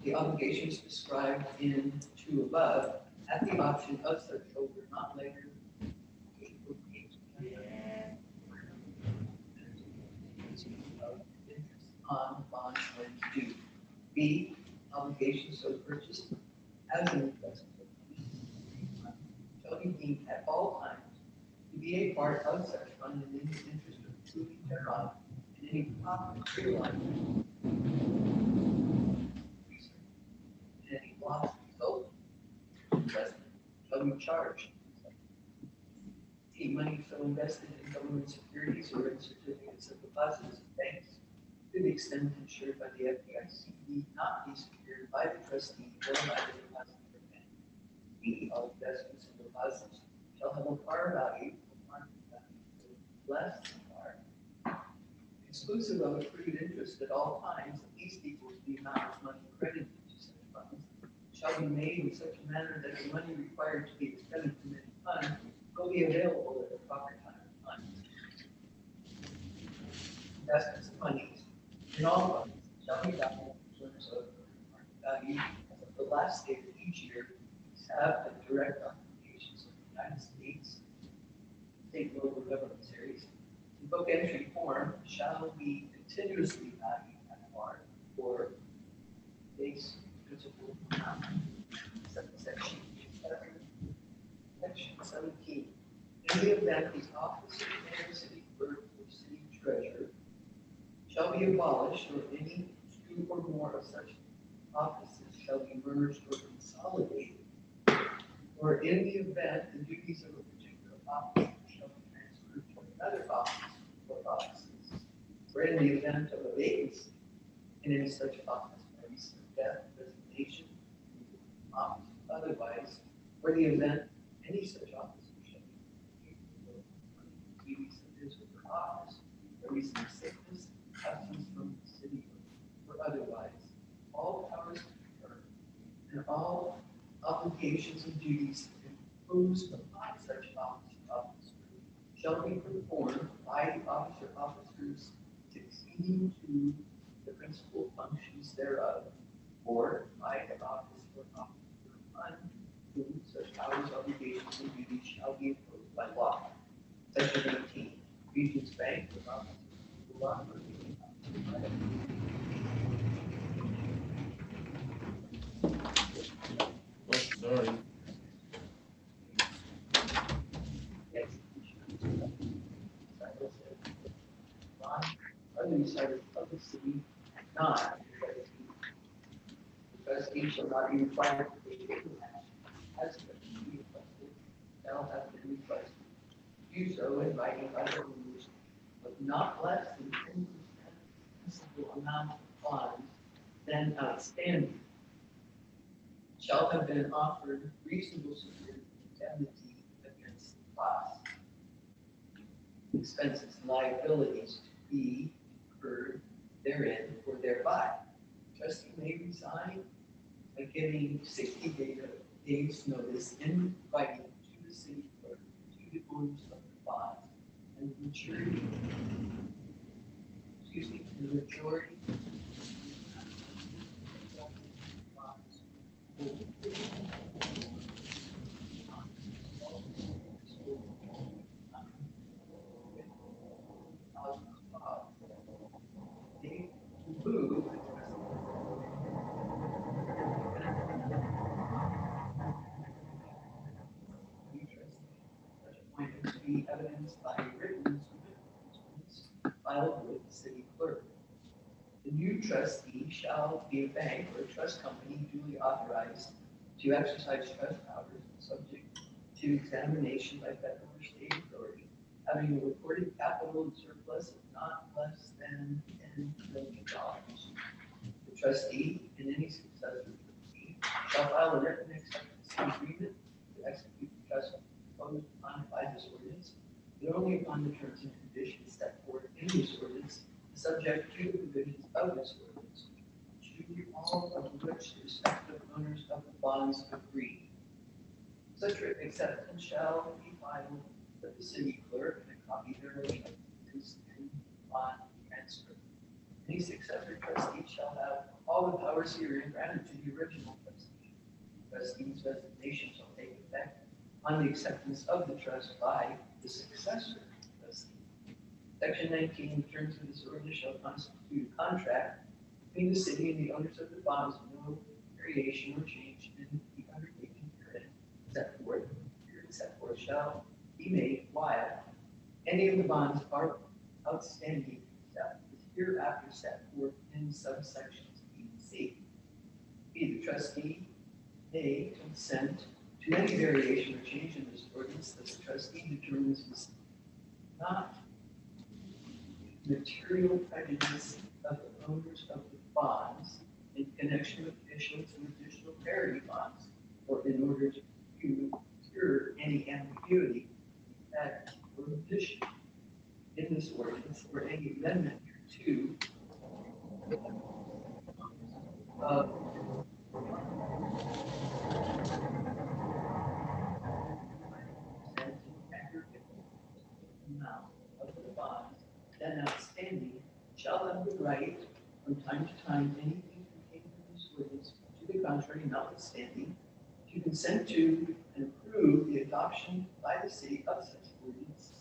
the obligations described in 2 above at the option of such holder not later on bonds when due. B, obligations so purchased as an investment shall be deemed at all times to be a part of such fund in any interest accruing thereon, and any profit realized and any loss resulting from investment shall be charged. D, money so invested in government securities or in certificates of deposit of banks to the extent insured by the FDIC need not be secured by the trustee or by the depositor bank. B, all investments and deposits shall have a par value or market value less than par, exclusive of accrued interest at all times, at least equal to the amount of money credited to such funds, shall be made in such a manner that the money required to be expended from any fund will be available at the proper time of fund. Investments of monies in all funds shall be valued in terms of market value as of the last day of each year, have the direct obligations of the United States, state, local government areas. The book entry form shall be continuously valued at par or base principal amount. Section 17. In the event the office of mayor, city clerk, or city treasurer shall be abolished, or any 2 or more of such offices shall be merged or consolidated, or in the event the duties of a particular office shall be transferred to another office or offices, or in the event of a vacancy in any such office by reason of death, resignation, office, otherwise, or the event any such office shall be capable of duties of his or her office by reason of sickness, absence from the city, or otherwise, all powers concurrent and all obligations and duties imposed upon such officer shall be performed by the officer officers succeeding to the principal functions thereof, or by the office or officer on whom such powers, obligations, and duties shall be imposed by law. Section 18, Regions Bank with officers who are Sorry. Other decided of the city, not the trustee shall not be required to pay any action as the trustee requested, shall have been requested. Do so in writing by the rules of not less than 10% principal amount of funds then outstanding. Shall have been offered reasonable security indemnity against the cost, expenses, liabilities to be incurred therein or thereby. Trustee may resign by giving 60 days notice in writing to the city clerk, to the owners of the bonds, and the maturity, the majority be evidenced by written submissions filed with the city clerk. The new trustee shall be a bank or a trust company duly authorized to exercise trust powers subject to examination by federal or state authority, having a reported capital and surplus of not less than $10 million. The trustee and any successor trustee shall file a written acceptance agreement to execute the trust proposed upon by this ordinance, but only upon the terms and conditions set forth in this ordinance, subject to the provisions of this ordinance, to all of which the respective owners of the bonds agree. Such written acceptance shall be filed with the city clerk, and a copy thereof is in bond transfer. Any successor trustee shall have all the powers herein granted to the original trustee. Trustee's resignation shall take effect on the acceptance of the trust by the successor trustee. Section 19, the terms of this ordinance shall constitute a contract between the city and the owners of the bonds, no variation or change in the undertaking herein set forth shall be made while any of the bonds are outstanding, except as hereafter set forth in subsections B and C. B, the trustee may consent to any variation or change in this ordinance that the trustee determines is not material prejudice of the owners of the bonds in connection with issuance of additional parity bonds, or in order to cure any ambiguity that or addition in this ordinance or any amendment to amount of the bonds then outstanding shall have the right from time to time anything contained in this ordinance to the contrary notwithstanding to consent to and approve the adoption by the city of such ordinance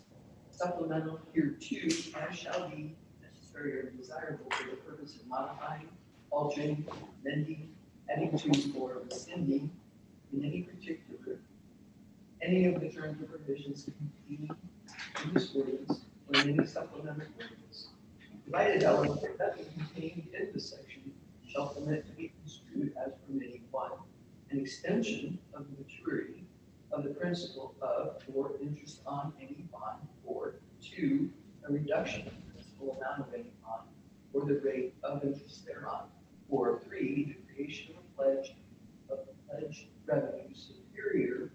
supplemental hereto as shall be necessary or desirable for the purpose of modifying, altering, amending, adding to, or rescinding in any particular any of the terms or provisions contained in this ordinance or in any supplemental ordinance, provided however nothing contained in this section shall permit to be construed as permitting one, an extension of the maturity of the principal of or interest on any bond, or two, a reduction of the principal amount of any bond or the rate of interest thereon, or three, the creation of a pledge revenue superior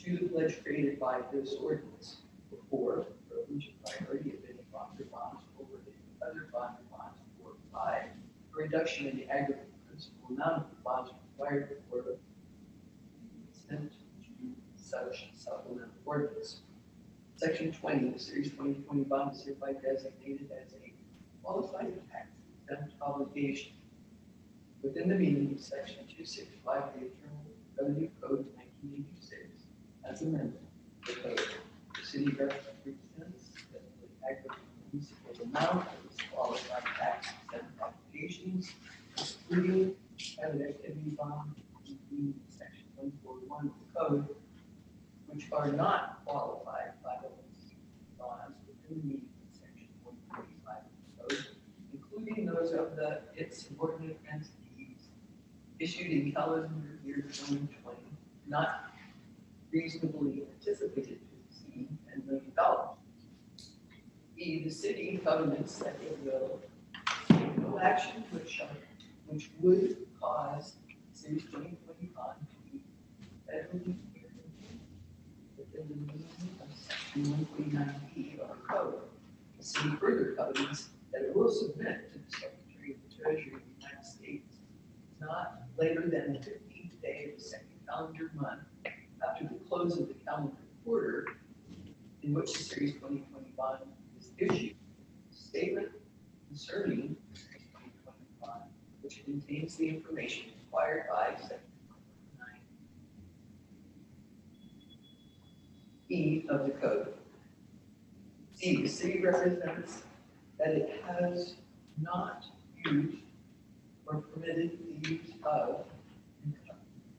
to the pledge created by this ordinance, or four, privilege of priority of any bond or bonds over any other bond or bonds, or five, a reduction in the aggregate principal amount of the bonds required for the consent to such supplemental ordinance. Section 20, the Series 2020 bond is hereby designated as a qualified tax exempt obligation within the meaning of Section 265 of the Internal Revenue Code of 1986 as amended. The code, the city represents that the aggregate principal amount of this qualified tax exempt obligations, excluding private activity bond, including Section 141 of the code, which are not qualified by the bonds within the meaning of Section 145 of the code, including those of its subordinate entities issued in calendar year 2020, not reasonably anticipated to exceed $10 million. E, the city covenants that it will take no action which would cause Series 2020 bond to be federally within the meaning of Section 149B of the code. The city further covenants that it will submit to the Secretary of the Treasury of the United States not later than the 15th day of the second calendar month after the close of the calendar quarter in which the Series 2020 bond is issued. Statement concerning the Series 2020 bond, which contains the information required by Section 9E of the code. C, the city represents that it has not used or permitted the use of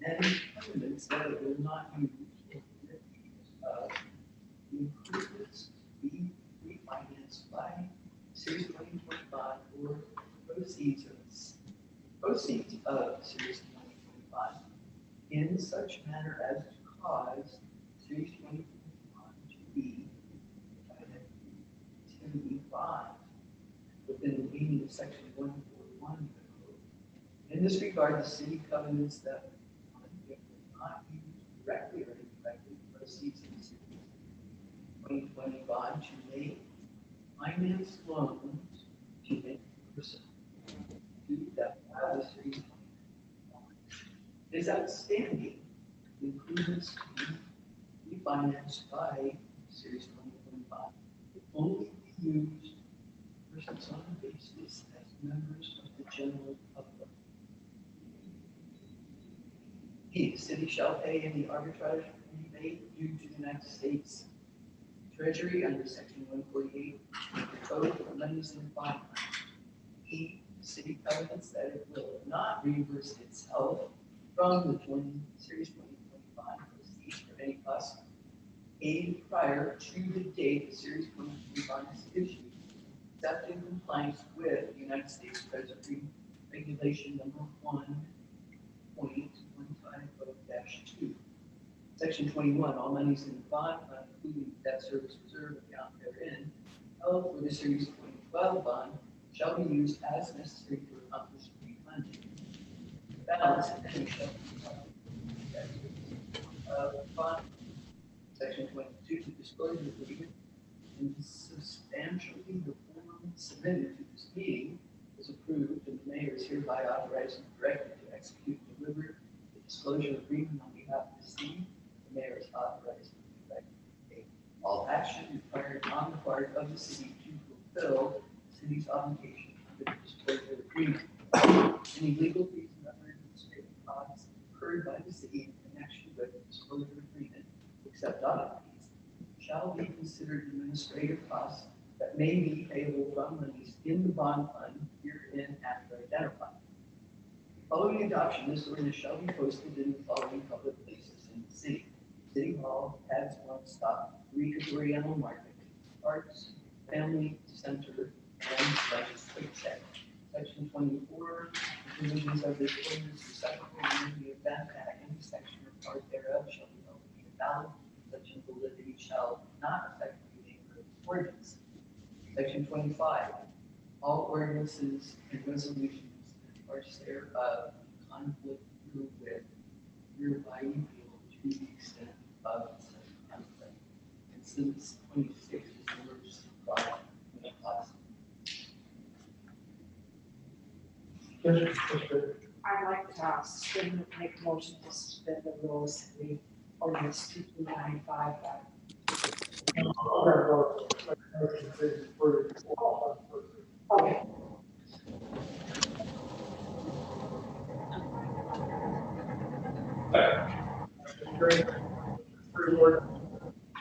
and covenants that it will not use or permit the use of the proceeds of Series 2025 in such manner as to cause Series 2025 to be bond within the meaning of section 141 of the code. In this regard, the city covenants that it will not use directly or indirectly proceeds of the city's 2020 bond to make finance loans to make person do that while the Series 20 is outstanding, includes be financed by Series 2025 only be used persons on the basis as members of the general public. The city shall pay any arbitrage rebate due to the United States Treasury under section 148 of the code for monies in the bond. The city covenants that it will not reimburse itself from the Series 2025 proceeds for any costs paid prior to the date the Series 2025 is issued, except in compliance with the United States Treasury Regulation number 1.15-2. Section 21, all monies in the bond fund, including debt service reserve account therein, held for the Series 2012 bond, shall be used as necessary to accomplish refunding. The balance of any shall be bond. Section 22, the disclosure agreement and substantially the form submitted to this meeting is approved, and the mayor is hereby authorized and directed to execute and deliver the disclosure agreement on behalf of the city. The mayor is authorized and directed to take all action required on the part of the city to fulfill the city's obligation under the disclosure agreement. Any legal fees and other administrative costs incurred by the city in connection with the disclosure agreement, except audit fees, shall be considered administrative costs that may be payable from monies in the bond fund herein after identified. Following adoption, this ordinance shall be posted in the following public places in the city: City Hall, Pads One Stop, Rica Animal Market, Arts, Family Center, and Legislative Check. Section 24, the provisions of this ordinance are subsequently in the event that any section or part thereof shall be held to be invalid. Such invalidity shall not affect the remainder of the ordinance. Section 25, all ordinances and resolutions and parts thereof in conflict herewith hereby repealed to the extent of such conflict. And since 26 is the emergency clause, I'd like to make a motion to suspend the rules and read ordinance 2295. Okay. Great. Free word.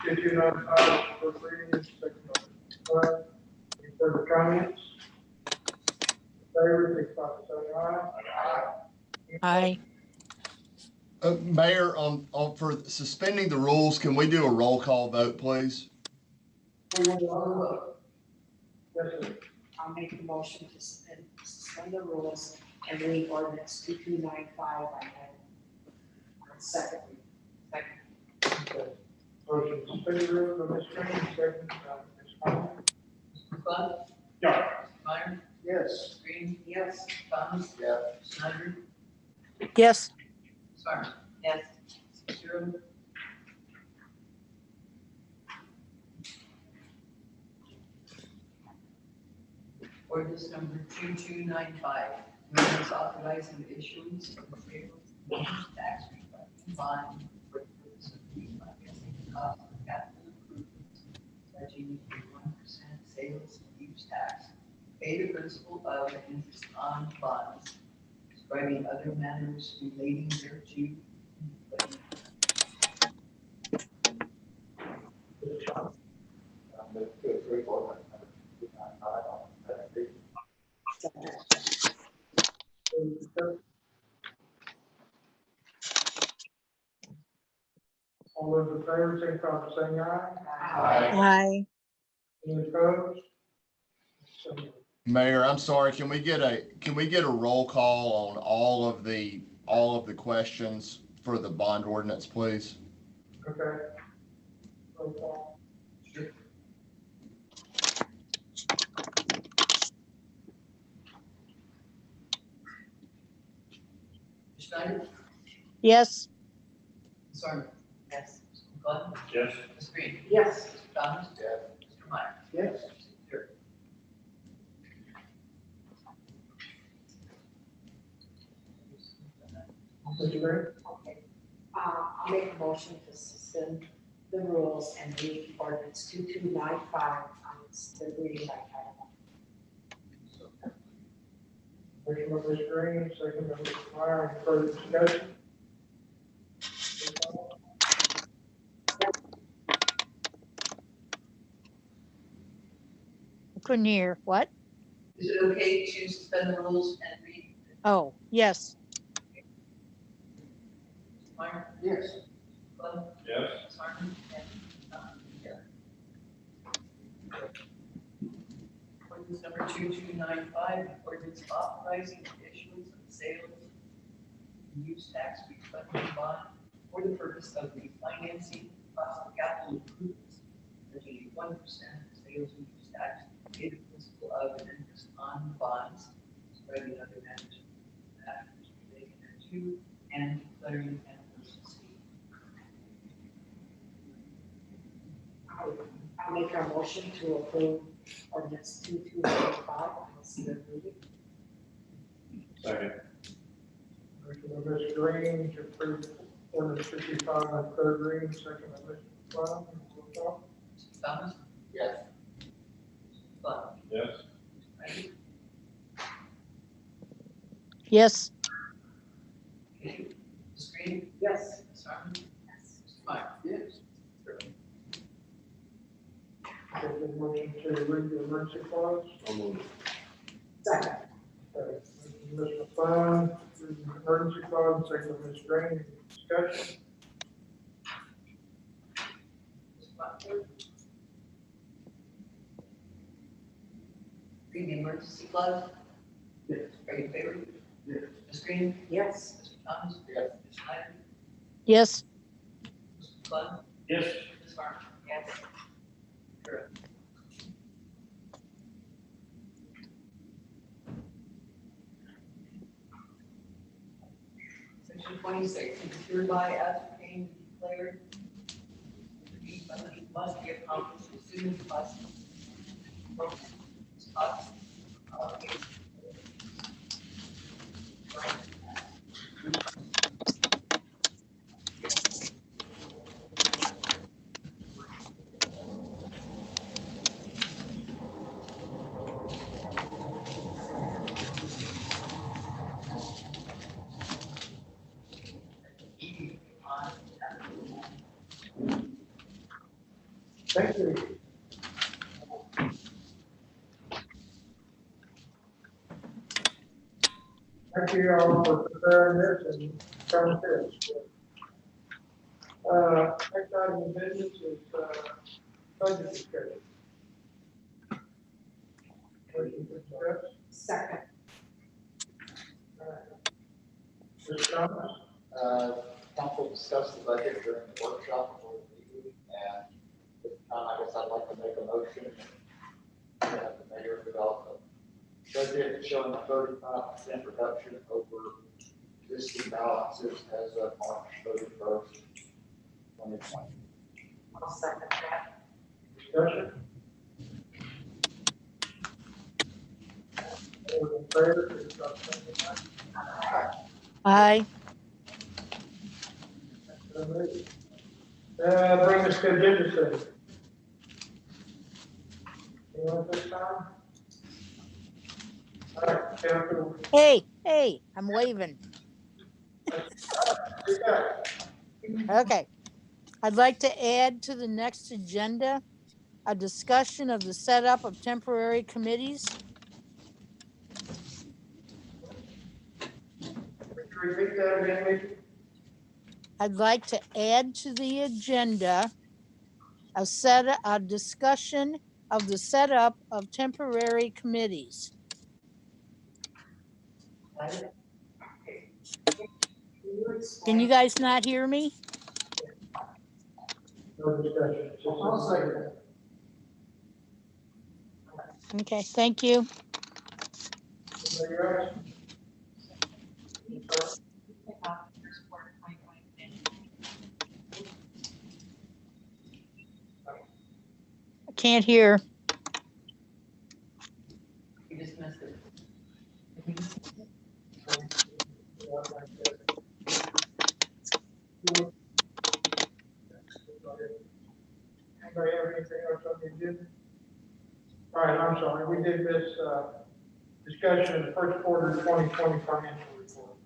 2295 for reading, second by Mr. Any further comments? Favor, signify by saying aye. Aye. Mayor, for suspending the rules, can we do a roll call vote, please? Yes, sir. I'll make a motion to suspend the rules and read ordinance 2295 by head. Second. Okay. Motion to suspend the rules by Ms. Green, second by Ms. Conlon. Mr. Bud? Yeah. Mr. Meyer? Yes. Green? Yes. Thomas? Yeah. Snyder? Yes. Sarver? Yes. 6-0. Ordinance number 2295, ordinance authorizing the issuance of a sales tax refund bond for the purpose of refinancing the cost of capital improvements, pledging 1% sales and use tax, pay the principal of and interest on bonds, describing other matters relating thereto. All those in favor, signify by saying aye. Aye. Any opposed? So Mayor, I'm sorry, can we get a roll call on all of the questions for the bond ordinance, please? Okay. Roll call. Ms. Schneider? Yes, Ms. Harmon? Yes. Mr. Glenn? Yes. Ms. Green? Yes. Mr. Thomas? Yes. Mr. Meyer? Yes. Sure. Mr. Green? Okay. I'll make a motion to suspend the rules and read ordinance 2295 on its third reading by title Motion by Ms. Green, second by Mr. Meyer, any further discussion? I couldn't hear. What? Is it okay to suspend the rules and read? Oh, yes, Mr. Meyer? Yes. Glenn? Yes. Ms. Harmon? And Mr. Thomas? Yes. Ordinance number 2295, ordinance authorizing the issuance of sales and use tax refunding bond for the purpose of refinancing cost of capital improvements, taking 1% sales and use tax paid the principal of and interest on bonds, spreading other matters relating thereto, and declaring an emergency. I'll make a motion to approve ordinance 2295 on its third reading. Second. Motion by Ms. Green to approve ordinance 55 on third reading, second by Mr. Brown, roll call. Mr. Thomas? Yes. Mr. Glenn? Yes. Ready? yes, Okay. Ms. Green? Yes. Ms. Harmon? Yes. Mr. Meyer? Yes. Take the motion to read the emergency clause. I'll move. Second. Okay. Mr. McFarland, read the emergency clause, second by Ms. Green, discussion. Mr. Butler? Read the emergency clause? Yes. Are you in favor? Yes. Ms. Green? Yes. Mr. Thomas? Yes. Ms. Schneider? yes, Mr. Glenn? Yes. Ms. Harmon? Yes. Sure. Section 26, it is hereby ascertained and declared the refunding must be accomplished as soon as possible. Costs, allocated. Thank you. Thank you all for preparing this and coming to this. Next item of business is, budget discussion. Motion to discuss. Second. Mr. Thomas? Council discussed the budget during the workshop before the meeting, and this time, I guess I'd like to make a motion to have the mayor develop a budget showing a 35% reduction over existing balances as of March 31st, 2020. I'll second that. Discussion? All in favor, please stop saying aye. aye, Bring us to agenda. You want this time? All right, Council. hey, I'm waving. You got it. Okay. I'd like to add to the next agenda a discussion of the setup of temporary committees. Repeat that again, Mickey? I'd like to add to the agenda a discussion of the setup of temporary committees. Can you guys not hear me? No discussion. I'll second that. Okay, thank you. Anybody else? I can't hear. You just missed it. Anybody have anything else on the agenda? All right, I'm sorry, we did this, discussion of the first quarter 2020 financial report.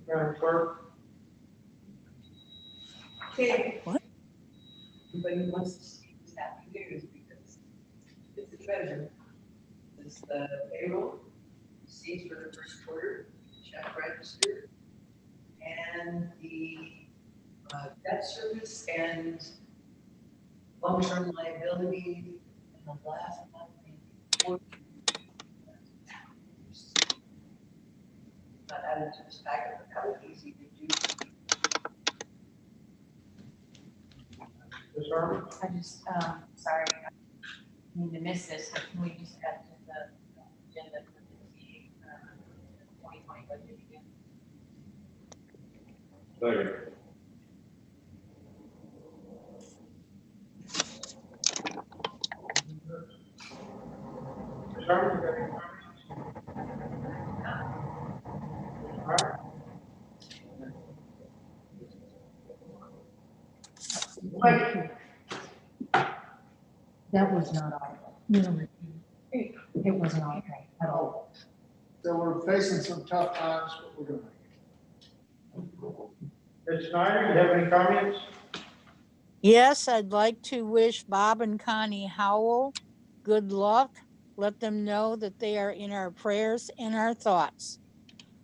Madam Clerk? Okay. What? Anybody wants to see this afternoon because it's the treasure. It's the payroll, receipts for the first quarter, check register, and the debt service and long-term liability, and the last one, the not added to this packet, but that was easy to do. Ms. Harmon? I just, sorry, I need to miss this, but can we just add to the agenda for the 2020 budget again? Second. Ms. Harmon, you got any comments? All right. That was not on. It wasn't on at all. So we're facing some tough times, but we're gonna make it. Ms. Snyder, you have any comments? Yes, I'd like to wish Bob and Connie Howell good luck. Let them know that they are in our prayers and our thoughts.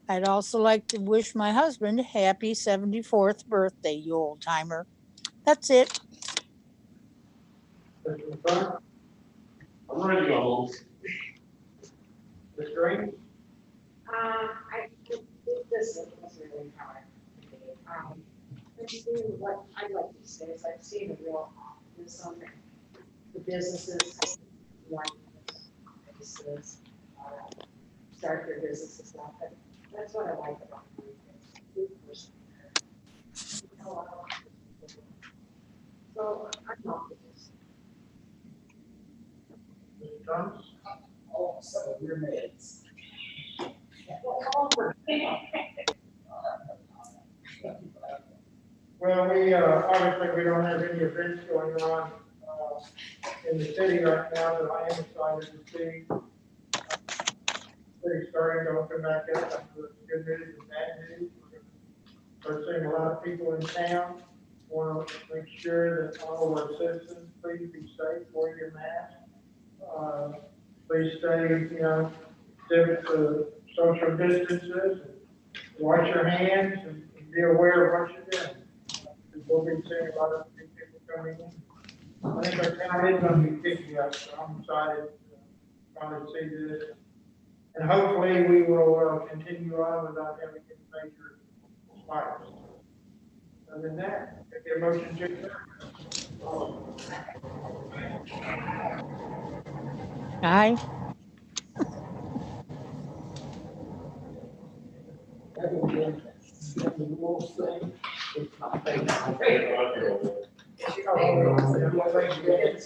I'd also like to wish my husband happy 74th birthday, you old timer. That's it. Mr. McClung? I'm ready to go home. Ms. Green? This was really hard. What I'd like to say is I've seen a real optimism on the businesses, like businesses, start their businesses now, but that's what I like about it. So I'm optimistic. Mr. Thomas? Oh, some of your mates. Well, we, obviously, we don't have any events going on, in the city right now that I am excited to see. City's starting to open back up, I know it's good news and bad news. We're gonna start seeing a lot of people in town. Want to make sure that all of our citizens, please be safe, wear your mask. Please stay, exhibit the social distances, wash your hands, and be aware of what you're doing. We'll be seeing a lot of new people coming in. I think our town is going to be picking up, so I'm excited to finally see this. And hopefully we will continue on without having any major spikes. Other than that, if your motion to adjourn. Aye. The rules thing, it's my favorite. Oh, yeah.